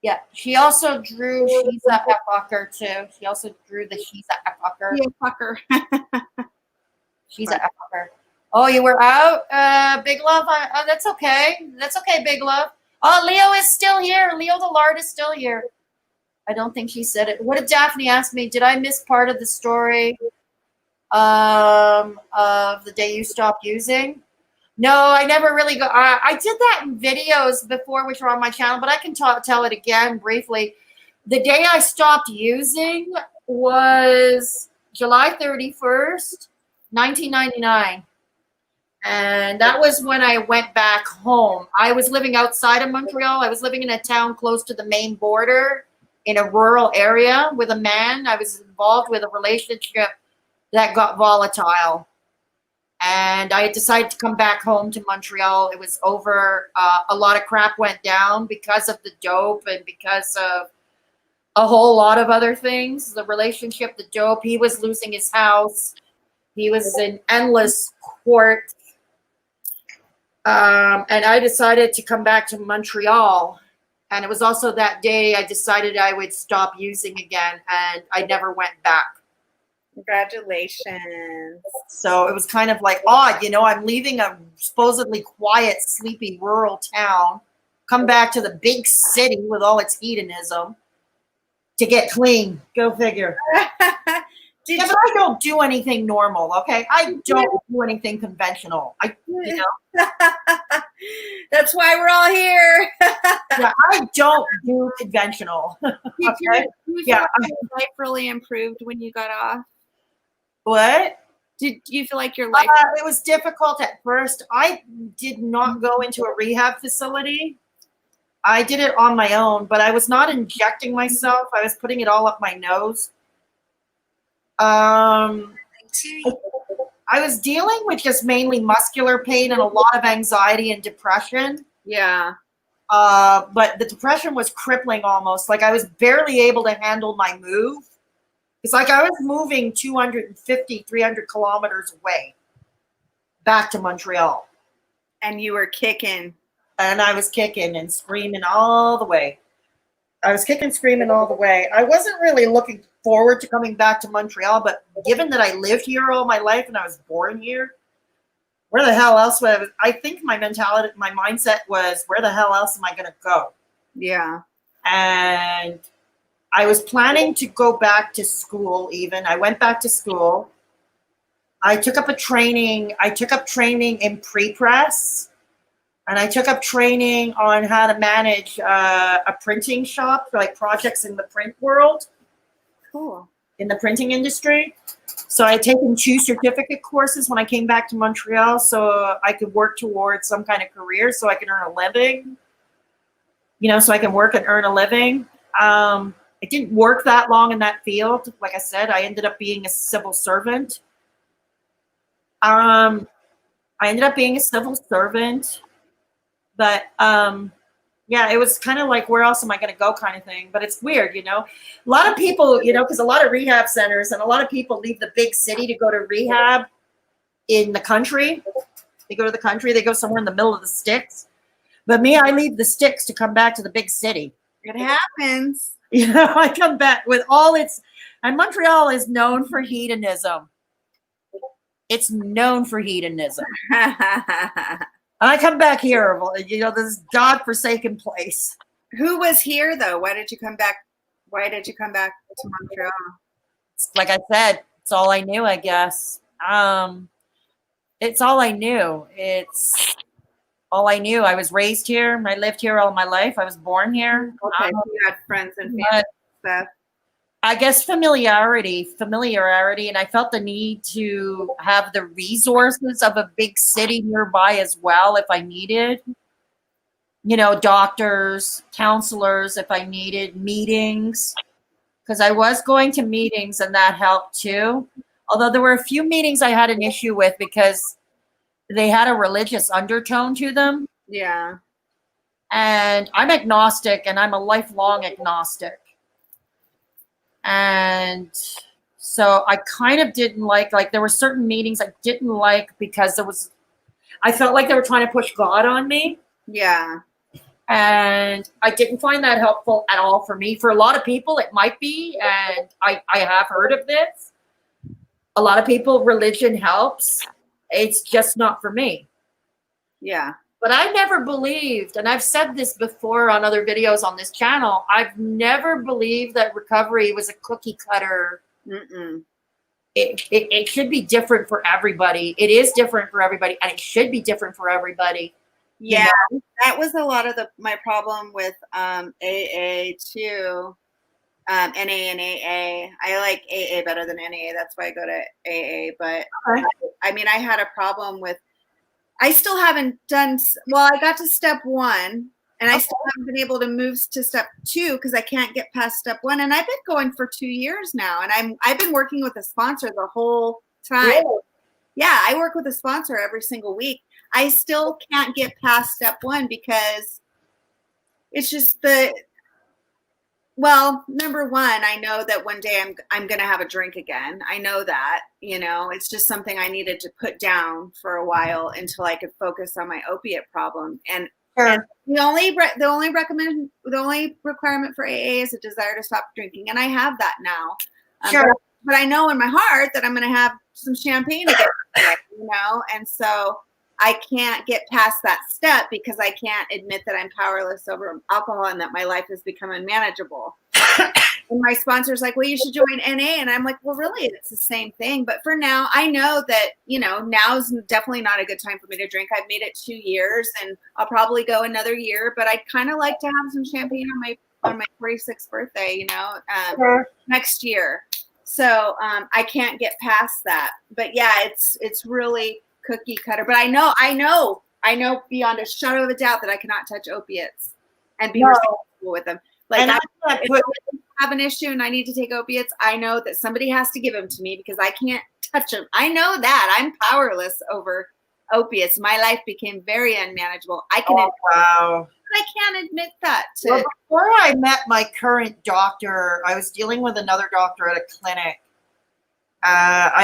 S2: Yeah, she also drew She's a F-fucker too. She also drew the She's a F-fucker.
S1: Yeah, fucker.
S2: She's a F-fucker. Oh, you were out, Big Love? Oh, that's okay. That's okay, Big Love. Oh, Leo is still here. Leo the Lard is still here. I don't think she said it. What did Daphne ask me? Did I miss part of the story of the day you stopped using? No, I never really go. I did that in videos before, which were on my channel, but I can tell it again briefly. The day I stopped using was July 31st, 1999. And that was when I went back home. I was living outside of Montreal. I was living in a town close to the main border in a rural area with a man. I was involved with a relationship that got volatile. And I had decided to come back home to Montreal. It was over. A lot of crap went down because of the dope and because of a whole lot of other things. The relationship, the dope, he was losing his house. He was in endless court. And I decided to come back to Montreal. And it was also that day I decided I would stop using again. And I never went back.
S1: Congratulations.
S2: So it was kind of like odd, you know, I'm leaving a supposedly quiet, sleepy rural town, come back to the big city with all its hedonism to get clean. Go figure. But I don't do anything normal, okay? I don't do anything conventional. You know?
S1: That's why we're all here.
S2: Yeah, I don't do conventional.
S1: Okay?
S2: Okay?
S1: Yeah. Your life really improved when you got off?
S2: What?
S1: Did you feel like your life?
S2: It was difficult at first. I did not go into a rehab facility. I did it on my own, but I was not injecting myself. I was putting it all up my nose. I was dealing with just mainly muscular pain and a lot of anxiety and depression.
S1: Yeah.
S2: But the depression was crippling almost. Like I was barely able to handle my move. It's like I was moving 250, 300 kilometers away back to Montreal.
S1: And you were kicking.
S2: And I was kicking and screaming all the way. I was kicking, screaming all the way. I wasn't really looking forward to coming back to Montreal, but given that I lived here all my life and I was born here, where the hell else would I think my mentality, my mindset was, where the hell else am I going to go?
S1: Yeah.
S2: And I was planning to go back to school even. I went back to school. I took up training in pre-press, and I took up training on how to manage a printing shop, like projects in the print world.
S1: Cool.
S2: In the printing industry. So I had taken 2 certificate courses when I came back to Montreal so I could work towards some kind of career so I could earn a living, so I can work and earn a living. It didn't work that long in that field. Like I said, I ended up being a civil servant. But yeah, it was kind of like, where else am I going to go kind of thing. But it's weird, A lot of people, because a lot of rehab centers and a lot of people leave the big city to go to rehab in the country. They go to the country. They go somewhere in the middle of the sticks. But me, I leave the sticks to come back to the big city.
S1: It happens.
S2: I come back with all its, and Montreal is known for hedonism. It's known for hedonism. And I come back here, this godforsaken place.
S1: Who was here though? Why did you come back? Why did you come back to Montreal?
S2: Like I said, it's all I knew, I guess. It's all I knew. It's all I knew. I was raised here. I lived here all my life. I was born here.
S1: Okay, you had friends and family and stuff.
S2: I guess familiarity, and I felt the need to have the resources of a big city nearby as well if I needed, doctors, counselors, if I needed meetings, because I was going to meetings and that helped too. Although there were a few meetings I had an issue with because they had a religious undertone to them.
S1: Yeah.
S2: And I'm agnostic, and I'm a lifelong agnostic. And so I kind of didn't like there were certain meetings I didn't like because I felt like they were trying to push God on me.
S1: Yeah.
S2: And I didn't find that helpful at all for me. For a lot of people, it might be. And I have heard of this. A lot of people, religion helps. It's just not for me.
S1: Yeah.
S2: But I never believed, and I've said this before on other videos on this channel, I've never believed that recovery was a cookie cutter.
S1: Mm-mm.
S2: It should be different for everybody. It is different for everybody, and it should be different for everybody.
S1: Yeah, that was a lot of my problem with AA too. NA and AA. I like AA better than NA. That's why I go to AA. But
S2: Okay.
S1: I had a problem with. I still haven't done well. I got to step 1, and I still haven't been able to move to step 2 because I can't get past step 1. And I've been going for 2 years now, and I've been working with a sponsor the whole time.
S2: Really?
S1: Yeah, I work with a sponsor every single week. I still can't get past step 1 because it's just number 1, I know that one day I'm going to have a drink again. I know that, it's just something I needed to put down for a while until I could focus on my opiate problem. And,
S2: Sure.
S1: and the only requirement for AA is a desire to stop drinking. And I have that now.
S2: Sure.
S1: But I know in my heart that I'm going to have some champagne again, and so I can't get past that step because I can't admit that I'm powerless over alcohol and that my life has become unmanageable. And my sponsor's like, well, you should join NA. And I'm like, well, really, it's the same thing. But for now, I know that, now is definitely not a good time for me to drink. I've made it 2 years and I'll probably go another year, but I'd kind of like to have some champagne on my 46th birthday,
S2: Sure.
S1: next year. So I can't get past that. But yeah, it's really cookie cutter. But I know beyond a shadow of a doubt that I cannot touch opiates and be responsible with them. Like, if I have an issue and I need to take opiates, I know that somebody has to give them to me because I can't touch them. I know that I'm powerless over opiates, my life became very unmanageable. I can,
S2: Wow.
S1: I can't admit that.
S2: Well, before I met my current doctor, I was dealing with another doctor at a clinic.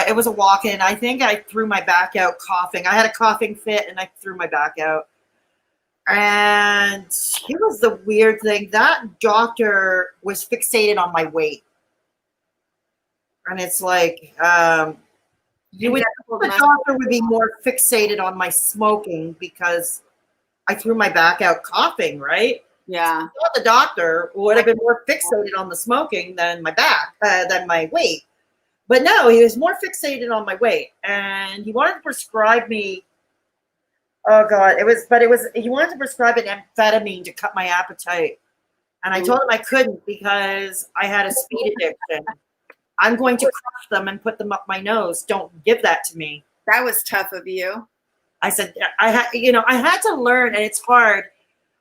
S2: It was a walk-in. I think I threw my back out coughing. I had a coughing fit and I threw my back out. And it was the weird thing. That doctor was fixated on my weight. And it's like, you would think the doctor would be more fixated on my smoking because I threw my back out coughing, right?
S1: Yeah.
S2: So the doctor would have been more fixated on the smoking than my than my weight. But no, he was more fixated on my weight, and he wanted to prescribe me. Oh God, he wanted to prescribe an amphetamine to cut my appetite, and I told him I couldn't because I had a speed addiction. I'm going to crush them and put them up my nose. Don't give that to me.
S1: That was tough of you.
S2: I said, I had to learn, and it's hard.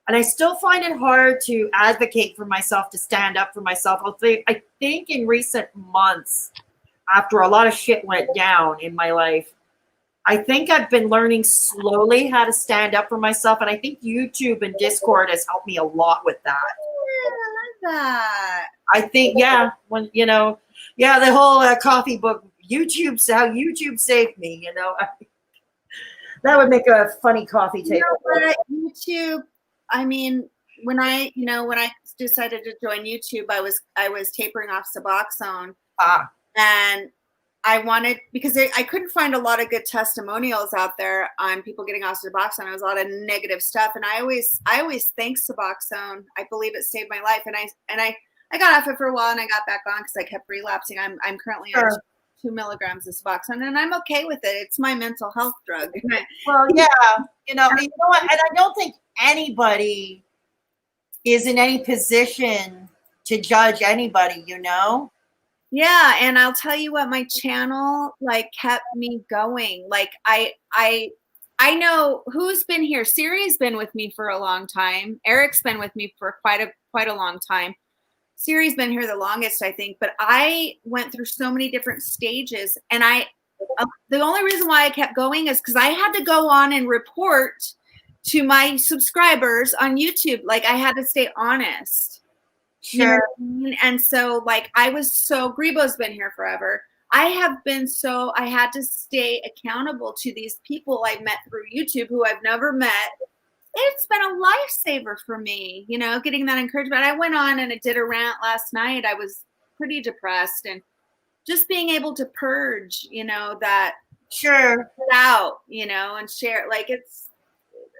S2: And I still find it hard to advocate for myself, to stand up for myself. I think in recent months, after a lot of shit went down in my life, I think I've been learning slowly how to stand up for myself. And I think YouTube and Discord has helped me a lot with that.
S1: Yeah, I love that.
S2: I think, yeah, the whole coffee book, how YouTube saved me, that would make a funny coffee table.
S1: YouTube, I mean, when I decided to join YouTube, I was tapering off Suboxone. And I wanted, because I couldn't find a lot of good testimonials out there on people getting off Suboxone. There was a lot of negative stuff. And I always thank Suboxone. I believe it saved my life. And I got off it for a while and I got back on because I kept relapsing. I'm currently on 2 milligrams of Suboxone and I'm okay with it. It's my mental health drug.
S2: Well, yeah, you know what? And I don't think anybody is in any position to judge anybody,
S1: Yeah, and I'll tell you what, my channel kept me going. I know who's been here. Siri's been with me for a long time. Eric's been with me for quite a long time. Siri's been here the longest, I think, but I went through so many different stages, and the only reason why I kept going is because I had to go on and report to my subscribers on YouTube. I had to stay honest.
S2: Sure.
S1: You know what I mean? And so Grebo's been here forever. I had to stay accountable to these people I met through YouTube who I've never met. It's been a lifesaver for me, getting that encouragement. I went on and I did a rant last night. I was pretty depressed, and just being able to purge, that
S2: Sure
S1: out, and share.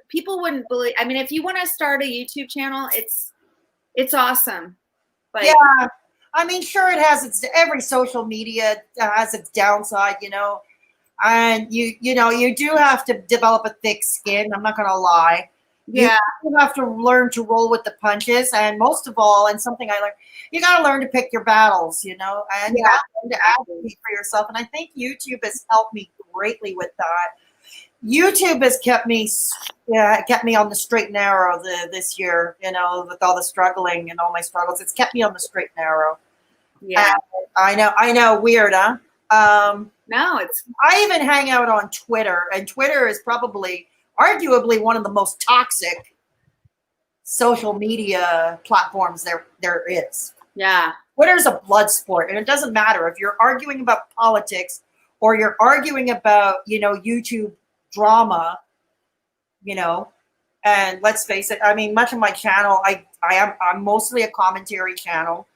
S1: People wouldn't believe. I mean, if you want to start a YouTube channel, it's awesome.
S2: Yeah. I mean, sure, it has every social media has its downside, and you do have to develop a thick skin. I'm not going to lie.
S1: Yeah.
S2: You have to learn to roll with the punches. And most of all, and something I learned, you got to learn to pick your battttles, and you have to advocate for yourself. And I think YouTube has helped me greatly with that. YouTube has kept me on the straight and narrow this year, with all the struggling and all my struggles. It's kept me on the straight and narrow.
S1: Yeah.
S2: And I know, weird, huh?
S1: No,
S2: I even hang out on Twitter, and Twitter is arguably one of the most toxic social media platforms there is.
S1: Yeah.
S2: Twitter's a blood sport, and it doesn't matter if you're arguing about politics or you're arguing about, YouTube drama, and let's face it, I mean, much of my channel, I'm mostly a commentary channel.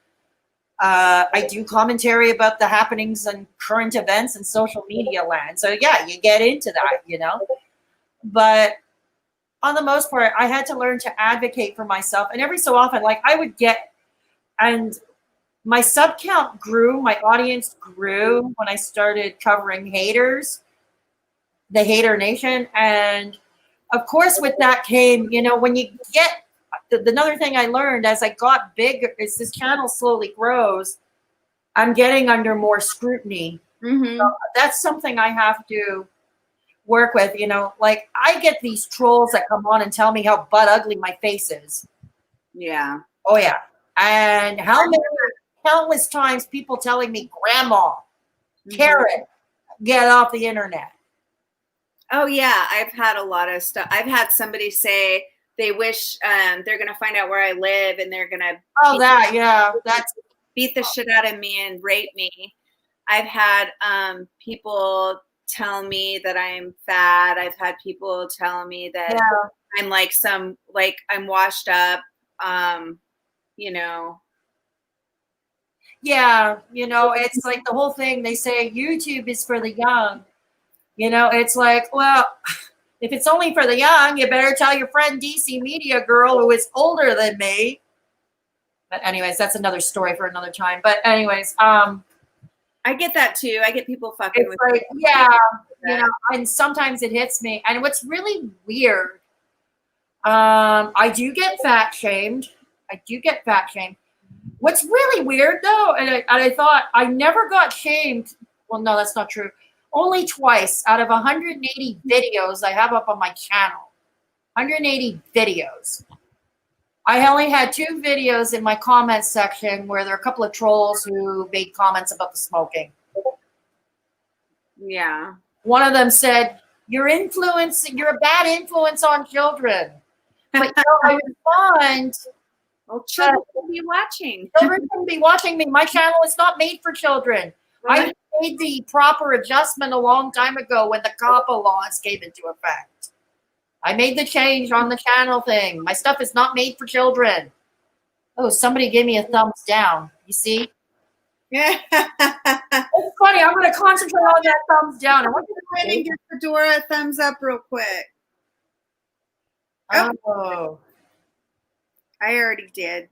S2: I do commentary about the happenings and current events and social media land. So yeah, you get into that, but on the most part, I had to learn to advocate for myself. And every so often, and my sub count grew, my audience grew when I started covering haters, the hater nation. And of course, with that came, when you get, another thing I learned as I got bigger is this channel slowly grows, I'm getting under more scrutiny.
S1: Mm-hmm.
S2: So that's something I have to work with, I get these trolls that come on and tell me how butt ugly my face is.
S1: Yeah.
S2: Oh yeah. And how many countless times people telling me, Grandma, Karen, get off the internet.
S1: Oh yeah, I've had a lot of stuff. I've had somebody say they wish they're gonna find out where I live and they're gonna
S2: Oh, that's
S1: beat the shit out of me and rape me. I've had people tell me that I'm fat. I've had people tell me that I'm like I'm washed up. You know.
S2: Yeah, it's like the whole thing. They say YouTube is for the young. It's like, well, if it's only for the young, you better tell your friend DC Media Girl who is older than me. But anyways, that's another story for another time. But anyways,
S1: I get that too. I get people fucking with
S2: like, and sometimes it hits me. And what's really weird, I do get fat shamed. What's really weird though, and I thought I never got shamed. Well, no, that's not true. Only twice out of 180 videos I have up on my channel. 180 videos. I only had 2 videos in my comments section where there are a couple of trolls who made comments about the smoking.
S1: Yeah.
S2: One of them said, you're a bad influence on children. But I respond,
S1: well, children can be watching.
S2: Children can be watching me. My channel is not made for children. Right. I made the proper adjustment a long time ago when the COPPA laws came into effect. I made the change on the channel thing. My stuff is not made for children. Oh, somebody gave me a thumbs down. You see?
S1: Yeah.
S2: It's funny. I'm going to concentrate on that thumbs down. I want you to
S1: go ahead and give Fedora a thumbs up real quick.
S2: Oh.
S1: I already did.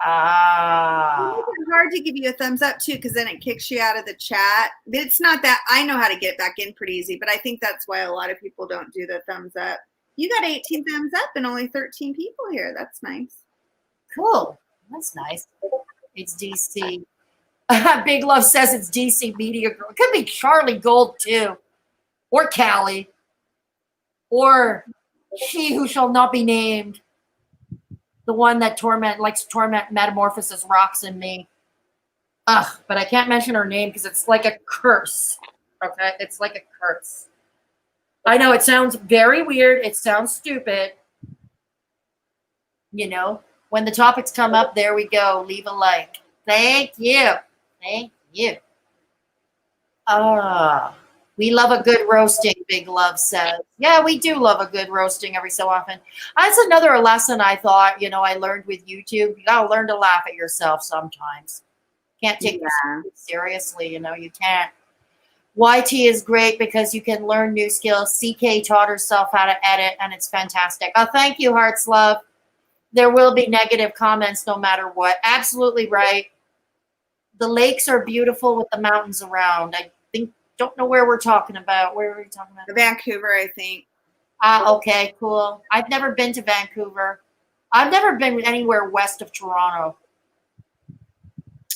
S2: It's
S1: hard to give you a thumbs up too, because then it kicks you out of the chat. But it's not that I know how to get back in pretty easy, but I think that's why a lot of people don't do the thumbs up. You got 18 thumbs up and only 13 people here. That's nice.
S2: Cool. That's nice. It's DC. Big Love says it's DC Media Girl. It could be Charlie Gold too, or Callie, or she who shall not be named. The one that likes to torment metamorphosis rocks in me. Ugh, but I can't mention her name because it's like a curse. Okay? It's like a curse. I know it sounds very weird. It sounds stupid. When the topics come up, there we go. Leave a like. Thank you. Thank you. We love a good roasting, Big Love says. Yeah, we do love a good roasting every so often. That's another lesson I thought, I learned with YouTube. You got to learn to laugh at yourself sometimes. Can't take yourself seriously, you can't. YT is great because you can learn new skills. CK taught herself how to edit, and it's fantastic. Oh, thank you, Hearts Love. There will be negative comments no matter what. Absolutely right. The lakes are beautiful with the mountains around. Don't know where we're talking about. Where are we talking about?
S1: Vancouver, I think.
S2: Okay, cool. I've never been to Vancouver. I've never been anywhere west of Toronto.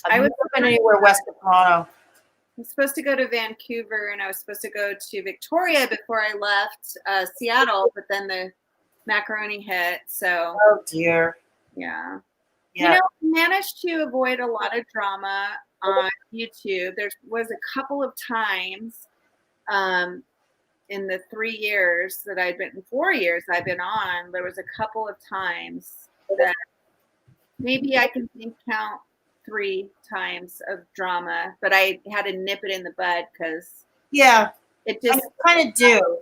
S2: I've never been anywhere west of Toronto.
S1: I was supposed to go to Vancouver and I was supposed to go to Victoria before I left Seattle, but then the macaroni hit. So.
S2: Oh dear.
S1: Yeah. I managed to avoid a lot of drama on YouTube. There was a couple of times in the 4 years I've been on, there was a couple of times that maybe I can count 3 times of drama, but I had to nip it in the bud because it just
S2: kind of do.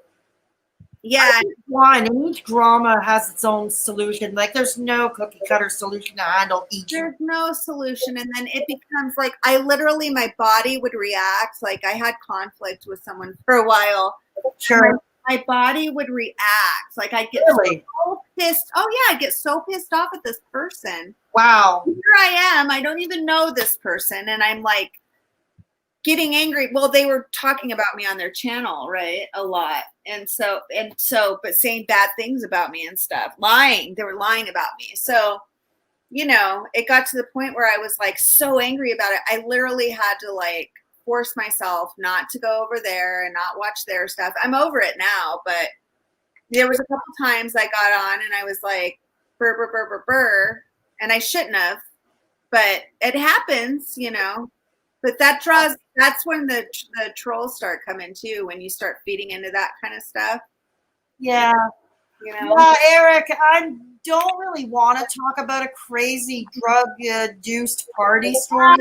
S1: Yeah.
S2: And each drama has its own solution. Like there's no cookie cutter solution to handle each.
S1: There's no solution. And then it becomes like my body would react. Like I had conflict with someone for a while.
S2: Sure.
S1: My body would react. Like I get so pissed. Oh yeah, I get so pissed off at this person.
S2: Wow.
S1: Here I am. I don't even know this person. And I'm like getting angry. Well, they were talking about me on their channel, right? A lot. And so, but saying bad things about me and stuff, lying. They were lying about me. So, it got to the point where I was like so angry about it. I literally had to like force myself not to go over there and not watch their stuff. I'm over it now, but there was a couple times I got on and I was like, burr, burr, burr, burr, burr, and I shouldn't have, but it happens, But But that's when the trolls start coming too, when you start feeding into that kind of stuff,
S2: Yeah.
S1: you know?
S2: Yeah, Eric, I don't really want to talk about a crazy drug-induced party story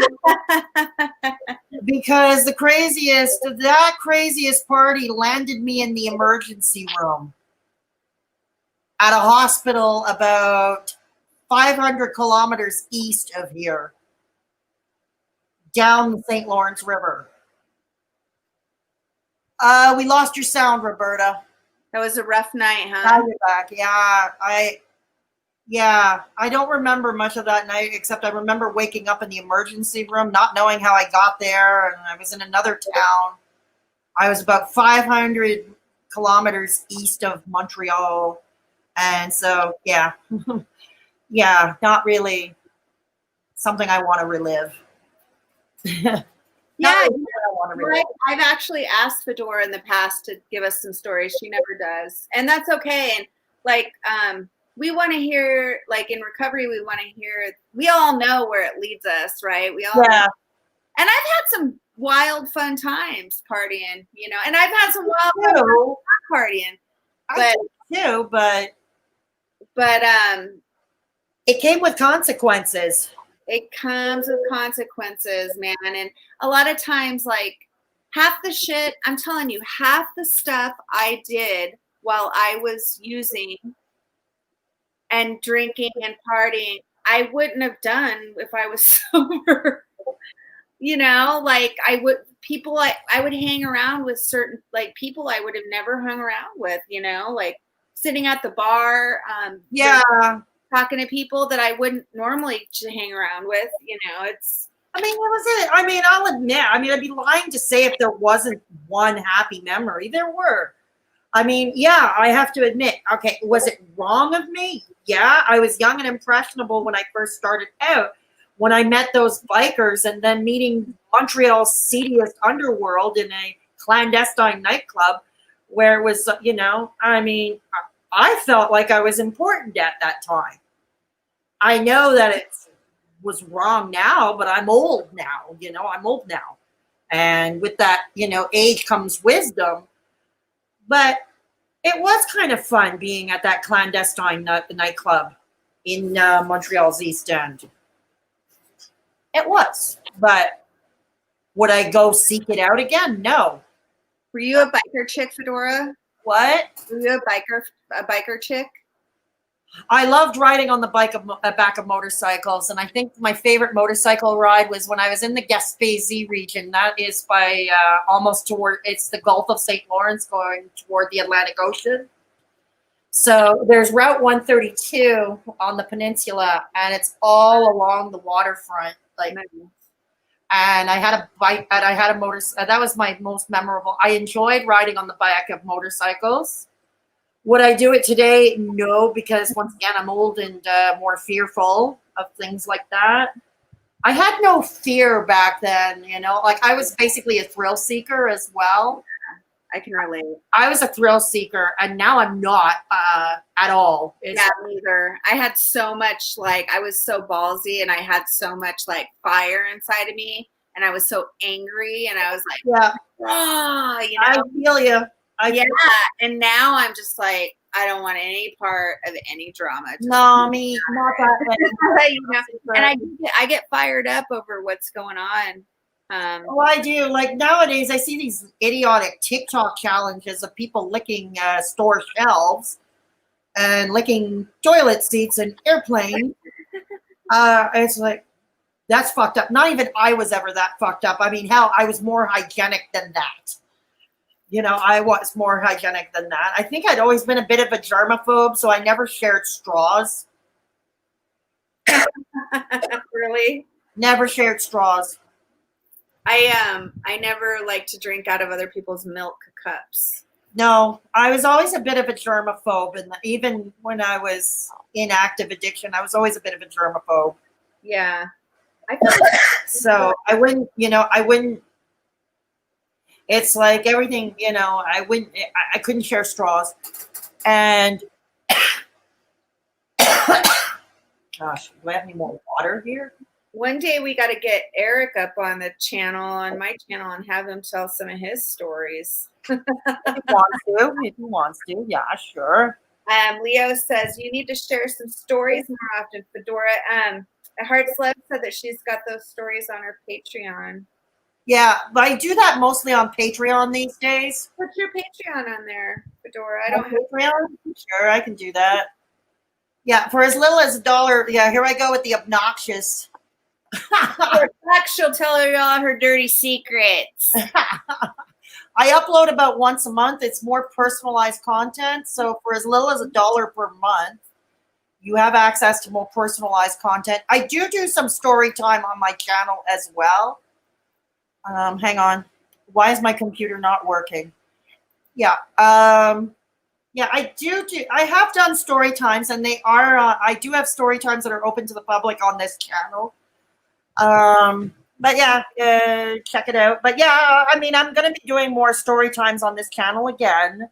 S2: because that craziest party landed me in the emergency room at a hospital about 500 kilometers east of here, down the St. Lawrence River. We lost your sound, Roberta.
S1: That was a rough night,
S2: Now
S1: huh?
S2: you're back. Yeah, I don't remember much of that night, except I remember waking up in the emergency room, not knowing how I got there, and I was in another town. I was about 500 kilometers east of Montreal, and so, yeah. Yeah, not really something I want to relive.
S1: Yeah,
S2: Not really what I want to relive.
S1: I've actually asked Fedora in the past to give us some stories. She never does, and that's okay. And like, we want to hear, like in recovery, we want to hear. We all know where it leads us, right? We all,
S2: Yeah.
S1: And I've had some wild, fun times partying, you know, and I've had some wild, fun times
S2: Too.
S1: not partying,
S2: I did too, but
S1: but
S2: it came with consequences.
S1: it comes with consequences, man. And a lot of times, like half the shit, I'm telling you, half the stuff I did while I was using and drinking and partying, I wouldn't have done if I was sober. You know, like I would hang around with certain like people I would have never hung around with, you know, like sitting at the bar,
S2: Yeah.
S1: talking to people that I wouldn't normally hang around with, you know. It's
S2: I mean, what was it? I mean, I'll admit, I'd be lying to say if there wasn't one happy memory. There were. I mean, yeah, I have to admit, okay, was it wrong of me? Yeah, I was young and impressionable when I first started out. When I met those bikers and then meeting Montreal's seediest underworld in a clandestine nightclub where it was, you know, I mean, I felt like I was important at that time. I know that it was wrong now, but I'm old now, you know, I'm old now. And with that, you know, age comes wisdom. But it was kind of fun being at that clandestine nightclub in Montreal's East End. It was. But would I go seek it out again? No.
S1: Were you a biker chick, Fedora?
S2: What?
S1: Were you a biker chick?
S2: I loved riding on the back of motorcycles, and I think my favorite motorcycle ride was when I was in the Gaspésie region. That is by almost toward, it's the Gulf of St. Lawrence going toward the Atlantic Ocean. So there's Route 132 on the peninsula, and it's all along the waterfront. Like, and I had a bike, and I had a motor. That was my most memorable. I enjoyed riding on the back of motorcycles. Would I do it today? No, because once again, I'm old and more fearful of things like that. I had no fear back then, you know, like I was basically a thrill seeker as well.
S1: I can relate.
S2: I was a thrill seeker, and now I'm not at all.
S1: Yeah, neither. I had so much, like, I was so ballsy, and I had so much, like, fire inside of me, and I was so angry, and I was like,
S2: yeah,
S1: ah, you know?
S2: I feel you.
S1: Yeah, and now I'm just like, I don't want any part of any drama. Just
S2: no, me, not that.
S1: you know? And I get fired up over what's going on.
S2: Oh, I do. Like nowadays, I see these idiotic TikTok challenges of people licking store shelves and licking toilet seats and airplanes. It's like, that's fucked up. Not even I was ever that fucked up. I mean, hell, I was more hygienic than that. You know, I was more hygienic than that. I think I'd always been a bit of a germaphobe, so I never shared straws.
S1: Really?
S2: Never shared straws.
S1: I never liked to drink out of other people's milk cups.
S2: No, I was always a bit of a germaphobe, and even when I was in active addiction, I was always a bit of a germaphobe.
S1: Yeah. I feel like
S2: so I wouldn't, you know, it's like everything, you know, I couldn't share straws. And gosh, do I have any more water here?
S1: One day we got to get Eric up on the channel, on my channel, and have him tell some of his stories.
S2: If he wants to, yeah, sure.
S1: Leo says you need to share some stories more often, Fedora. Heart's Love said that she's got those stories on her Patreon.
S2: Yeah, but I do that mostly on Patreon these days.
S1: What's your Patreon on there, Fedora? I don't have
S2: Patreon. Sure, I can do that. Yeah, for as little as $1. Yeah, here I go with the obnoxious.
S1: she'll tell her all her dirty secrets.
S2: I upload about once a month. It's more personalized content. So for as little as $1 per month, you have access to more personalized content. I do some story time on my channel as well. Hang on. Why is my computer not working? Yeah. Yeah, I have done story times, and they are, I do have story times that are open to the public on this channel. But yeah, check it out. But yeah, I mean, I'm going to be doing more story times on this channel again.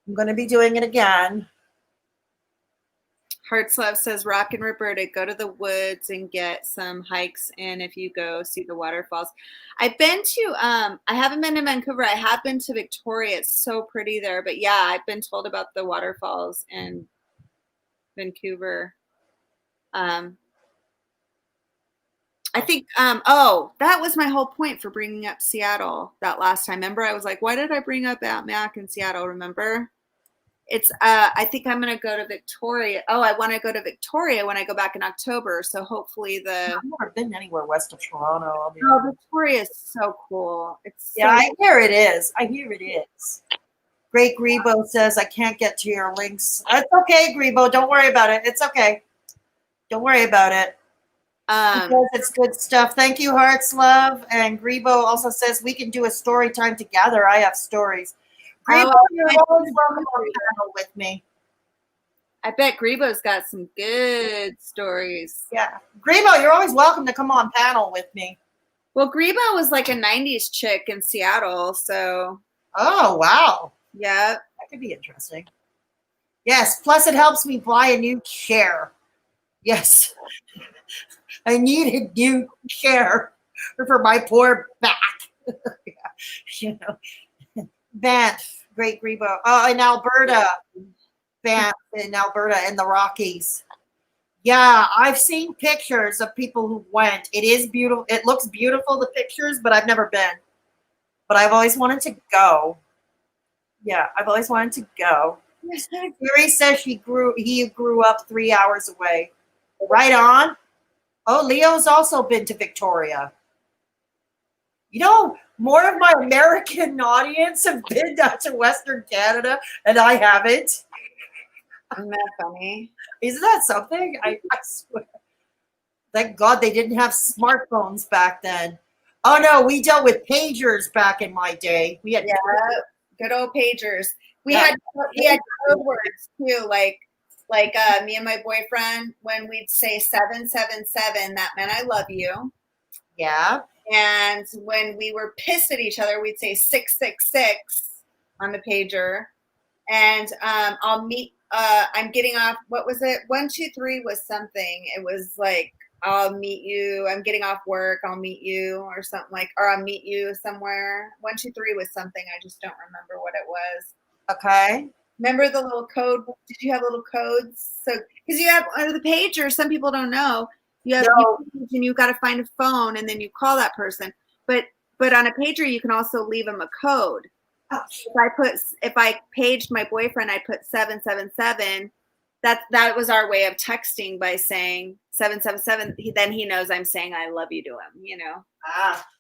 S2: I'm going to be doing it again.
S1: Heart's Love says, Rockin Roberta, go to the woods and get some hikes in if you go see the waterfalls. I've been to, I haven't been to Vancouver. I have been to Victoria. It's so pretty there. But yeah, I've been told about the waterfalls in Vancouver. I think, oh, that was my whole point for bringing up Seattle that last time. Remember, I was like, why did I bring up Mac in Seattle? Remember? It's, I think I'm going to go to Victoria. Oh, I want to go to Victoria when I go back in October. So hopefully
S2: I've never been anywhere west of Toronto.
S1: Victoria is so cool. It's
S2: yeah, I hear it is. I hear it is. Great Grebo says, I can't get to your links. It's okay, Grebo. Don't worry about it. It's okay. Don't worry about it. Because it's good stuff. Thank you, Hearts Love. And Grebo also says we can do a story time together. I have stories. Grebo, you're always welcome on the panel with me.
S1: I bet Grebo's got some good stories.
S2: Yeah. Grebo, you're always welcome to come on panel with me.
S1: Well, Grebo was like a 90s chick in Seattle, so.
S2: Oh, wow.
S1: Yeah.
S2: That could be interesting. Yes. Plus, it helps me buy a new chair. Yes. I need a new chair for my poor back. Yeah. You know, Banff, Great Grebo. Oh, in Alberta, Banff in Alberta and the Rockies. Yeah, I've seen pictures of people who went. It is beautiful. It looks beautiful, the pictures, but I've never been. But I've always wanted to go. Yeah, I've always wanted to go. Gary says he grew up 3 hours away. Right on. Oh, Leo's also been to Victoria. You know, more of my American audience have been down to Western Canada, and I haven't.
S1: Isn't that funny?
S2: Isn't that something? I swear. Thank God they didn't have smartphones back then. Oh, no, we dealt with pagers back in my day. We had
S1: good old pagers. We had code words, too, like me and my boyfriend, when we'd say 777, that meant I love you.
S2: Yeah.
S1: And when we were pissed at each other, we'd say 666 on the pager. And I'm getting off, what was it? 123 was something. It was like, I'll meet you. I'm getting off work. I'll meet you or something like, or I'll meet you somewhere. 123 was something. I just don't remember what it was.
S2: Okay.
S1: Remember the little code? Did you have little codes? So, because you have under the pager, some people don't know. You have and you've got to find a phone and then you call that person. But on a pager, you can also leave them a code.
S2: Oh.
S1: If I paged my boyfriend, I put 777. That was our way of texting by saying 777. Then he knows I'm saying I love you to him. You know.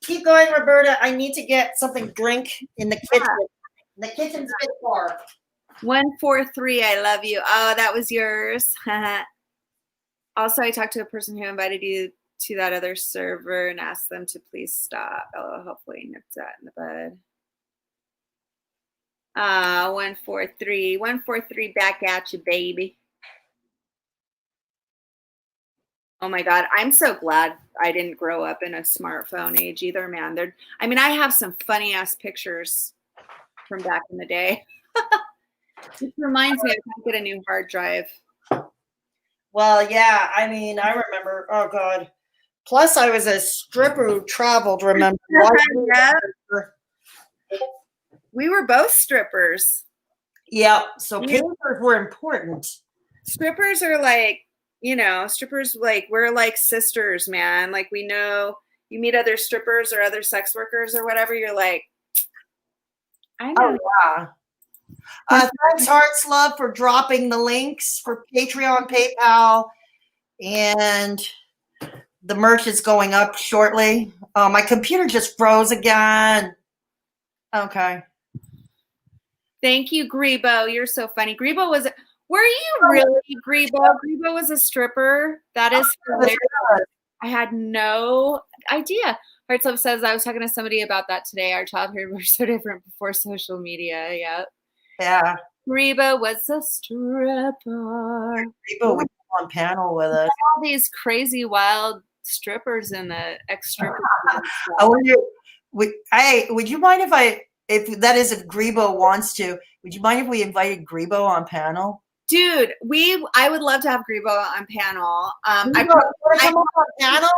S2: Keep going, Roberta. I need to get something to drink in the kitchen. The kitchen's a bit far.
S1: 143, I love you. Oh, that was yours. Also, I talked to a person who invited you to that other server and asked them to please stop. Oh, hopefully nipped that in the bud. 143. 143 back at you, baby. Oh my God. I'm so glad I didn't grow up in a smartphone age either, man. I have some funny ass pictures from back in the day. It reminds me I can't get a new hard drive.
S2: Well, yeah. I mean, I remember. Oh God. Plus, I was a stripper who traveled. Remember?
S1: Yeah. We were both strippers.
S2: Yeah. So papers were important.
S1: Strippers are like, strippers, like, we're like sisters, man. Like, we know you meet other strippers or other sex workers or whatever, you're like, I know.
S2: Oh yeah. Thanks, Hearts Love, for dropping the links for Patreon, PayPal, and the merch is going up shortly. My computer just froze again. Okay.
S1: Thank you, Grebo. You're so funny. Grebo were you really Grebo? Grebo was a stripper. That is hilarious. I had no idea. Hearts Love says, I was talking to somebody about that today. Our childhood was so different before social media. Yep.
S2: Yeah.
S1: Reba was a stripper.
S2: Reba would come on panel with us.
S1: All these crazy, wild strippers in the ex-stripper.
S2: I wonder, would you mind if that is, if Grebo wants to, would you mind if we invited Grebo on panel?
S1: Dude, I would love to have Grebo on panel.
S2: Come on panel?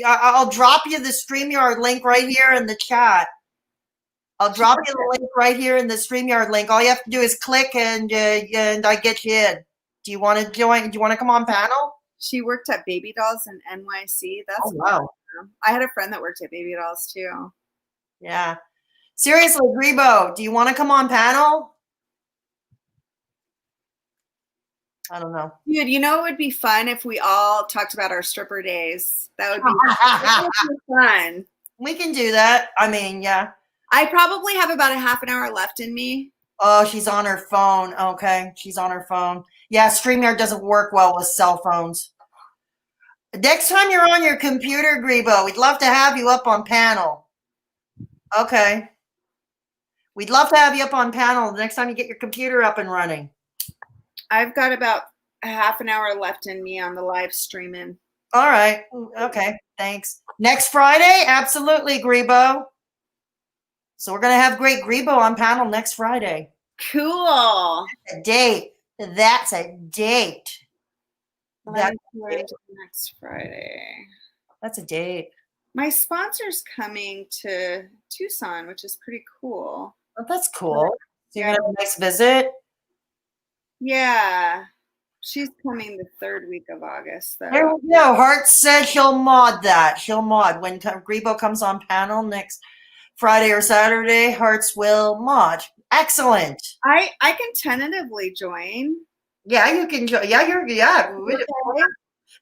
S2: I'll drop you the StreamYard link right here in the chat. I'll drop you the link right here in the StreamYard link. All you have to do is click and I get you in. Do you want to join? Do you want to come on panel?
S1: She worked at Baby Dolls in NYC. That's
S2: wow.
S1: Awesome. I had a friend that worked at Baby Dolls too.
S2: Yeah. Seriously, Grebo, do you want to come on panel? I don't know.
S1: Dude, it would be fun if we all talked about our stripper days. That would be fun.
S2: We can do that. I mean, yeah.
S1: I probably have about a half an hour left in me.
S2: Oh, she's on her phone. Okay, she's on her phone. Yeah, StreamYard doesn't work well with cell phones. Next time you're on your computer, Grebo, we'd love to have you up on panel. Okay. We'd love to have you up on panel the next time you get your computer up and running.
S1: I've got about a half an hour left in me on the live streaming.
S2: All right. Okay, thanks. Next Friday? Absolutely, Grebo. So we're going to have great Grebo on panel next Friday.
S1: Cool.
S2: That's a date. That's a date.
S1: Next Friday.
S2: That's a date.
S1: My sponsor's coming to Tucson, which is pretty cool.
S2: Oh, that's cool. So you're going to have a nice visit?
S1: Yeah. She's coming the third week of August, though.
S2: There we go. Hart said she'll mod that. She'll mod. When Grebo comes on panel next Friday or Saturday, Hearts will mod. Excellent.
S1: I can tentatively join.
S2: Yeah, you can join. Yeah,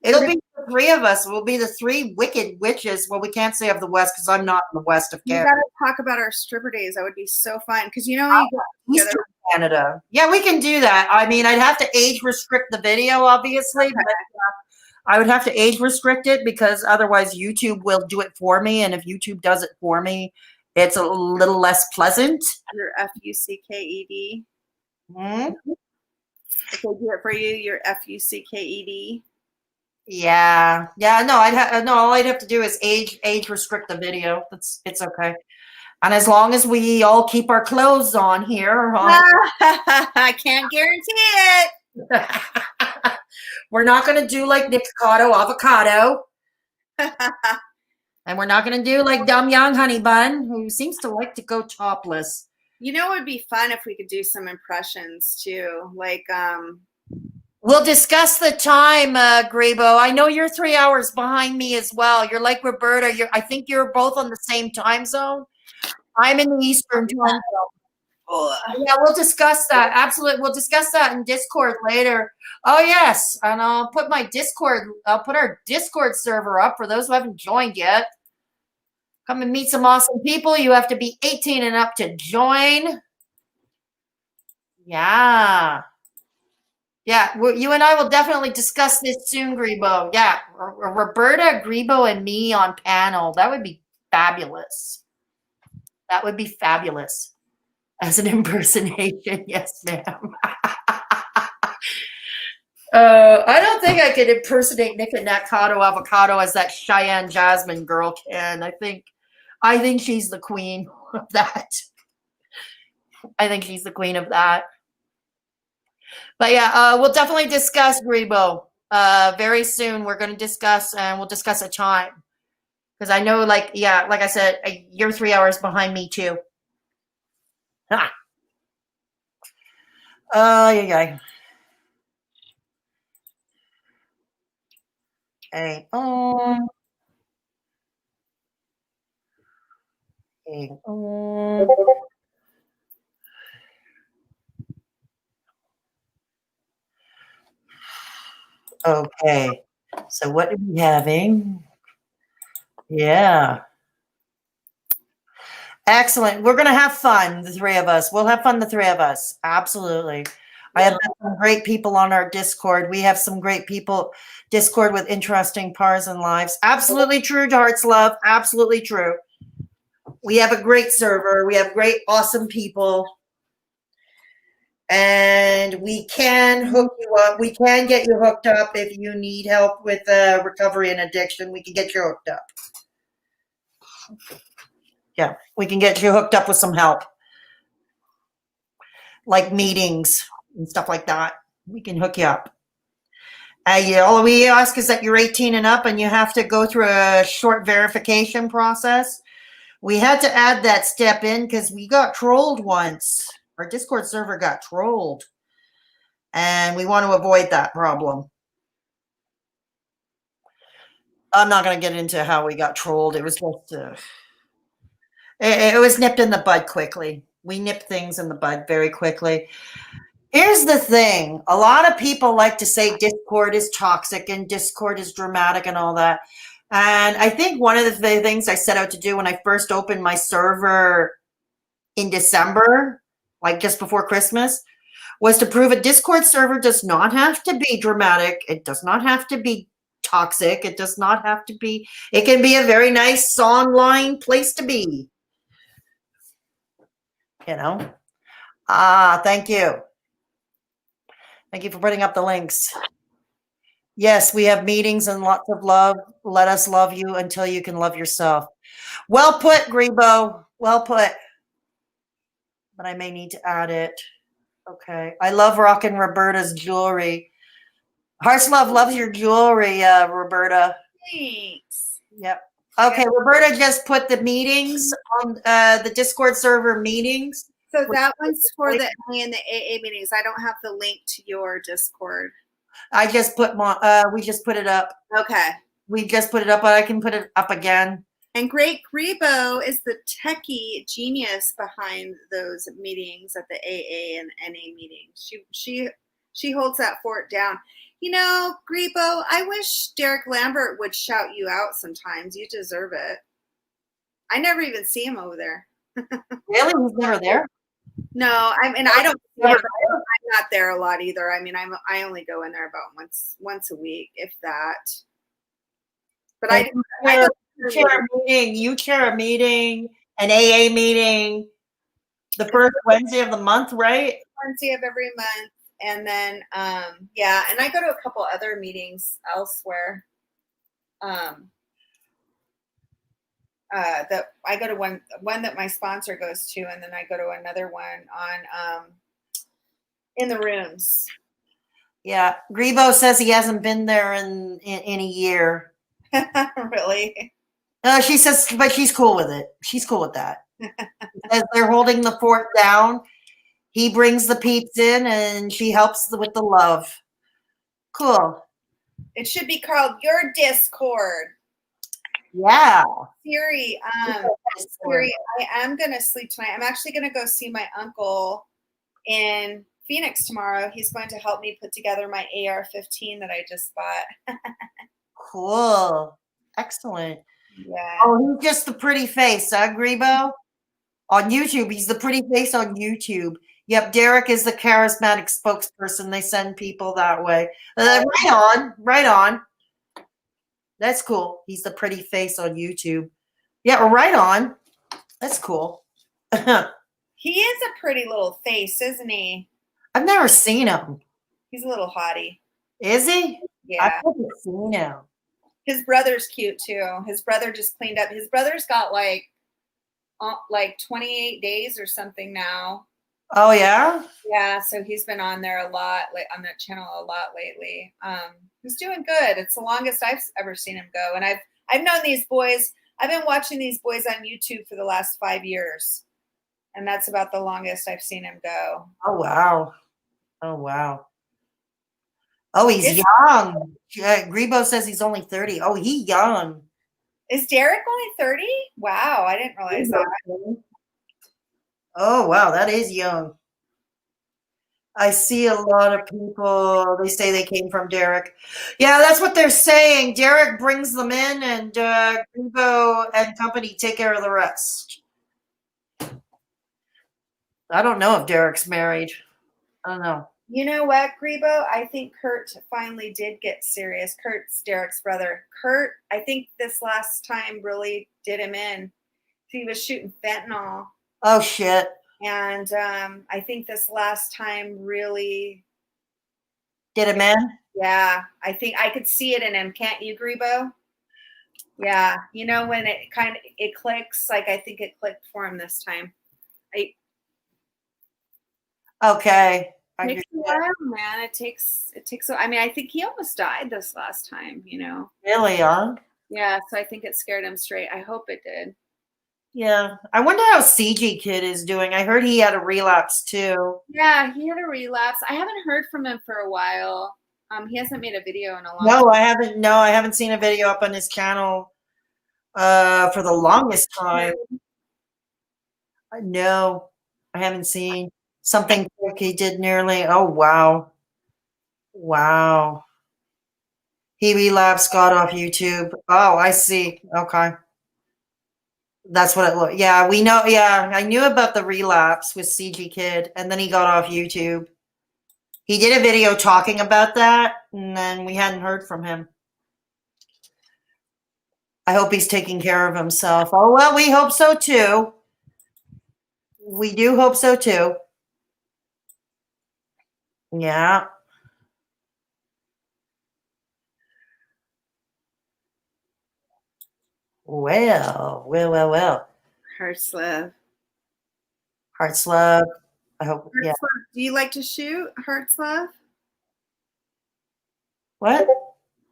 S2: It'll be the three of us. We'll be the three wicked witches. Well, we can't say of the West because I'm not in the West of Canada.
S1: We gotta talk about our stripper days. That would be so fun. Because
S2: Eastern Canada. Yeah, we can do that. I mean, I'd have to age restrict the video, obviously.
S1: Okay.
S2: But I would have to age restrict it because otherwise YouTube will do it for me. And if YouTube does it for me, it's a little less pleasant.
S1: Your FUCKED.
S2: Mm-hmm.
S1: If they do it for you, your FUCKED.
S2: Yeah. No, all I'd have to do is age restrict the video. It's okay. And as long as we all keep our clothes on here,
S1: I can't guarantee it.
S2: We're not going to do like Nicocado avocado. And we're not going to do like Dumb Young Honey Bun, who seems to like to go topless.
S1: It would be fun if we could do some impressions too. Like,
S2: we'll discuss the time, Grebo. I know you're 3 hours behind me as well. You're like Roberta. I think you're both on the same time zone. I'm in the Eastern time zone. Yeah, we'll discuss that. Absolutely. We'll discuss that in Discord later. Oh, yes. And I'll put our Discord server up for those who haven't joined yet. Come and meet some awesome people. You have to be 18 and up to join. Yeah. Yeah, you and I will definitely discuss this soon, Grebo. Yeah, Roberta, Grebo, and me on panel. That would be fabulous. That would be fabulous. As an impersonation, yes, ma'am. I don't think I could impersonate Nicocado avocado as that Cheyenne Jasmine girl can. I think she's the queen of that. I think she's the queen of that. But yeah, we'll definitely discuss Grebo. very soon we're going to discuss, and we'll discuss a time. Because I know, like I said, you're 3 hours behind me too. Ha. Yeah. Hey, hey, Okay. So what are we having? Yeah. Excellent. We're going to have fun, the three of us. We'll have fun, the three of us. Absolutely. I have some great people on our Discord. We have some great people, Discord with interesting pars and lives. Absolutely true, Hearts Love. Absolutely true. We have a great server. We have great, awesome people. And we can hook you up. We can get you hooked up if you need help with recovery and addiction. We can get you hooked up. Yeah, we can get you hooked up with some help. Like meetings and stuff like that. We can hook you up. All we ask is that you're 18 and up and you have to go through a short verification process. We had to add that step in because we got trolled once. Our Discord server got trolled. And we want to avoid that problem. I'm not going to get into how we got trolled. It was just, it was nipped in the bud quickly. We nipped things in the bud very quickly. Here's the thing. A lot of people like to say Discord is toxic and Discord is dramatic and all that. And I think one of the things I set out to do when I first opened my server in December, like just before Christmas, was to prove a Discord server does not have to be dramatic. It does not have to be toxic. It does not have to be. It can be a very nice online place to be. You know? Thank you. Thank you for putting up the links. Yes, we have meetings and lots of love. Let us love you until you can love yourself. Well put, Grebo. Well put. But I may need to add it. Okay. I love Rockin Roberta's jewelry. Hearts Love loves your jewelry, Roberta.
S1: Thanks.
S2: Yep. Okay, Roberta just put the meetings on the Discord server meetings.
S1: So that one's for the LA and the AA meetings. I don't have the link to your Discord.
S2: I just put we just put it up.
S1: Okay.
S2: We just put it up, but I can put it up again.
S1: And Great Grebo is the techie genius behind those meetings at the AA and NA meetings. She holds that fort down. You know, Grebo, I wish Derek Lambert would shout you out sometimes. You deserve it. I never even see him over there.
S2: Really? He's never there?
S1: No, I mean I don't. I'm not there a lot either. I mean, I only go in there about once a week, if that. But
S2: You chair a meeting, an AA meeting, the first Wednesday of the month, right?
S1: Wednesday of every month, and then yeah, and I go to a couple other meetings elsewhere. That I go to one that my sponsor goes to, and then I go to another one on in the rooms.
S2: Yeah, Grebo says he hasn't been there in a year.
S1: Really?
S2: She says, but she's cool with it. She's cool with that. As they're holding the fort down, he brings the peeps in, and she helps with the love. Cool.
S1: It should be called Your Discord.
S2: Yeah.
S1: Siri, Siri, I am going to sleep tonight. I'm actually going to go see my uncle in Phoenix tomorrow. He's going to help me put together my AR-15 that I just bought.
S2: Cool. Excellent.
S1: Yeah.
S2: Oh, he's just the pretty face, huh, Grebo? On YouTube. He's the pretty face on YouTube. Yep, Derek is the charismatic spokesperson. They send people that way. Right on. That's cool. He's the pretty face on YouTube. Yeah, right on. That's cool.
S1: He is a pretty little face, isn't he?
S2: I've never seen him.
S1: He's a little hottie.
S2: Is he?
S1: Yeah.
S2: I've never seen him.
S1: His brother's cute too. His brother just cleaned up. His brother's got like 28 days or something now.
S2: Oh yeah.
S1: Yeah, so he's been on there a lot, like on that channel a lot lately. He's doing good. It's the longest I've ever seen him go, and I've known these boys. I've been watching these boys on YouTube for the last 5 years, and that's about the longest I've seen him go.
S2: Oh wow. Oh wow. Oh, he's
S1: Is
S2: young. Grebo says he's only 30. Oh, he young.
S1: is Derek only 30? Wow, I didn't realize that.
S2: Oh wow, that is young. I see a lot of people, they say they came from Derek. Yeah, that's what they're saying. Derek brings them in, and Grebo and company take care of the rest. I don't know if Derek's married. I don't know.
S1: You know what, Grebo? I think Kurt finally did get serious. Kurt's Derek's brother. Kurt, I think this last time really did him in. He was shooting fentanyl.
S2: Oh, shit.
S1: And I think this last time really
S2: Did him in?
S1: Yeah, I think I could see it in him. Can't you, Grebo? Yeah, you know when it clicks. Like I think it clicked for him this time.
S2: Okay.
S1: It takes a while, man. It takes. I mean, I think he almost died this last time. You know.
S2: Really, huh?
S1: Yeah, so I think it scared him straight. I hope it did.
S2: Yeah. I wonder how CG Kid is doing. I heard he had a relapse too.
S1: Yeah, he had a relapse. I haven't heard from him for a while. He hasn't made a video in a long time.
S2: No, I haven't. No, I haven't seen a video up on his channel for the longest time. No, I haven't seen something quick he did nearly. Oh, wow. Wow. He relapsed, got off YouTube. Oh, I see. Okay. That's what it looked. Yeah, we know. Yeah, I knew about the relapse with CG Kid, and then he got off YouTube. He did a video talking about that, and then we hadn't heard from him. I hope he's taking care of himself. Oh, well, we hope so too. We do hope so too. Yeah. Well.
S1: Hearts love.
S2: Hearts love. I hope.
S1: Hearts
S2: Yeah.
S1: love. Do you like to shoot, Hearts love?
S2: What?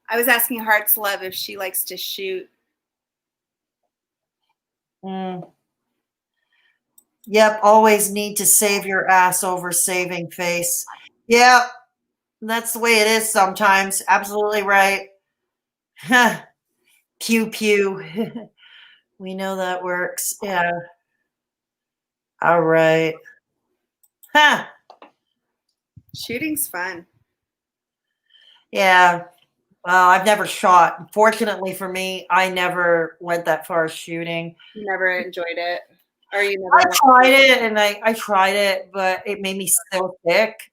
S1: I was asking Hearts love if she likes to shoot.
S2: Yep. Always need to save your ass over saving face. Yep. That's the way it is sometimes. Absolutely right. Pew pew. We know that works. Yeah. All right. Huh.
S1: Shooting's fun.
S2: Yeah. Well, I've never shot. Fortunately for me, I never went that far shooting.
S1: You never enjoyed it, or you never?
S2: I tried it, and I tried it, but it made me so sick.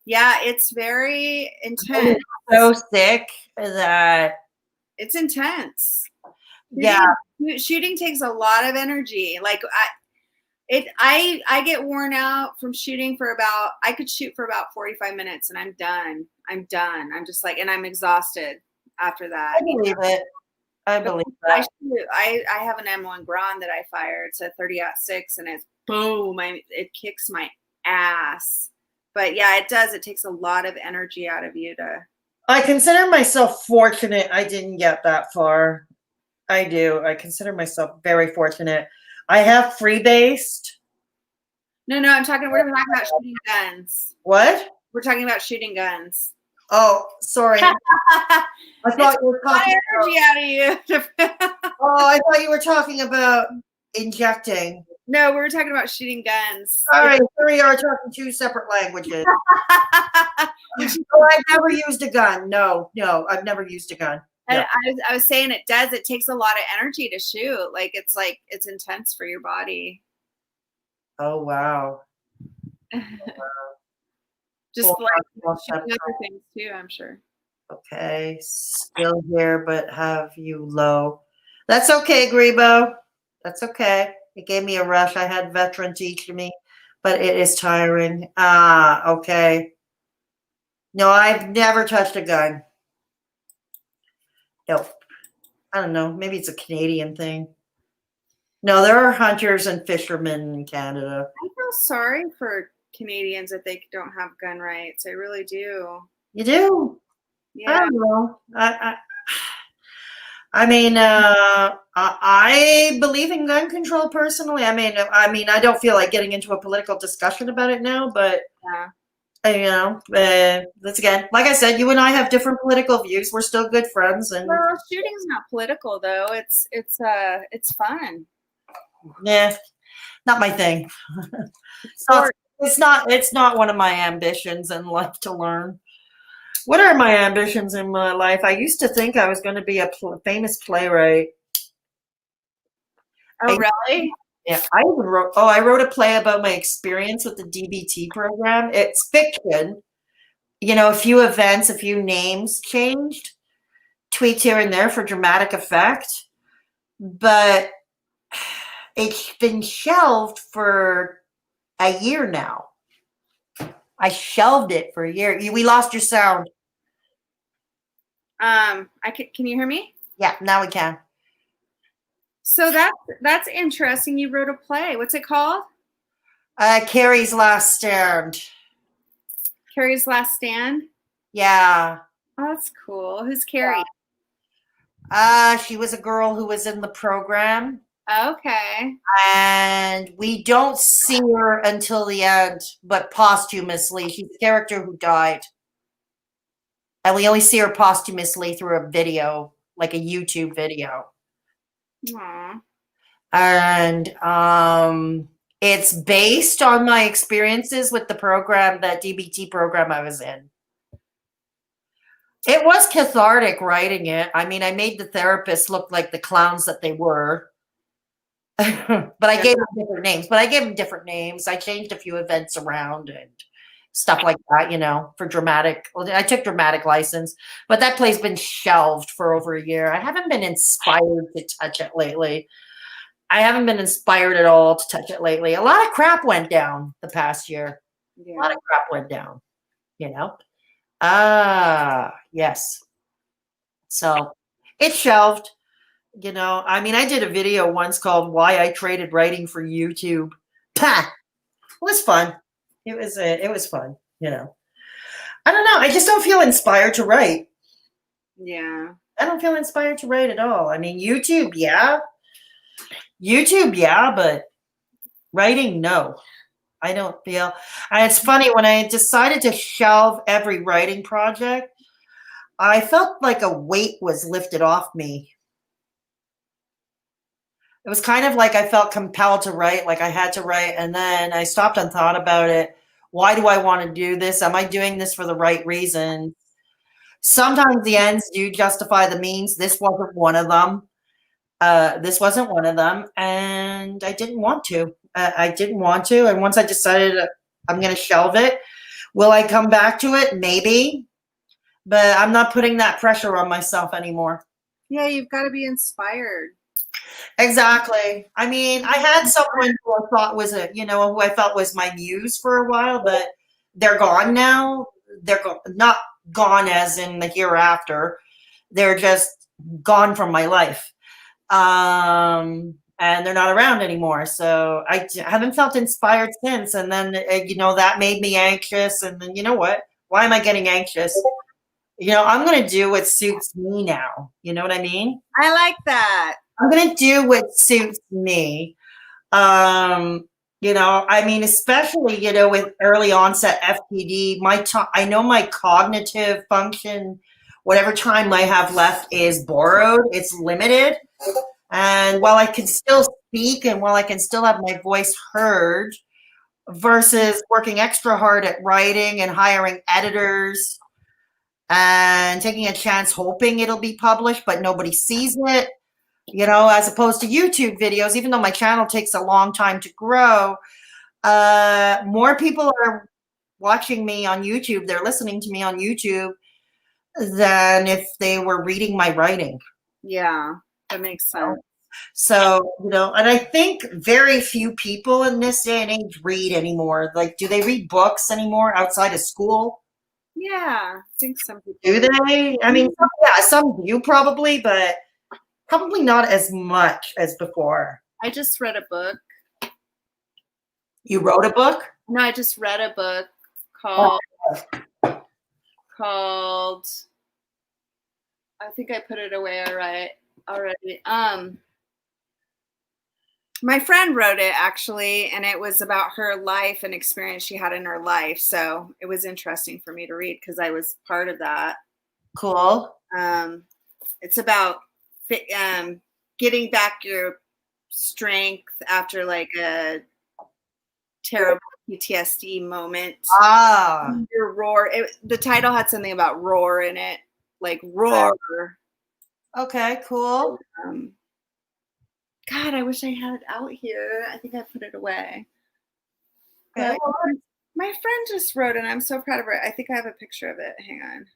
S1: Yeah, it's very intense.
S2: So sick that
S1: It's intense.
S2: yeah.
S1: Shooting takes a lot of energy. Like I get worn out from shooting for about. I could shoot for about 45 minutes, and I'm done. I'm just like, and I'm exhausted after that.
S2: I believe it. I believe that.
S1: I have an M1 Grand that I fire. It's a 30-06, and it's boom. It kicks my ass. But yeah, it does. It takes a lot of energy out of you to.
S2: I consider myself fortunate I didn't get that far. I do. I consider myself very fortunate. I have freebased.
S1: No, we're talking about shooting guns.
S2: What?
S1: We're talking about shooting guns.
S2: Oh, sorry. I thought you were talking
S1: energy out of you.
S2: Oh, I thought you were talking about injecting.
S1: No, we were talking about shooting guns.
S2: All right, here we are talking two separate languages. Oh, I've never used a gun. No, I've never used a gun.
S1: And I was saying it does. It takes a lot of energy to shoot. Like it's intense for your body.
S2: Oh wow.
S1: Just
S2: Well,
S1: like shooting other things too, I'm sure.
S2: Okay, still here, but have you low. That's okay, Grebo. That's okay. It gave me a rush. I had veteran teaching me, but it is tiring. Okay. No, I've never touched a gun. Nope. I don't know. Maybe it's a Canadian thing. No, there are hunters and fishermen in Canada.
S1: I feel sorry for Canadians that they don't have gun rights. I really do.
S2: You do? I
S1: Yeah.
S2: don't know. I mean, I believe in gun control personally. I mean, I don't feel like getting into a political discussion about it now, but that's again, like I said, you and I have different political views. We're still good friends, and
S1: Well, shooting's not political though. It's fun.
S2: yeah, not my thing. So it's not one of my ambitions in life to learn. What are my ambitions in my life? I used to think I was going to be a famous playwright.
S1: Oh, really?
S2: Yeah, I wrote a play about my experience with the DBT program. It's fiction. A few events, a few names changed, tweaks here and there for dramatic effect. But it's been shelved for a year now. I shelved it for a year. We lost your sound.
S1: Can you hear me?
S2: Yeah, now we can.
S1: So that's interesting. You wrote a play. What's it called?
S2: Carrie's Last Stand.
S1: Carrie's Last Stand?
S2: Yeah.
S1: Oh, that's cool. Who's Carrie?
S2: She was a girl who was in the program.
S1: Okay.
S2: And we don't see her until the end, but posthumously. She's a character who died. And we only see her posthumously through a video, like a YouTube video.
S1: Aww.
S2: And it's based on my experiences with the program, that DBT program I was in. It was cathartic writing it. I mean, I made the therapists look like the clowns that they were. But I gave them different names. I changed a few events around and stuff like that, for dramatic. I took dramatic license, but that play's been shelved for over a year. I haven't been inspired to touch it lately. I haven't been inspired at all to touch it lately. A lot of crap went down the past year.
S1: Yeah.
S2: A lot of crap went down, yes. So it's shelved. I did a video once called "Why I Traded Writing for YouTube." It was fun. It was fun. I don't know. I just don't feel inspired to write.
S1: Yeah.
S2: I don't feel inspired to write at all. I mean, YouTube, yeah, but writing, no. I don't feel. And it's funny, when I decided to shelve every writing project, I felt like a weight was lifted off me. It was kind of like I felt compelled to write, like I had to write, and then I stopped and thought about it. Why do I want to do this? Am I doing this for the right reason? Sometimes the ends do justify the means. This wasn't one of them. And I didn't want to. And once I decided I'm going to shelve it, will I come back to it? Maybe. But I'm not putting that pressure on myself anymore.
S1: Yeah, you've got to be inspired.
S2: Exactly. I mean, I had someone who I thought was who I felt was my muse for a while, but they're gone now. They're not gone as in the hereafter. They're just gone from my life. And they're not around anymore. So I haven't felt inspired since. And then, that made me anxious. And then, you know what? Why am I getting anxious? I'm going to do what suits me now. You know what I mean?
S1: I like that.
S2: I'm going to do what suits me. Especially, with early onset FTD, I know my cognitive function, whatever time I have left, is borrowed. It's limited. And while I can still speak and while I can still have my voice heard, versus working extra hard at writing and hiring editors and taking a chance hoping it'll be published, but nobody sees it, as opposed to YouTube videos, even though my channel takes a long time to grow, more people are watching me on YouTube. They're listening to me on YouTube than if they were reading my writing.
S1: Yeah, that makes sense.
S2: So, and I think very few people in this day and age read anymore. Like, do they read books anymore outside of school?
S1: Yeah, I think some people
S2: do. They? I mean, some do probably, but probably not as much as before.
S1: I just read a book.
S2: You wrote a book?
S1: No, I just read a book
S2: Oh.
S1: called I think I put it away already. My friend wrote it actually, and it was about her life and experience she had in her life. So it was interesting for me to read because I was part of that.
S2: Cool.
S1: It's about getting back your strength after like a terrible PTSD moment.
S2: Ah.
S1: Your roar. The title had something about roar in it, like roar.
S2: Okay, cool.
S1: God, I wish I had it out here. I think I put it away.
S2: Okay.
S1: But my friend just wrote it. I'm so proud of her. I think I have a picture of it. Hang on.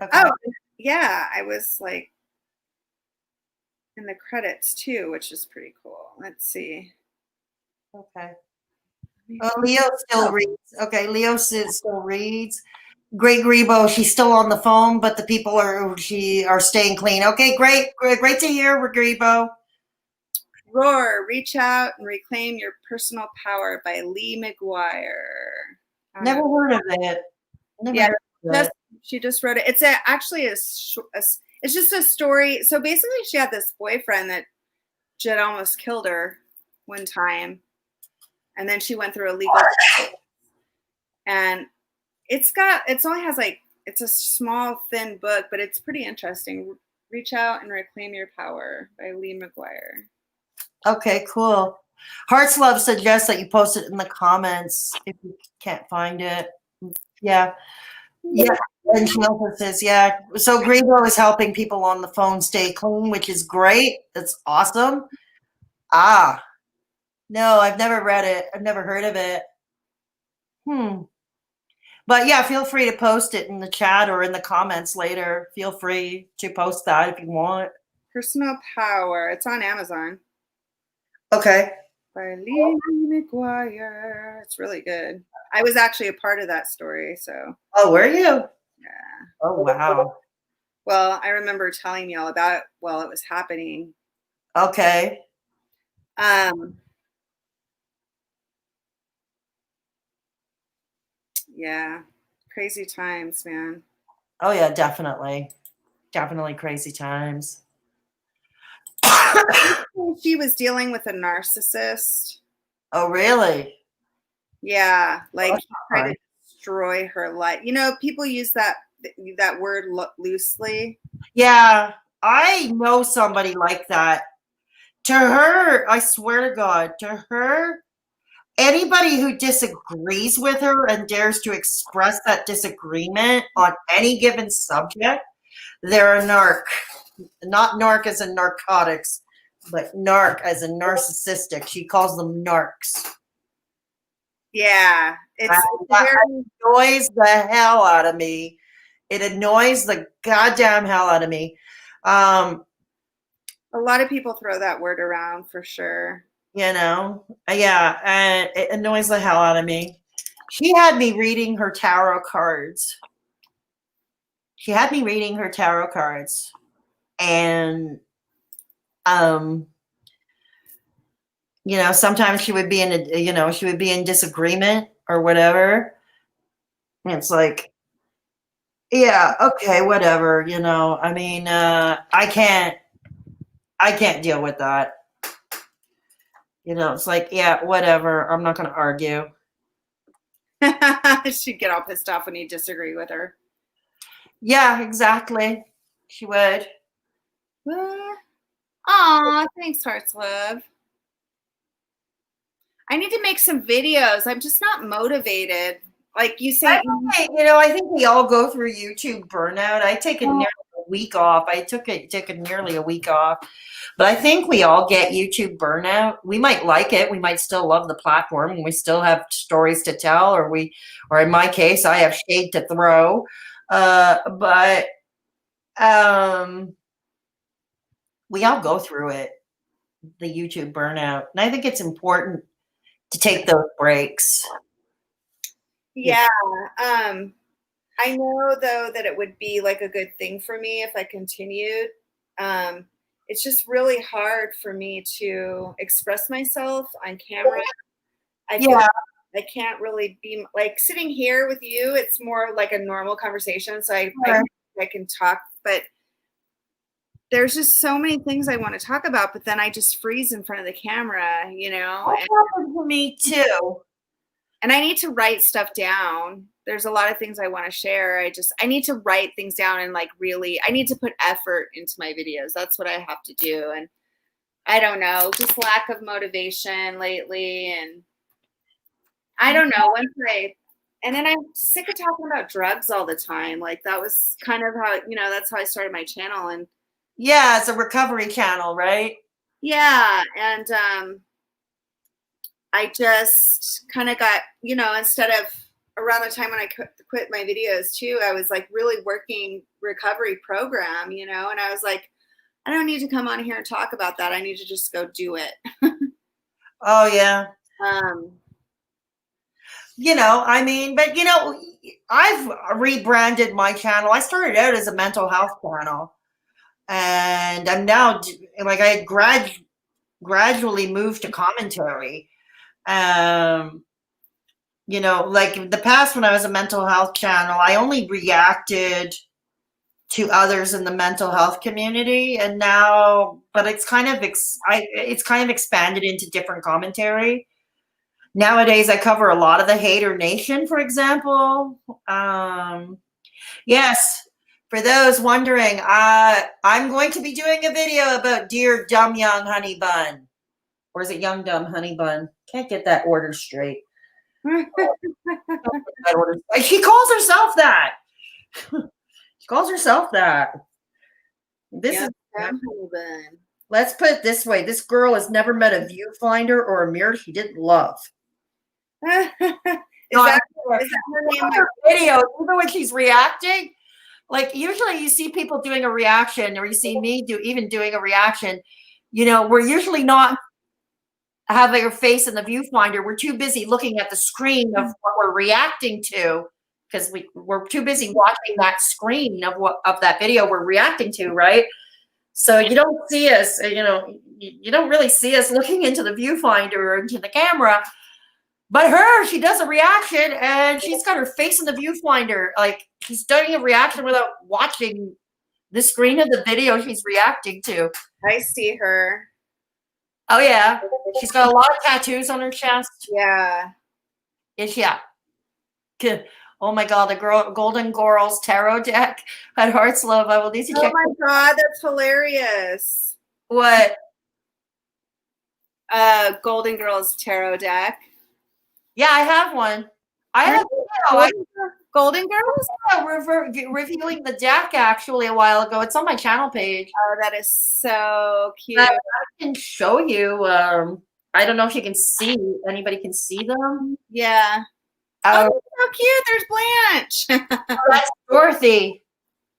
S2: Okay.
S1: Oh, yeah. I was like in the credits too, which is pretty cool. Let's see.
S2: Okay. Leo still reads. Okay, Leo still reads. Great Grebo, she's still on the phone, but the people are staying clean. Okay, great to hear, Grebo.
S1: Roar, Reach Out and Reclaim Your Personal Power by Lee McGuire.
S2: Never heard of it.
S1: She just wrote it. It's actually it's just a story. So basically, she had this boyfriend that had almost killed her one time, and then she went through a legal and it's a small thin book, but it's pretty interesting. Reach Out and Reclaim Your Power by Lee McGuire.
S2: Okay, cool. Hearts Love suggests that you post it in the comments if you can't find it. Yeah. And she also says, yeah. So Grebo is helping people on the phone stay clean, which is great. That's awesome. Ah. No, I've never read it. I've never heard of it. But yeah, feel free to post it in the chat or in the comments later. Feel free to post that if you want.
S1: Personal Power. It's on Amazon.
S2: Okay.
S1: By Lee McGuire. It's really good. I was actually a part of that story, so.
S2: Oh, were you?
S1: Yeah.
S2: Oh, wow.
S1: Well, I remember telling you all about it while it was happening.
S2: Okay.
S1: Yeah. Crazy times, man.
S2: Oh, yeah, definitely. Definitely crazy times.
S1: She was dealing with a narcissist.
S2: Oh, really?
S1: Yeah, like he tried to destroy her life. You know, people use that word loosely.
S2: Yeah, I know somebody like that. To her, I swear to God, to her, anybody who disagrees with her and dares to express that disagreement on any given subject, they're a narc. Not narc as in narcotics, but narc as in narcissistic. She calls them narcs.
S1: Yeah,
S2: that annoys the hell out of me. It annoys the goddamn hell out of me.
S1: A lot of people throw that word around for sure.
S2: You know, yeah, and it annoys the hell out of me. She had me reading her tarot cards. And you know, sometimes she would be in disagreement or whatever. And it's like, yeah, okay, whatever, you know. I mean, I can't deal with that. You know, it's like, yeah, whatever. I'm not going to argue.
S1: She'd get all pissed off when you disagree with her.
S2: Yeah, exactly. She would.
S1: Aw, thanks, Hearts Love. I need to make some videos. I'm just not motivated. Like you say,
S2: I think we all go through YouTube burnout. I take nearly a week off. I took nearly a week off. But I think we all get YouTube burnout. We might like it. We might still love the platform and we still have stories to tell, or in my case, I have shade to throw. But we all go through it, the YouTube burnout. And I think it's important to take those breaks.
S1: Yeah. I know though that it would be like a good thing for me if I continued. it's just really hard for me to express myself on camera. I feel like I can't really be like sitting here with you. It's more like a normal conversation. So I can talk, but there's just so many things I want to talk about, but then I just freeze in front of the camera, you know?
S2: That happened to me too.
S1: And I need to write stuff down. There's a lot of things I want to share. I need to write things down and like really, I need to put effort into my videos. That's what I have to do. And I don't know, just lack of motivation lately. And I don't know, and then I'm sick of talking about drugs all the time. Like that was kind of how, you know, that's how I started my channel. And
S2: yeah, it's a recovery channel, right?
S1: yeah. And I just kind of got, you know, instead of around the time when I quit my videos too, I was like really working recovery program, you know, and I was like, I don't need to come on here and talk about that. I need to just go do it.
S2: Oh yeah. You know, I mean, but you know, I've rebranded my channel. I started out as a mental health channel, and I'm now like I gradually moved to commentary. You know, like in the past when I was a mental health channel, I only reacted to others in the mental health community, and now, but it's kind of it's kind of expanded into different commentary. Nowadays, I cover a lot of the hater nation, for example. Yes, for those wondering, I'm going to be doing a video about Dear Dumb Young Honey Bun. Or is it Young Dumb Honey Bun? Can't get that order straight. She calls herself that. She calls herself that. This is. Let's put it this way. This girl has never met a viewfinder or a mirror she didn't love.
S1: is that her name?
S2: Video, even when she's reacting, like usually you see people doing a reaction, or you see me doing a reaction. You know, we're usually not having our face in the viewfinder. We're too busy looking at the screen of what we're reacting to, because we're too busy watching that screen of that video we're reacting to, right? So you don't see us, you know, you don't really see us looking into the viewfinder or into the camera. But she does a reaction and she's got her face in the viewfinder. Like she's doing a reaction without watching the screen of the video she's reacting to.
S1: I see her.
S2: Oh yeah. She's got a lot of tattoos on her chest.
S1: Yeah.
S2: Yeah. Oh my God, the Golden Girls tarot deck at Hearts Love. I will need to check.
S1: Oh my God, that's hilarious.
S2: What?
S1: Golden Girls tarot deck.
S2: Yeah, I have one. I have
S1: Golden Girls?
S2: Reviewing the deck actually a while ago. It's on my channel page.
S1: Oh, that is so cute.
S2: I can show you. I don't know if you can see. Anybody can see them?
S1: Yeah. Oh, so cute. There's Blanche.
S2: Oh, that's Dorothy.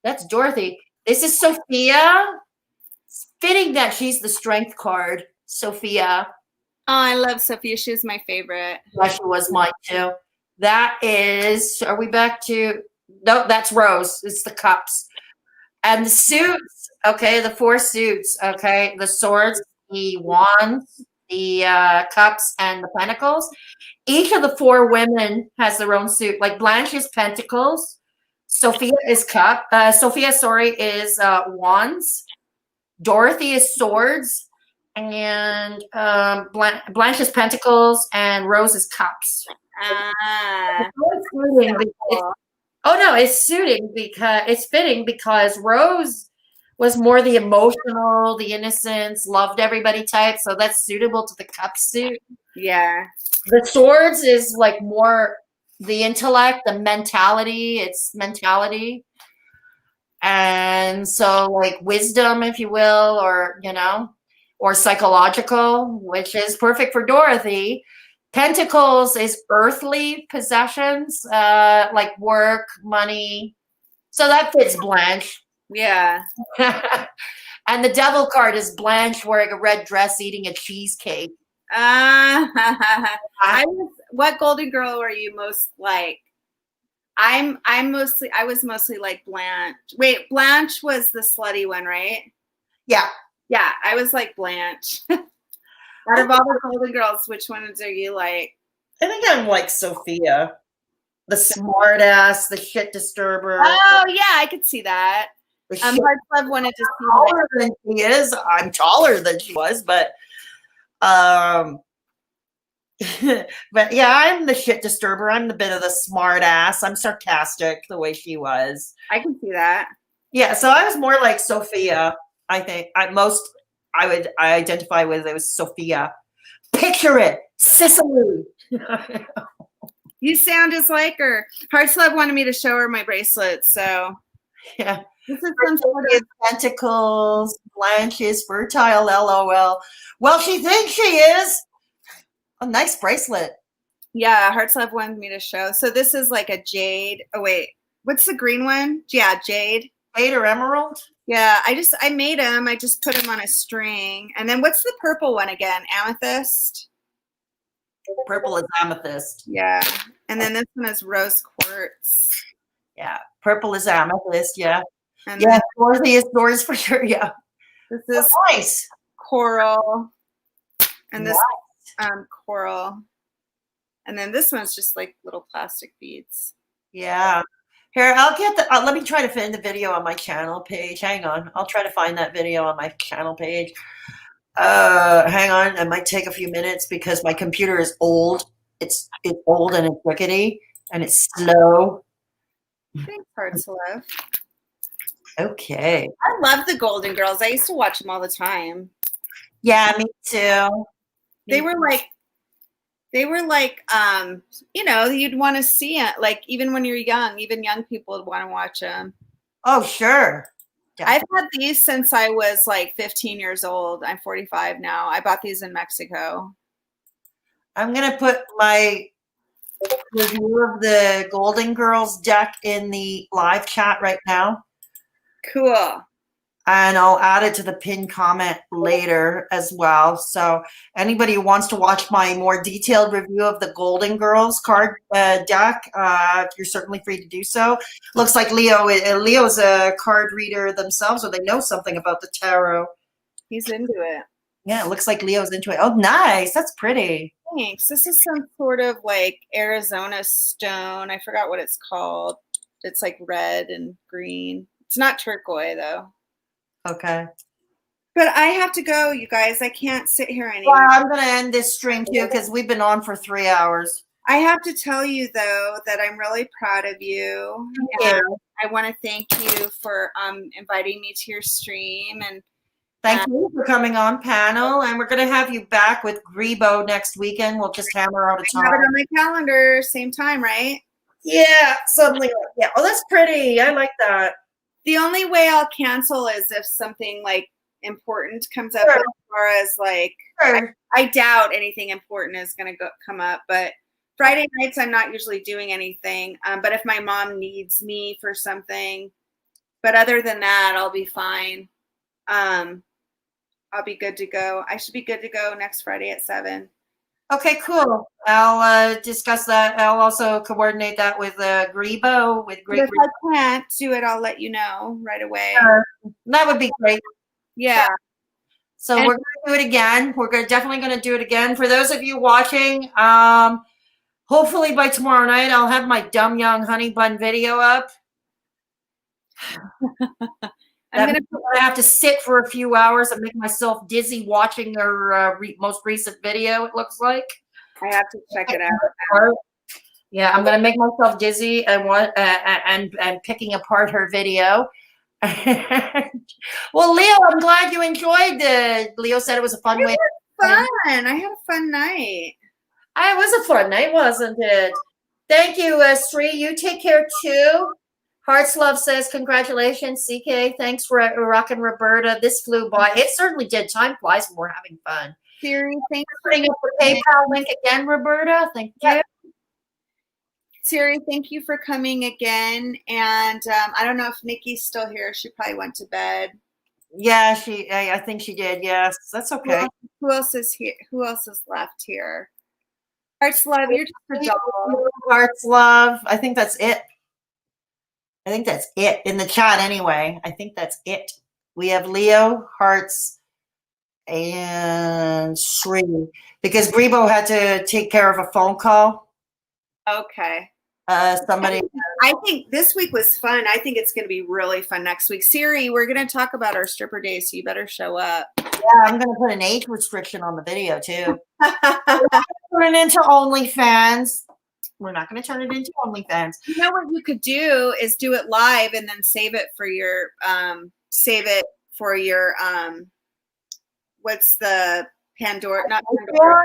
S2: That's Dorothy. This is Sophia. It's fitting that she's the strength card. Sophia.
S1: Oh, I love Sophia. She was my favorite.
S2: Yeah, she was mine too. That is, are we back to, no, that's Rose. It's the cups. And the suits, okay, the 4 suits, okay, the swords, the wands, the cups, and the pentacles. Each of the 4 women has their own suit. Like Blanche is pentacles. Sophia is is wands. Dorothy is swords. And Blanche is pentacles, and Rose is cups. It's suiting because it's fitting because Rose was more the emotional, the innocence, loved everybody type, so that's suitable to the cup suit.
S1: Yeah.
S2: The swords is like more the intellect, the mentality, it's mentality. And so like wisdom, if you will, or you know, or psychological, which is perfect for Dorothy. Pentacles is earthly possessions, like work, money. So that fits Blanche.
S1: Yeah.
S2: And the devil card is Blanche wearing a red dress eating a cheesecake.
S1: What Golden Girl were you most like? I was mostly like Blanche. Wait, Blanche was the slutty one, right?
S2: Yeah.
S1: Yeah, I was like Blanche. Out of all the Golden Girls, which ones are you like?
S2: I think I'm like Sophia, the smart ass, the shit disturber.
S1: Oh yeah, I could see that.
S2: The shit
S1: Heartslove wanted to see
S2: taller than she is. I'm taller than she was, but but yeah, I'm the shit disturber. I'm the bit of the smart ass. I'm sarcastic the way she was.
S1: I can see that.
S2: Yeah, so I was more like Sophia. I think I identify with it was Sophia. Picture it, Sicily.
S1: You sound just like her. Heartslove wanted me to show her my bracelet, so
S2: Yeah.
S1: this is some sort of
S2: Tentacles, Blanche is fertile, LOL. Well, she thinks she is. A nice bracelet.
S1: yeah. Heartslove wanted me to show. So this is like a jade. Oh wait, what's the green one? Yeah, jade.
S2: Jade or emerald?
S1: Yeah, I made them. I just put them on a string. And then what's the purple one again? Amethyst.
S2: Purple is amethyst.
S1: Yeah, and then this one is rose quartz.
S2: Yeah, purple is amethyst. Yeah,
S1: And
S2: yeah. Dorothy is doors for sure. Yeah,
S1: this is
S2: nice.
S1: coral, and this
S2: Nice.
S1: coral, and then this one's just like little plastic beads.
S2: Yeah. Here, I'll get the. Let me try to find the video on my channel page. Hang on, I'll try to find that video on my channel page. Hang on, it might take a few minutes because my computer is old. It's old and it's rickety and it's slow.
S1: Thanks, Heartslove.
S2: Okay.
S1: I love the Golden Girls. I used to watch them all the time.
S2: Yeah, me too.
S1: They were like, you know, you'd want to see it. Like even when you're young, even young people would want to watch them.
S2: Oh, sure.
S1: I've had these since I was like 15 years old. I'm 45 now. I bought these in Mexico.
S2: I'm going to put my review of the Golden Girls deck in the live chat right now.
S1: Cool.
S2: And I'll add it to the pinned comment later as well. So anybody who wants to watch my more detailed review of the Golden Girls card deck, you're certainly free to do so. Looks like Leo's a card reader themselves, or they know something about the tarot.
S1: He's into it.
S2: Yeah, it looks like Leo's into it. Oh, nice. That's pretty.
S1: Thanks. This is some sort of like Arizona stone. I forgot what it's called. It's like red and green. It's not turquoise though.
S2: Okay.
S1: But I have to go, you guys. I can't sit here anymore.
S2: Well, I'm going to end this stream too because we've been on for 3 hours.
S1: I have to tell you though that I'm really proud of you.
S2: Thank
S1: And
S2: you.
S1: I want to thank you for inviting me to your stream, and
S2: Thank you for coming on panel. And we're going to have you back with Grebo next weekend. We'll just hammer out a
S1: I have it
S2: time.
S1: on my calendar, same time, right?
S2: Yeah, something like yeah. Oh, that's pretty. I like that.
S1: The only way I'll cancel is if something like important comes up.
S2: Sure.
S1: As far as like,
S2: Sure.
S1: I doubt anything important is going to come up. But Friday nights, I'm not usually doing anything. But if my mom needs me for something, but other than that, I'll be fine. I'll be good to go. I should be good to go next Friday at 7.
S2: Okay, cool. I'll discuss that. I'll also coordinate that with Grebo. With
S1: But
S2: Great.
S1: if I can't do it, I'll let you know right away.
S2: That would be great.
S1: Yeah.
S2: So
S1: And-
S2: we're going to do it again. Definitely going to do it again. For those of you watching, hopefully by tomorrow night, I'll have my Dumb Young Honey Bun video up.
S1: I'm gonna
S2: I have to sit for a few hours and make myself dizzy watching her most recent video, it looks like.
S1: I have to check it out.
S2: Yeah, I'm going to make myself dizzy and picking apart her video. Well, Leo, I'm glad you enjoyed Leo said it was a fun way.
S1: Fun. I had a fun night.
S2: It was a fun night, wasn't it? Thank you, Sri. You take care too. Hearts Love says, congratulations, CK. Thanks for Rockin Roberta. This flew by. It certainly did. Time flies when we're having fun.
S1: Siri, thanks for
S2: Putting up the PayPal link again, Roberta. Thank you.
S1: Siri, thank you for coming again. And I don't know if Nikki's still here. She probably went to bed.
S2: Yeah, I think she did. Yes, that's okay.
S1: Who else is here? Who else is left here? Hearts Love, you're just a doll.
S2: Hearts Love. I think that's it. I think that's it in the chat anyway. I think that's it. We have Leo, Hearts, and Sri, because Grebo had to take care of a phone call.
S1: Okay.
S2: Somebody.
S1: I think this week was fun. I think it's going to be really fun next week. Siri, we're going to talk about our stripper day, so you better show up.
S2: Yeah, I'm going to put an age restriction on the video too. Turn it into OnlyFans. We're not going to turn it into OnlyFans.
S1: You know what you could do is do it live and then save it for your what's the Pandora? Not Pandora.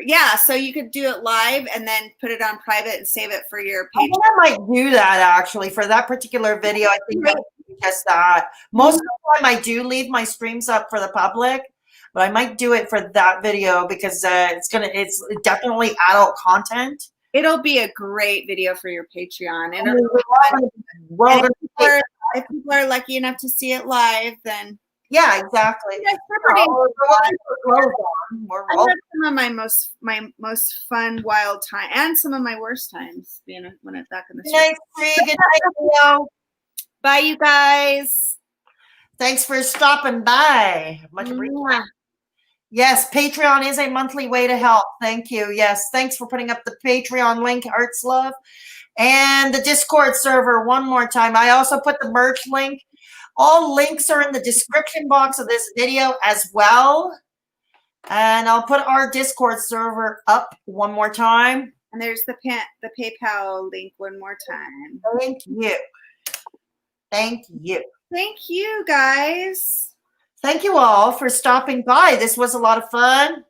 S1: Yeah, so you could do it live and then put it on private and save it for your
S2: I
S1: page.
S2: think I might do that actually for that particular video. I think I would just that. Most of the time I do leave my streams up for the public, but I might do it for that video because it's definitely adult content.
S1: It'll be a great video for your Patreon. And if people are lucky enough to see it live, then
S2: yeah, exactly.
S1: I had some of my most fun wild time and some of my worst times being when it's back in the street.
S2: Good night, Leo.
S1: Bye, you guys.
S2: Thanks for stopping by. Much appreciated. Yes, Patreon is a monthly way to help. Thank you. Yes, thanks for putting up the Patreon link, Arts Love. And the Discord server one more time. I also put the merch link. All links are in the description box of this video as well. And I'll put our Discord server up one more time.
S1: And there's the PayPal link one more time.
S2: Thank you. Thank you.
S1: Thank you, guys.
S2: Thank you all for stopping by. This was a lot of fun.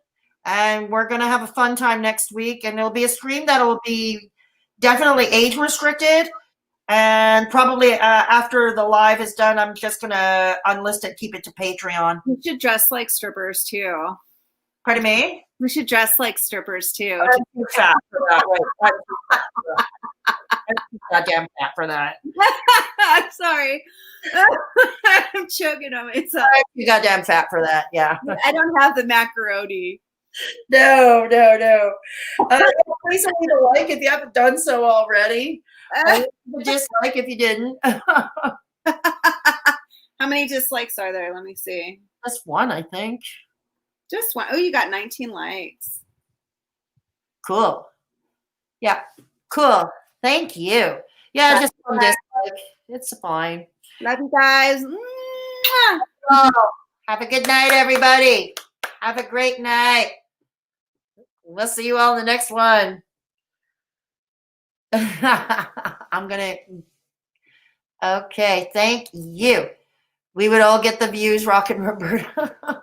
S2: And we're going to have a fun time next week. And it'll be a stream that will be definitely age restricted. And probably after the live is done, I'm just going to unlist it, keep it to Patreon.
S1: We should dress like strippers, too.
S2: Pardon me?
S1: We should dress like strippers, too.
S2: I'm too fat for that. I'm too goddamn fat for that.
S1: I'm sorry. I'm choking on myself.
S2: I'm too goddamn fat for that, yeah.
S1: I don't have the macaroni.
S2: No. Please leave a like if you haven't done so already. Dislike if you didn't.
S1: How many dislikes are there? Let me see.
S2: Just one, I think.
S1: Just one. Oh, you got 19 likes.
S2: Cool. Yeah. Cool. Thank you. Yeah, just one dislike. It's fine.
S1: Love you guys. Mwah.
S2: Oh, have a good night, everybody. Have a great night. We'll see you all in the next one. Okay, thank you. We would all get the views, Rockin Roberta.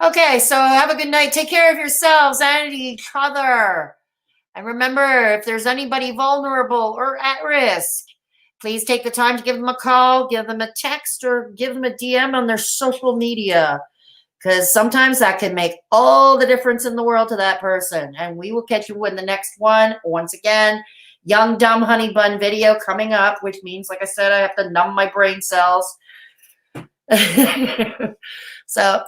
S2: Okay, so have a good night. Take care of yourselves and each other. And remember, if there's anybody vulnerable or at risk, please take the time to give them a call, give them a text, or give them a DM on their social media. Because sometimes that can make all the difference in the world to that person. And we will catch you in the next one. Once again, Young Dumb Honey Bun video coming up, which means, like I said, I have to numb my brain cells. So,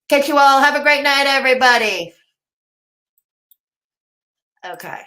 S2: catch you all. Have a great night, everybody. Okay.